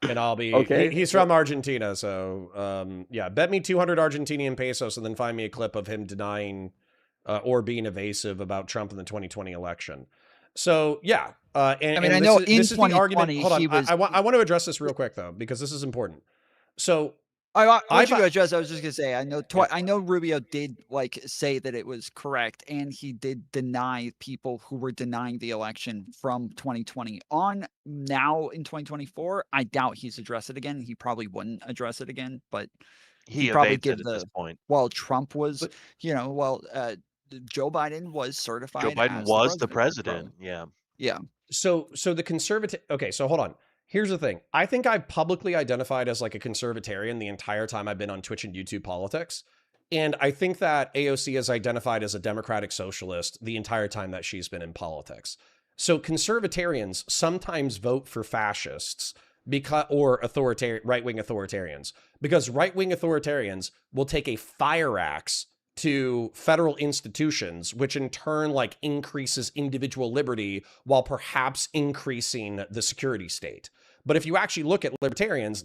Speaker 4: And I'll be
Speaker 6: okay.
Speaker 4: He's from Argentina, so yeah, bet me 200 Argentinian pesos and then find me a clip of him denying or being evasive about Trump in the 2020 election. So yeah, and,
Speaker 2: I mean,
Speaker 4: and
Speaker 2: I know
Speaker 4: this is the argument.
Speaker 2: 2020
Speaker 4: Hold on,
Speaker 2: he was.
Speaker 4: I want to address this real quick though, because this is important. So
Speaker 2: I want you to address. I was just gonna say, I know Rubio did like say that it was correct, and he did deny people who were denying the election from 2020 on. Now in 2024, I doubt he's addressed it again. He probably wouldn't address it again, but
Speaker 3: he
Speaker 2: probably
Speaker 3: evades
Speaker 2: give
Speaker 3: it at this point.
Speaker 2: Well, Trump was, Joe Biden was certified.
Speaker 3: Joe Biden was the president. Yeah.
Speaker 2: Yeah.
Speaker 4: So the conservative. Okay, so hold on. Here's the thing. I think I've publicly identified as like a conservatarian the entire time I've been on Twitch and YouTube politics. And I think that AOC has identified as a democratic socialist the entire time that she's been in politics. So conservatarians sometimes vote for fascists or right-wing authoritarians, because right-wing authoritarians will take a fire axe to federal institutions, which in turn like increases individual liberty while perhaps increasing the security state. But if you actually look at libertarians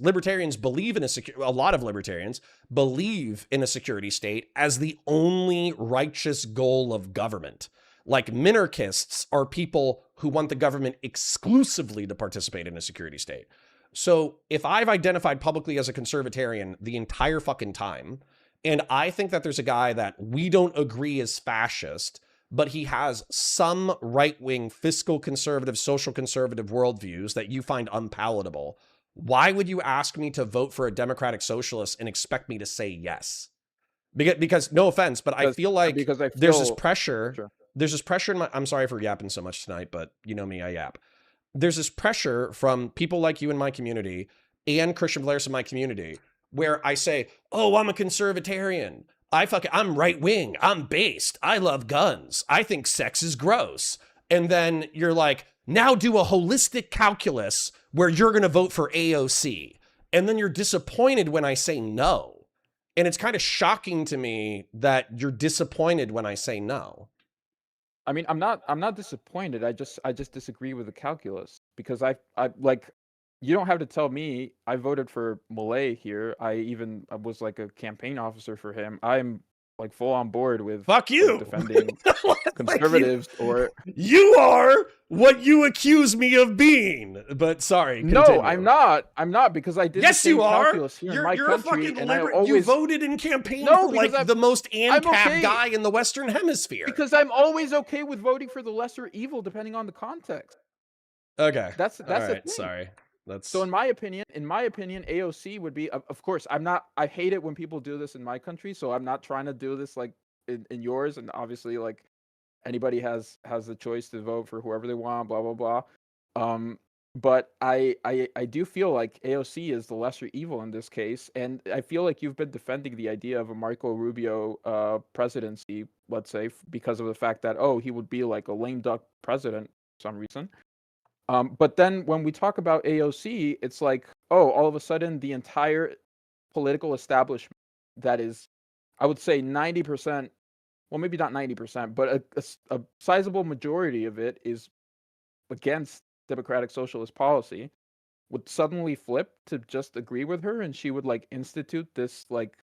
Speaker 4: believe in a lot of libertarians believe in a security state as the only righteous goal of government. Like minarchists are people who want the government exclusively to participate in a security state. So if I've identified publicly as a conservatarian the entire fucking time, and I think that there's a guy that we don't agree is fascist, but he has some right-wing fiscal conservative, social conservative worldviews that you find unpalatable, why would you ask me to vote for a democratic socialist and expect me to say yes? Because no offense, but I feel like there's this pressure. Sure. There's this pressure in my, I'm sorry for yapping so much tonight, but you know me, I yap. There's this pressure from people like you in my community and Christian Vlaris in my community where I say, oh, I'm a conservatarian. I'm right wing. I'm based. I love guns. I think sex is gross. And then you're like, now do a holistic calculus where you're going to vote for AOC. And then you're disappointed when I say no. And it's kind of shocking to me that you're disappointed when I say no.
Speaker 6: I mean, I'm not disappointed. I just disagree with the calculus, because I like, you don't have to tell me. I voted for Milei here. I was like a campaign officer for him. I'm like full on board with
Speaker 4: fuck you
Speaker 6: defending conservatives.
Speaker 4: Or you are what you accuse me of being. But sorry, continue.
Speaker 6: No, I'm not, because I did.
Speaker 4: Yes,
Speaker 6: the same
Speaker 4: you are.
Speaker 6: calculus here in my country, and I always,
Speaker 4: you voted in campaign for like the most ANCAP guy in the Western Hemisphere.
Speaker 6: Because I'm always okay with voting for the lesser evil, depending on the context.
Speaker 4: Okay,
Speaker 6: that's
Speaker 4: all right. Sorry.
Speaker 6: So in my opinion, AOC would be, of course, I hate it when people do this in my country, so I'm not trying to do this like in yours, and obviously like anybody has the choice to vote for whoever they want, blah blah blah. But I do feel like AOC is the lesser evil in this case, and I feel like you've been defending the idea of a Marco Rubio presidency, let's say, because of the fact that he would be like a lame duck president for some reason. But then when we talk about AOC, it's like, all of a sudden the entire political establishment that is, I would say 90%, well, maybe not 90%, but a sizable majority of it is against democratic socialist policy, would suddenly flip to just agree with her, and she would like institute this like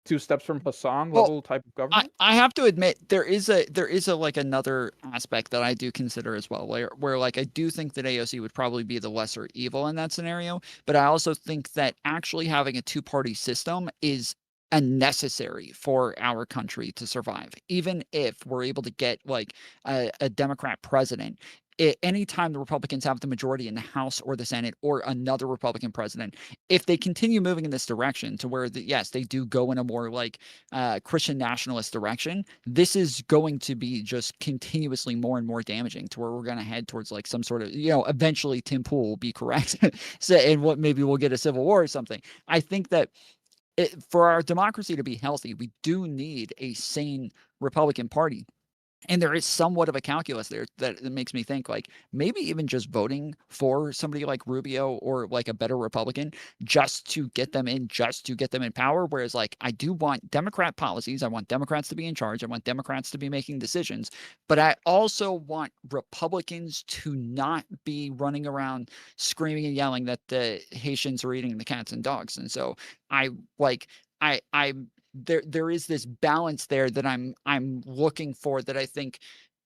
Speaker 6: 2 steps from Hassan level type of government.
Speaker 2: I have to admit there is a like another aspect that I do consider as well, where like I do think that AOC would probably be the lesser evil in that scenario, but I also think that actually having a 2-party system is unnecessary for our country to survive. Even if we're able to get like a Democrat president, anytime the Republicans have the majority in the House or the Senate, or another Republican president, if they continue moving in this direction to where, yes, they do go in a more like Christian nationalist direction, this is going to be just continuously more and more damaging to where we're going to head towards like some sort of, eventually Tim Pool will be correct. So, and maybe we'll get a civil war or something. I think that for our democracy to be healthy, we do need a sane Republican Party. And there is somewhat of a calculus there that makes me think like maybe even just voting for somebody like Rubio or like a better Republican just to get them in, just to get them in power. Whereas like I do want Democrat policies. I want Democrats to be in charge. I want Democrats to be making decisions. But I also want Republicans to not be running around screaming and yelling that the Haitians are eating the cats and dogs. And so I like I there is this balance there that I'm looking for that I think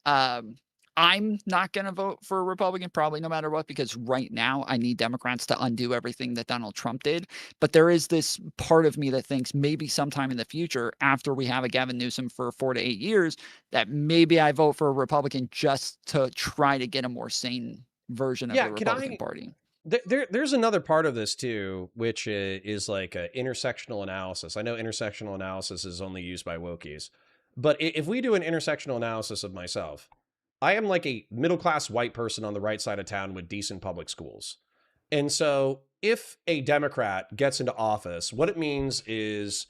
Speaker 2: I'm not going to vote for a Republican probably no matter what, because right now I need Democrats to undo everything that Donald Trump did. But there is this part of me that thinks maybe sometime in the future, after we have a Gavin Newsom for 4 to 8 years, that maybe I vote for a Republican just to try to get a more sane version of the Republican Party.
Speaker 4: There's another part of this too, which is like intersectional analysis. I know intersectional analysis is only used by wokies, but if we do an intersectional analysis of myself, I am like a middle-class white person on the right side of town with decent public schools. And so if a Democrat gets into office, what it means is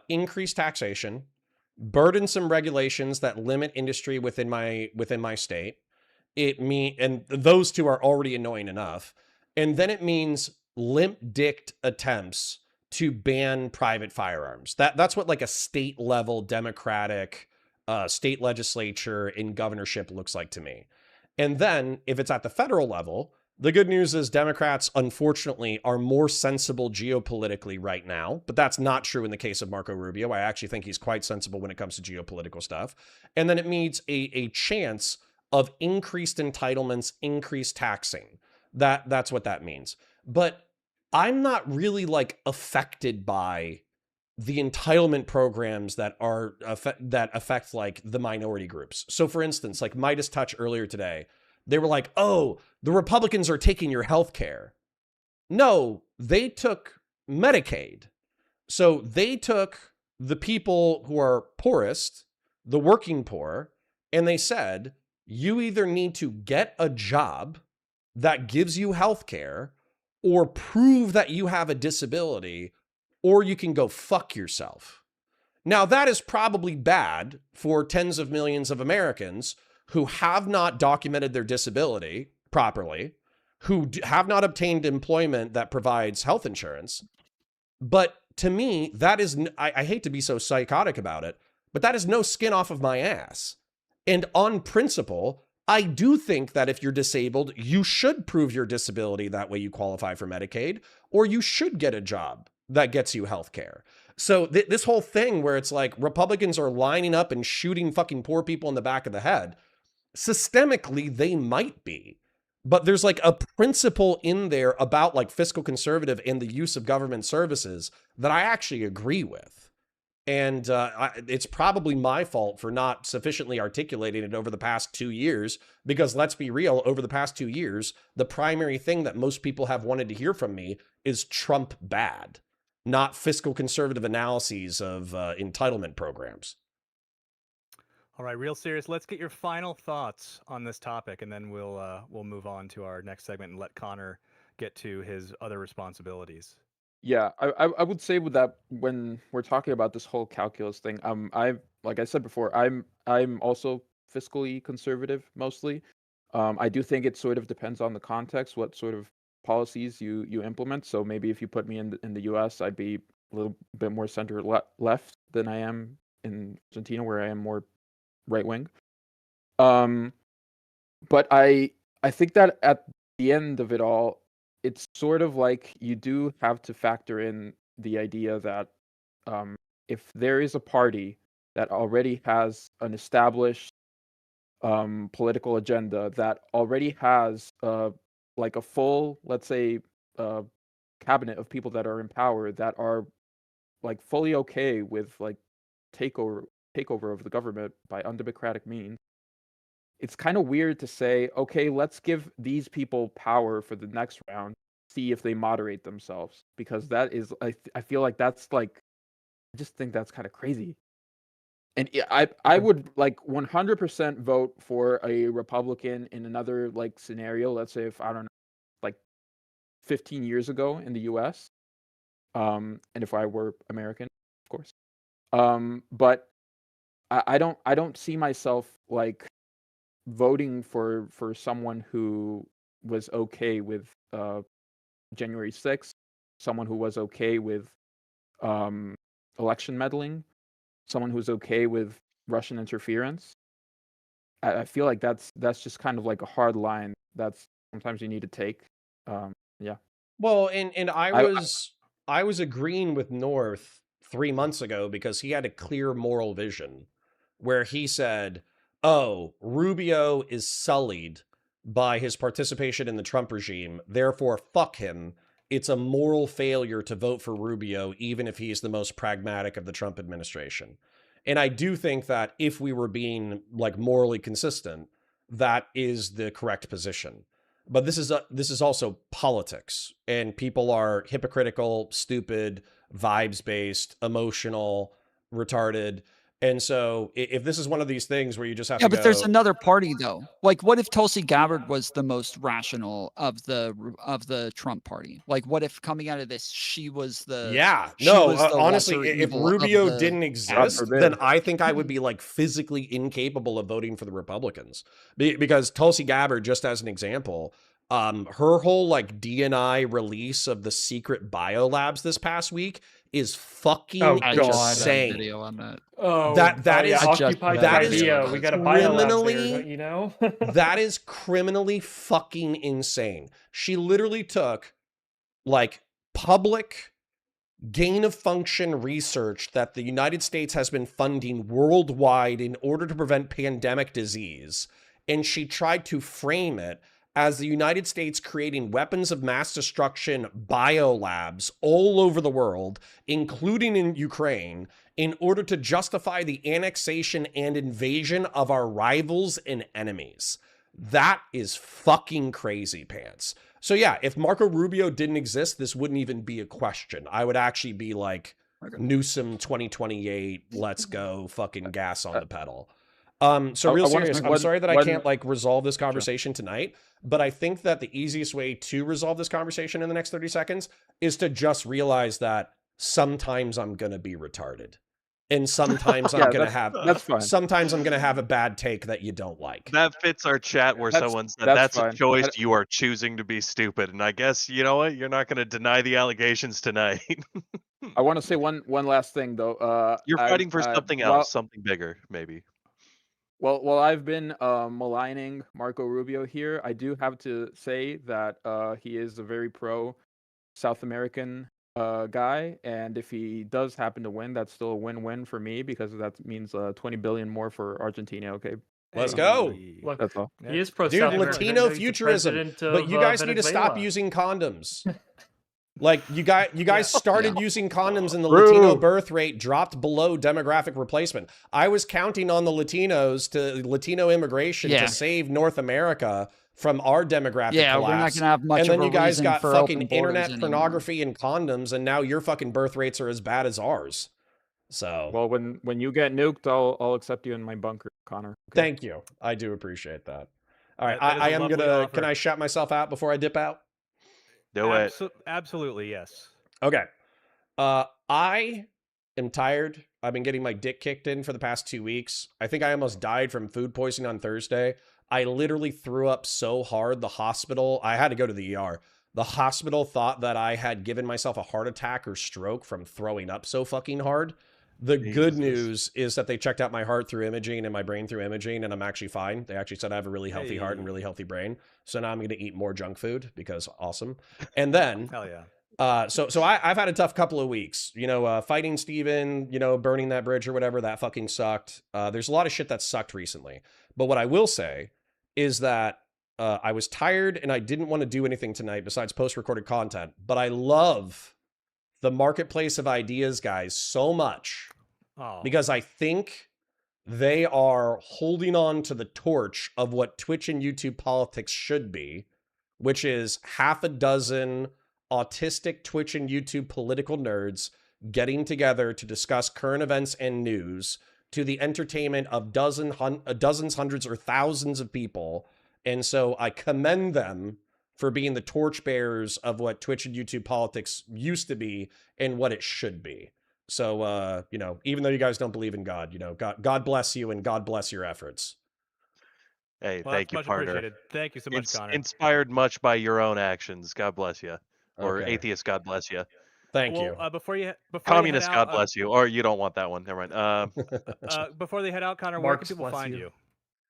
Speaker 4: increased taxation, burdensome regulations that limit industry within my state. And those two are already annoying enough. And then it means limp-dicked attempts to ban private firearms. That's what like a state level Democratic state legislature and governorship looks like to me. And then if it's at the federal level, the good news is Democrats, unfortunately, are more sensible geopolitically right now, but that's not true in the case of Marco Rubio. I actually think he's quite sensible when it comes to geopolitical stuff. And then it means a chance of increased entitlements, increased taxing. That's what that means. But I'm not really like affected by the entitlement programs that affect like the minority groups. So for instance, like Midas Touch earlier today, they were like, oh, the Republicans are taking your health care. No, they took Medicaid. So they took the people who are poorest, the working poor, and they said, you either need to get a job that gives you health care or prove that you have a disability, or you can go fuck yourself. Now, that is probably bad for tens of millions of Americans who have not documented their disability properly, who have not obtained employment that provides health insurance. But to me, that is, I hate to be so psychotic about it, but that is no skin off of my ass. And on principle, I do think that if you're disabled, you should prove your disability. That way you qualify for Medicaid, or you should get a job that gets you health care. So this whole thing where it's like Republicans are lining up and shooting fucking poor people in the back of the head, systemically, they might be. But there's like a principle in there about like fiscal conservative and the use of government services that I actually agree with. And it's probably my fault for not sufficiently articulating it over the past 2 years, because let's be real, over the past 2 years, the primary thing that most people have wanted to hear from me is Trump bad, not fiscal conservative analyses of entitlement programs.
Speaker 1: All right, real serious. Let's get your final thoughts on this topic, and then we'll move on to our next segment and let Connor get to his other responsibilities.
Speaker 6: Yeah, I would say with that, when we're talking about this whole calculus thing, like I said before, I'm also fiscally conservative mostly. I do think it sort of depends on the context, what sort of policies you implement. So maybe if you put me in the U.S., I'd be a little bit more center left than I am in Argentina, where I am more right wing. But I think that at the end of it all, it's sort of like you do have to factor in the idea that if there is a party that already has an established political agenda, that already has like a full, let's say, cabinet of people that are in power, that are like fully okay with like takeover of the government by undemocratic means, it's kind of weird to say, okay, let's give these people power for the next round, see if they moderate themselves, because that is, I feel like that's like, I just think that's kind of crazy. And I would like 100% vote for a Republican in another like scenario. Let's say if, I don't know, like 15 years ago in the US, and if I were American, of course. But I don't see myself like voting for someone who was okay with January 6th, someone who was okay with election meddling, someone who's okay with Russian interference. I feel like that's just kind of like a hard line that's sometimes you need to take. Yeah.
Speaker 4: Well, and I was agreeing with North 3 months ago because he had a clear moral vision where he said, "Oh, Rubio is sullied by his participation in the Trump regime, therefore fuck him. It's a moral failure to vote for Rubio, even if he's the most pragmatic of the Trump administration." And I do think that if we were being like morally consistent, that is the correct position. But this is also politics, and people are hypocritical, stupid, vibes-based, emotional, retarded. And so if this is one of these things where you just have to
Speaker 2: Yeah, but there's another party though. Like, what if Tulsi Gabbard was the most rational of the Trump party? Like, what if coming out of this, she was the
Speaker 4: honestly, if Rubio didn't exist, then I think I would be like physically incapable of voting for the Republicans because Tulsi Gabbard, just as an example, her whole like DNI release of the secret biolabs this past week is fucking insane.
Speaker 2: Video on that.
Speaker 5: Oh,
Speaker 4: that is
Speaker 5: occupied
Speaker 4: that
Speaker 5: is
Speaker 4: is
Speaker 5: we got a biolab there, don't you know?
Speaker 4: that is criminally fucking insane. She literally took like public gain of function research that the United States has been funding worldwide in order to prevent pandemic disease, and she tried to frame it as the United States creating weapons of mass destruction biolabs all over the world, including in Ukraine, in order to justify the annexation and invasion of our rivals and enemies. That is fucking crazy pants. So yeah, if Marco Rubio didn't exist, this wouldn't even be a question. I would actually be like, Newsom 2028, let's go, fucking gas on the pedal. So real serious, I'm sorry that I can't like resolve this conversation tonight, but I think that the easiest way to resolve this conversation in the next 30 seconds is to just realize that sometimes I'm going to be retarded. And sometimes I'm going to have sometimes I'm going to have a bad take that you don't like.
Speaker 3: That fits our chat where someone said that's a choice. You are choosing to be stupid. And I guess, you know what? You're not going to deny the allegations tonight.
Speaker 6: I want to say one last thing though.
Speaker 3: You're fighting for something else, something bigger, maybe.
Speaker 6: Well, I've been maligning Marco Rubio here. I do have to say that he is a very pro South American guy, and if he does happen to win, that's still a win-win for me because that means 20 billion more for Argentina. Okay,
Speaker 4: let's go.
Speaker 5: Look,
Speaker 6: that's all.
Speaker 5: He is pro
Speaker 4: Dude, Latino futurism, but you guys need to stop using condoms. Like you guys started using condoms and the Latino birth rate dropped below demographic replacement. I was counting on the Latino immigration to save North America from our demographic collapse.
Speaker 2: We're not gonna have much.
Speaker 4: And then
Speaker 2: of a
Speaker 4: you guys got
Speaker 2: for
Speaker 4: fucking internet
Speaker 2: anymore.
Speaker 4: pornography and condoms, and now your fucking birth rates are as bad as ours. So
Speaker 6: well, when you get nuked, I'll accept you in my bunker, Connor. Okay?
Speaker 4: Thank you. I do appreciate that. All right, I am gonna. Can I shout myself out before I dip out?
Speaker 3: Do it.
Speaker 1: Absolutely, yes.
Speaker 4: Okay. I am tired. I've been getting my dick kicked in for the past 2 weeks. I think I almost died from food poisoning on Thursday. I literally threw up so hard, I had to go to the ER. The hospital thought that I had given myself a heart attack or stroke from throwing up so fucking hard. The good news is that they checked out my heart through imaging and my brain through imaging, and I'm actually fine. They actually said I have a really healthy heart and really healthy brain. So now I'm going to eat more junk food because awesome. And then,
Speaker 1: hell yeah.
Speaker 4: So I've had a tough couple of weeks, fighting Steven, burning that bridge or whatever, that fucking sucked. There's a lot of shit that sucked recently. But what I will say is that I was tired and I didn't want to do anything tonight besides post-recorded content, but I love the Marketplace of Ideas guys so much because I think they are holding on to the torch of what Twitch and YouTube politics should be, which is half a dozen autistic Twitch and YouTube political nerds getting together to discuss current events and news to the entertainment of dozens, hundreds, or thousands of people. And so I commend them for being the torchbearers of what Twitch and YouTube politics used to be and what it should be. So, even though you guys don't believe in God, God bless you and God bless your efforts.
Speaker 3: Hey,
Speaker 1: Well,
Speaker 3: thank you,
Speaker 1: much
Speaker 3: partner.
Speaker 1: appreciated. Thank you so much, Connor.
Speaker 3: Inspired much by your own actions. God bless you. Or
Speaker 4: Okay.
Speaker 3: atheist, God bless you.
Speaker 4: Thank you.
Speaker 1: Before
Speaker 3: Communist,
Speaker 1: you head out,
Speaker 3: God bless you. Or you don't want that one. Never mind.
Speaker 1: before they head out, Connor, where can people find you?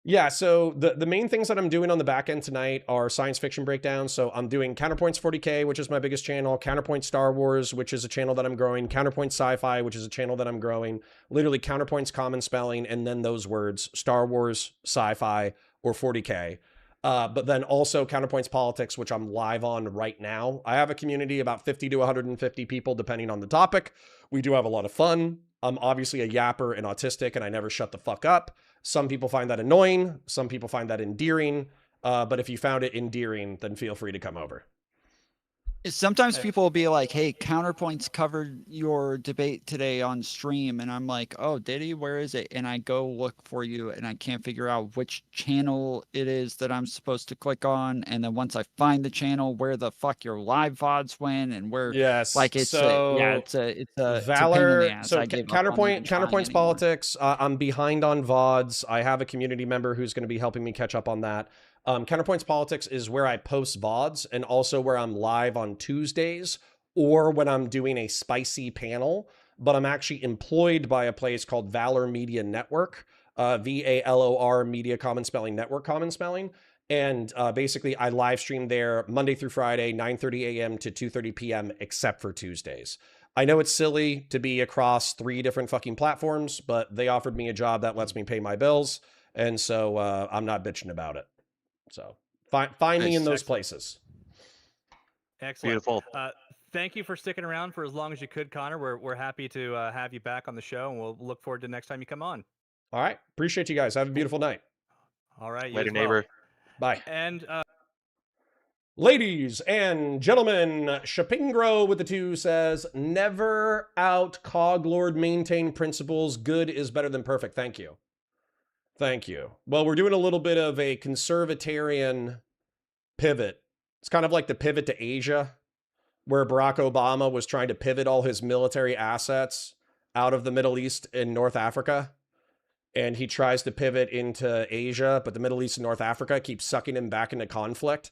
Speaker 4: Yeah, so the main things that I'm doing on the back end tonight are science fiction breakdowns. So I'm doing Counterpoints 40K, which is my biggest channel, Counterpoint Star Wars, which is a channel that I'm growing, Counterpoint Sci-Fi, which is a channel that I'm growing, literally Counterpoints common spelling, and then those words, Star Wars, Sci-Fi, or 40K. But then also Counterpoints Politics, which I'm live on right now. I have a community about 50 to 150 people, depending on the topic. We do have a lot of fun. I'm obviously a yapper and autistic, and I never shut the fuck up. Some people find that annoying. Some people find that endearing. But if you found it endearing, then feel free to come over.
Speaker 2: Sometimes people will be like, hey, Counterpoints covered your debate today on stream. And I'm like, oh, did he? Where is it? And I go look for you and I can't figure out which channel it is that I'm supposed to click on. And then once I find the channel, where the fuck your live VODs went and where,
Speaker 4: yes,
Speaker 2: like, it's
Speaker 4: so
Speaker 2: it's a
Speaker 4: Valor.
Speaker 2: pain in the ass.
Speaker 4: So Counterpoints
Speaker 2: anymore.
Speaker 4: Politics. I'm behind on VODs. I have a community member who's going to be helping me catch up on that. Counterpoints Politics is where I post VODs and also where I'm live on Tuesdays or when I'm doing a spicy panel, but I'm actually employed by a place called Valor Media Network, VALOR Media Common Spelling Network Common Spelling. And basically I live stream there Monday through Friday, 9:30 a.m. to 2:30 p.m. except for Tuesdays. I know it's silly to be across 3 different fucking platforms, but they offered me a job that lets me pay my bills. And so I'm not bitching about it. So find me in those places.
Speaker 1: Excellent.
Speaker 3: Beautiful.
Speaker 1: Thank you for sticking around for as long as you could, Connor. We're happy to have you back on the show, and we'll look forward to next time you come on.
Speaker 4: All right. Appreciate you guys. Have a beautiful night.
Speaker 1: All right.
Speaker 3: Later, neighbor.
Speaker 4: Bye.
Speaker 1: And
Speaker 4: ladies and gentlemen, Shapingro with the 2 says, never out Coglord maintain principles. Good is better than perfect. Thank you. Thank you. Well, we're doing a little bit of a conservatarian pivot. It's kind of like the pivot to Asia, where Barack Obama was trying to pivot all his military assets out of the Middle East and North Africa. And he tries to pivot into Asia, but the Middle East and North Africa keep sucking him back into conflict.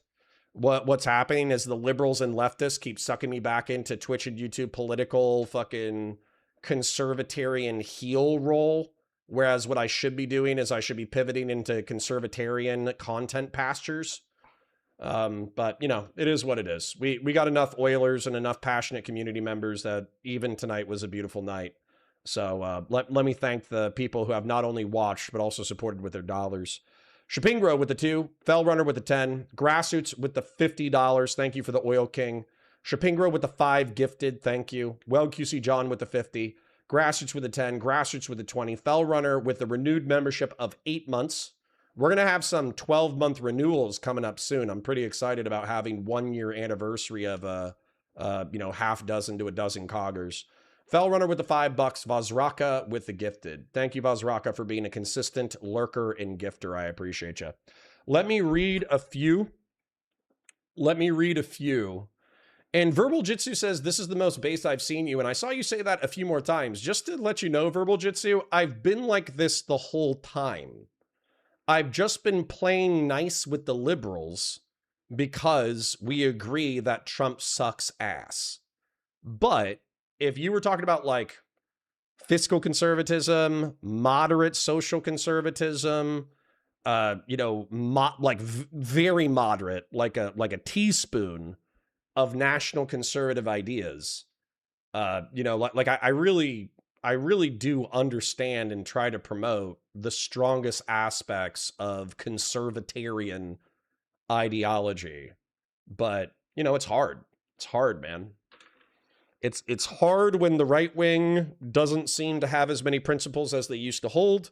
Speaker 4: What's happening is the liberals and leftists keep sucking me back into Twitch and YouTube political fucking conservatarian heel role. Whereas what I should be doing is I should be pivoting into conservatarian content pastures. But, it is what it is. We got enough Oilers and enough passionate community members that even tonight was a beautiful night. So let me thank the people who have not only watched, but also supported with their dollars. Shapingro with the 2, Fellrunner with the 10, Grassroots with the $50. Thank you for the Oil King. Shapingro with the 5 gifted. Thank you. Well, QC John with the 50. Grassroots with a 10, Grassroots with a 20, Fellrunner with the renewed membership of 8 months. We're going to have some 12-month renewals coming up soon. I'm pretty excited about having 1-year anniversary of half dozen to a dozen coggers. Fellrunner with the $5, Vazraka with the gifted. Thank you, Vazraka, for being a consistent lurker and gifter. I appreciate you. Let me read a few. And Verbal Jitsu says, this is the most base I've seen you. And I saw you say that a few more times. Just to let you know, Verbal Jitsu, I've been like this the whole time. I've just been playing nice with the liberals because we agree that Trump sucks ass. But if you were talking about like fiscal conservatism, moderate social conservatism, very moderate, like a teaspoon of national conservative ideas, I really do understand and try to promote the strongest aspects of conservatarian ideology. But, it's hard. It's hard, man. It's hard when the right wing doesn't seem to have as many principles as they used to hold.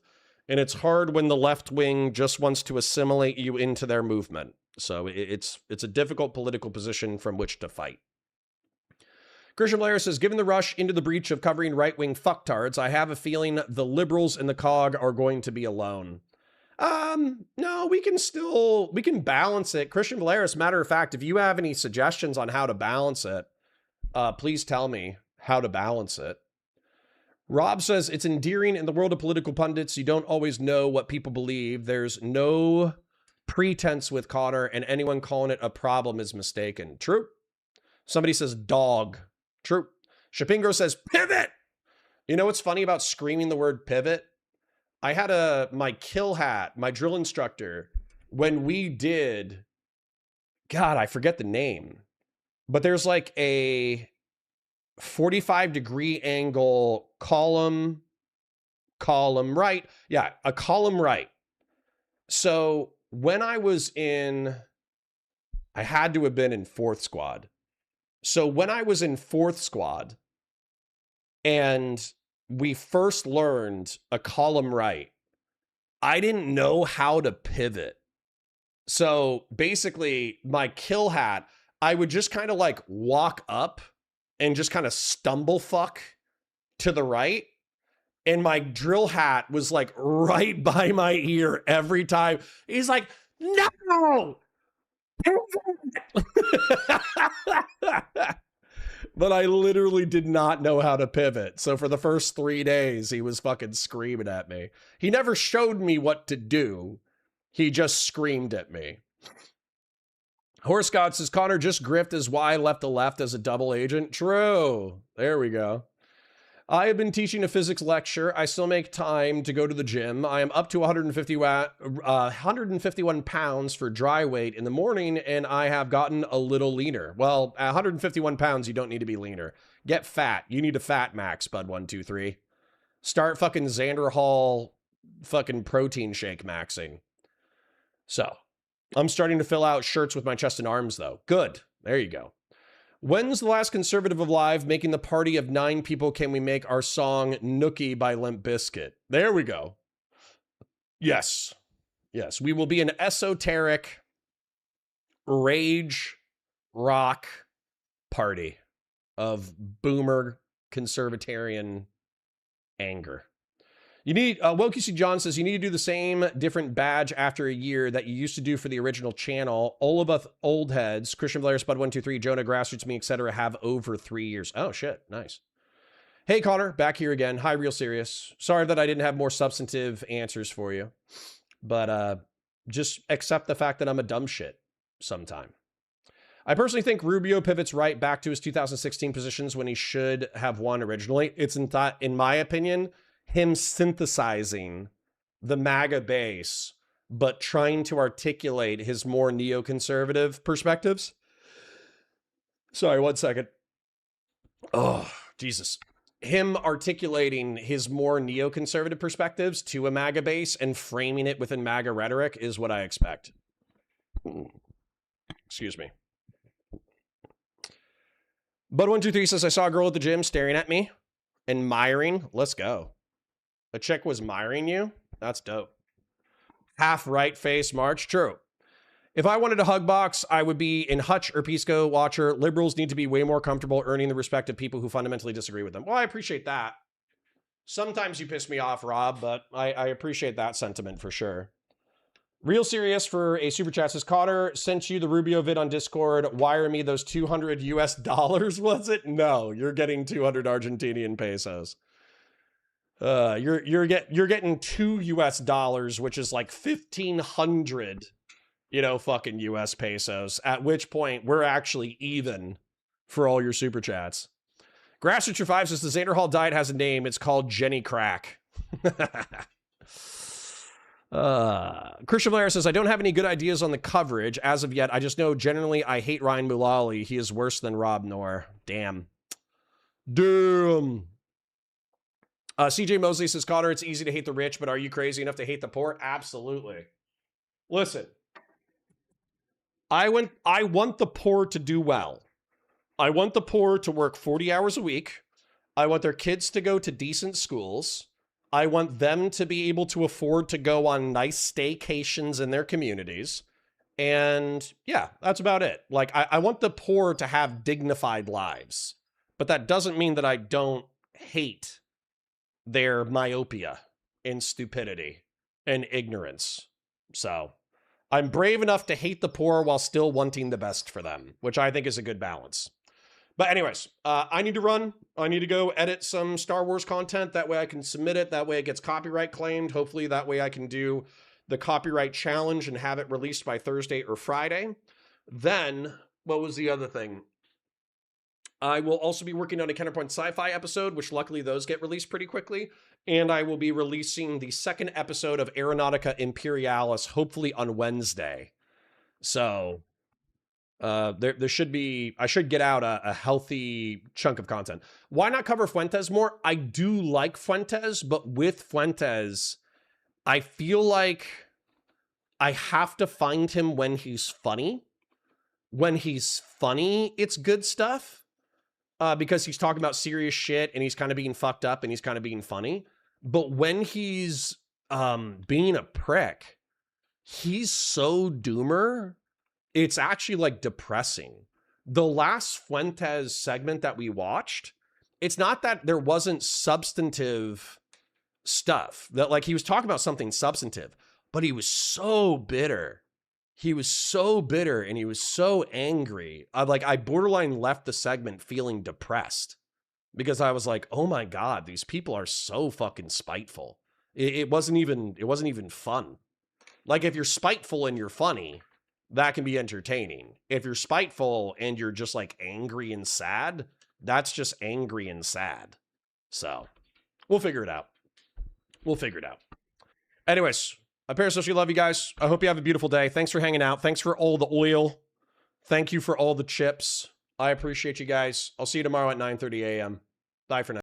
Speaker 4: And it's hard when the left wing just wants to assimilate you into their movement. So it's a difficult political position from which to fight. Christian Blair says, given the rush into the breach of covering right-wing fucktards, I have a feeling the liberals and the COG are going to be alone. No, we can balance it. Christian Blair, as a matter of fact, if you have any suggestions on how to balance it, please tell me how to balance it. Rob says, it's endearing in the world of political pundits. You don't always know what people believe. There's no pretense with Connor, and anyone calling it a problem is mistaken. True. Somebody says dog. True. Shapingo says pivot. You know what's funny about screaming the word pivot? I had my kill hat, my drill instructor, when we did, God, I forget the name, but there's like a 45-degree angle column right. Yeah, a column right. So when I was I had to have been in 4th squad. So when I was in 4th squad and we first learned a column right, I didn't know how to pivot. So basically my kill hat, I would just kind of like walk up and just kind of stumble fuck to the right. And my drill hat was like right by my ear every time. He's like, no! But I literally did not know how to pivot. So for the first 3 days, he was fucking screaming at me. He never showed me what to do. He just screamed at me. Horse God says, Connor just grift as Y left to left as a double agent. True. There we go. I have been teaching a physics lecture. I still make time to go to the gym. I am up to 151 pounds for dry weight in the morning, and I have gotten a little leaner. Well, at 151 pounds, you don't need to be leaner. Get fat. You need a fat max, Bud123. Start fucking Xander Hall fucking protein shake maxing. So, I'm starting to fill out shirts with my chest and arms, though. Good. There you go. When's the last conservative alive making the party of 9 people can we make our song Nookie by Limp Bizkit? There we go. Yes. Yes, we will be an esoteric rage rock party of boomer conservatarian anger. You need, Wokey John says, you need to do the same different badge after a year that you used to do for the original channel. All of us old heads, Christian Blair, Spud123, Jonah, Grassroots, me, etc., have over 3 years. Oh, shit. Nice. Hey, Connor, back here again. Hi, Real Serious. Sorry that I didn't have more substantive answers for you. But just accept the fact that I'm a dumb shit sometime. I personally think Rubio pivots right back to his 2016 positions when he should have won originally. It's, in my opinion, him synthesizing the MAGA base, but trying to articulate his more neoconservative perspectives. Sorry, 1 second. Oh, Jesus. Him articulating his more neoconservative perspectives to a MAGA base and framing it within MAGA rhetoric is what I expect. Excuse me. Bud123 says, I saw a girl at the gym staring at me, admiring. Let's go. A chick was miring you? That's dope. Half right face march? True. If I wanted a hug box, I would be in Hutch or Pisco Watcher. Liberals need to be way more comfortable earning the respect of people who fundamentally disagree with them. Well, I appreciate that. Sometimes you piss me off, Rob, but I appreciate that sentiment for sure. Real Serious for a super chat says, Connor sent you the Rubio vid on Discord. Wire me those $200 US, was it? No, you're getting 200 Argentinian pesos. You're getting $2 US, which is like 1,500, fucking US pesos. At which point we're actually even for all your super chats. Grassroots Revives says the Xander Hall diet has a name. It's called Jenny Crack. Christian Blair says, I don't have any good ideas on the coverage as of yet. I just know generally I hate Ryan Mulally. He is worse than Rob Noor. Damn. CJ Mosley says, Connor, it's easy to hate the rich, but are you crazy enough to hate the poor? Absolutely. Listen, I want the poor to do well. I want the poor to work 40 hours a week. I want their kids to go to decent schools. I want them to be able to afford to go on nice staycations in their communities. And yeah, that's about it. Like, I want the poor to have dignified lives, but that doesn't mean that I don't hate their myopia and stupidity and ignorance. So I'm brave enough to hate the poor while still wanting the best for them, which I think is a good balance. But anyways, I need to run. I need to go edit some Star Wars content. That way I can submit it. That way it gets copyright claimed. Hopefully that way I can do the copyright challenge and have it released by Thursday or Friday. Then, what was the other thing? I will also be working on a Counterpoint Sci-Fi episode, which luckily those get released pretty quickly. And I will be releasing the second episode of Aeronautica Imperialis, hopefully on Wednesday. So there should be, I should get out a healthy chunk of content. Why not cover Fuentes more? I do like Fuentes, but with Fuentes, I feel like I have to find him when he's funny. When he's funny, it's good stuff. Because he's talking about serious shit and he's kind of being fucked up and he's kind of being funny. But when he's being a prick, he's so doomer. It's actually like depressing. The last Fuentes segment that we watched, it's not that there wasn't substantive stuff. That like he was talking about something substantive, but he was so bitter. He was so bitter and he was so angry. I borderline left the segment feeling depressed because I was like, oh my God, these people are so fucking spiteful. It wasn't even fun. Like if you're spiteful and you're funny, that can be entertaining. If you're spiteful and you're just like angry and sad, that's just angry and sad. So we'll figure it out. Anyways, I parasocially love you guys. I hope you have a beautiful day. Thanks for hanging out. Thanks for all the oil. Thank you for all the chips. I appreciate you guys. I'll see you tomorrow at 9:30 a.m. Bye for now.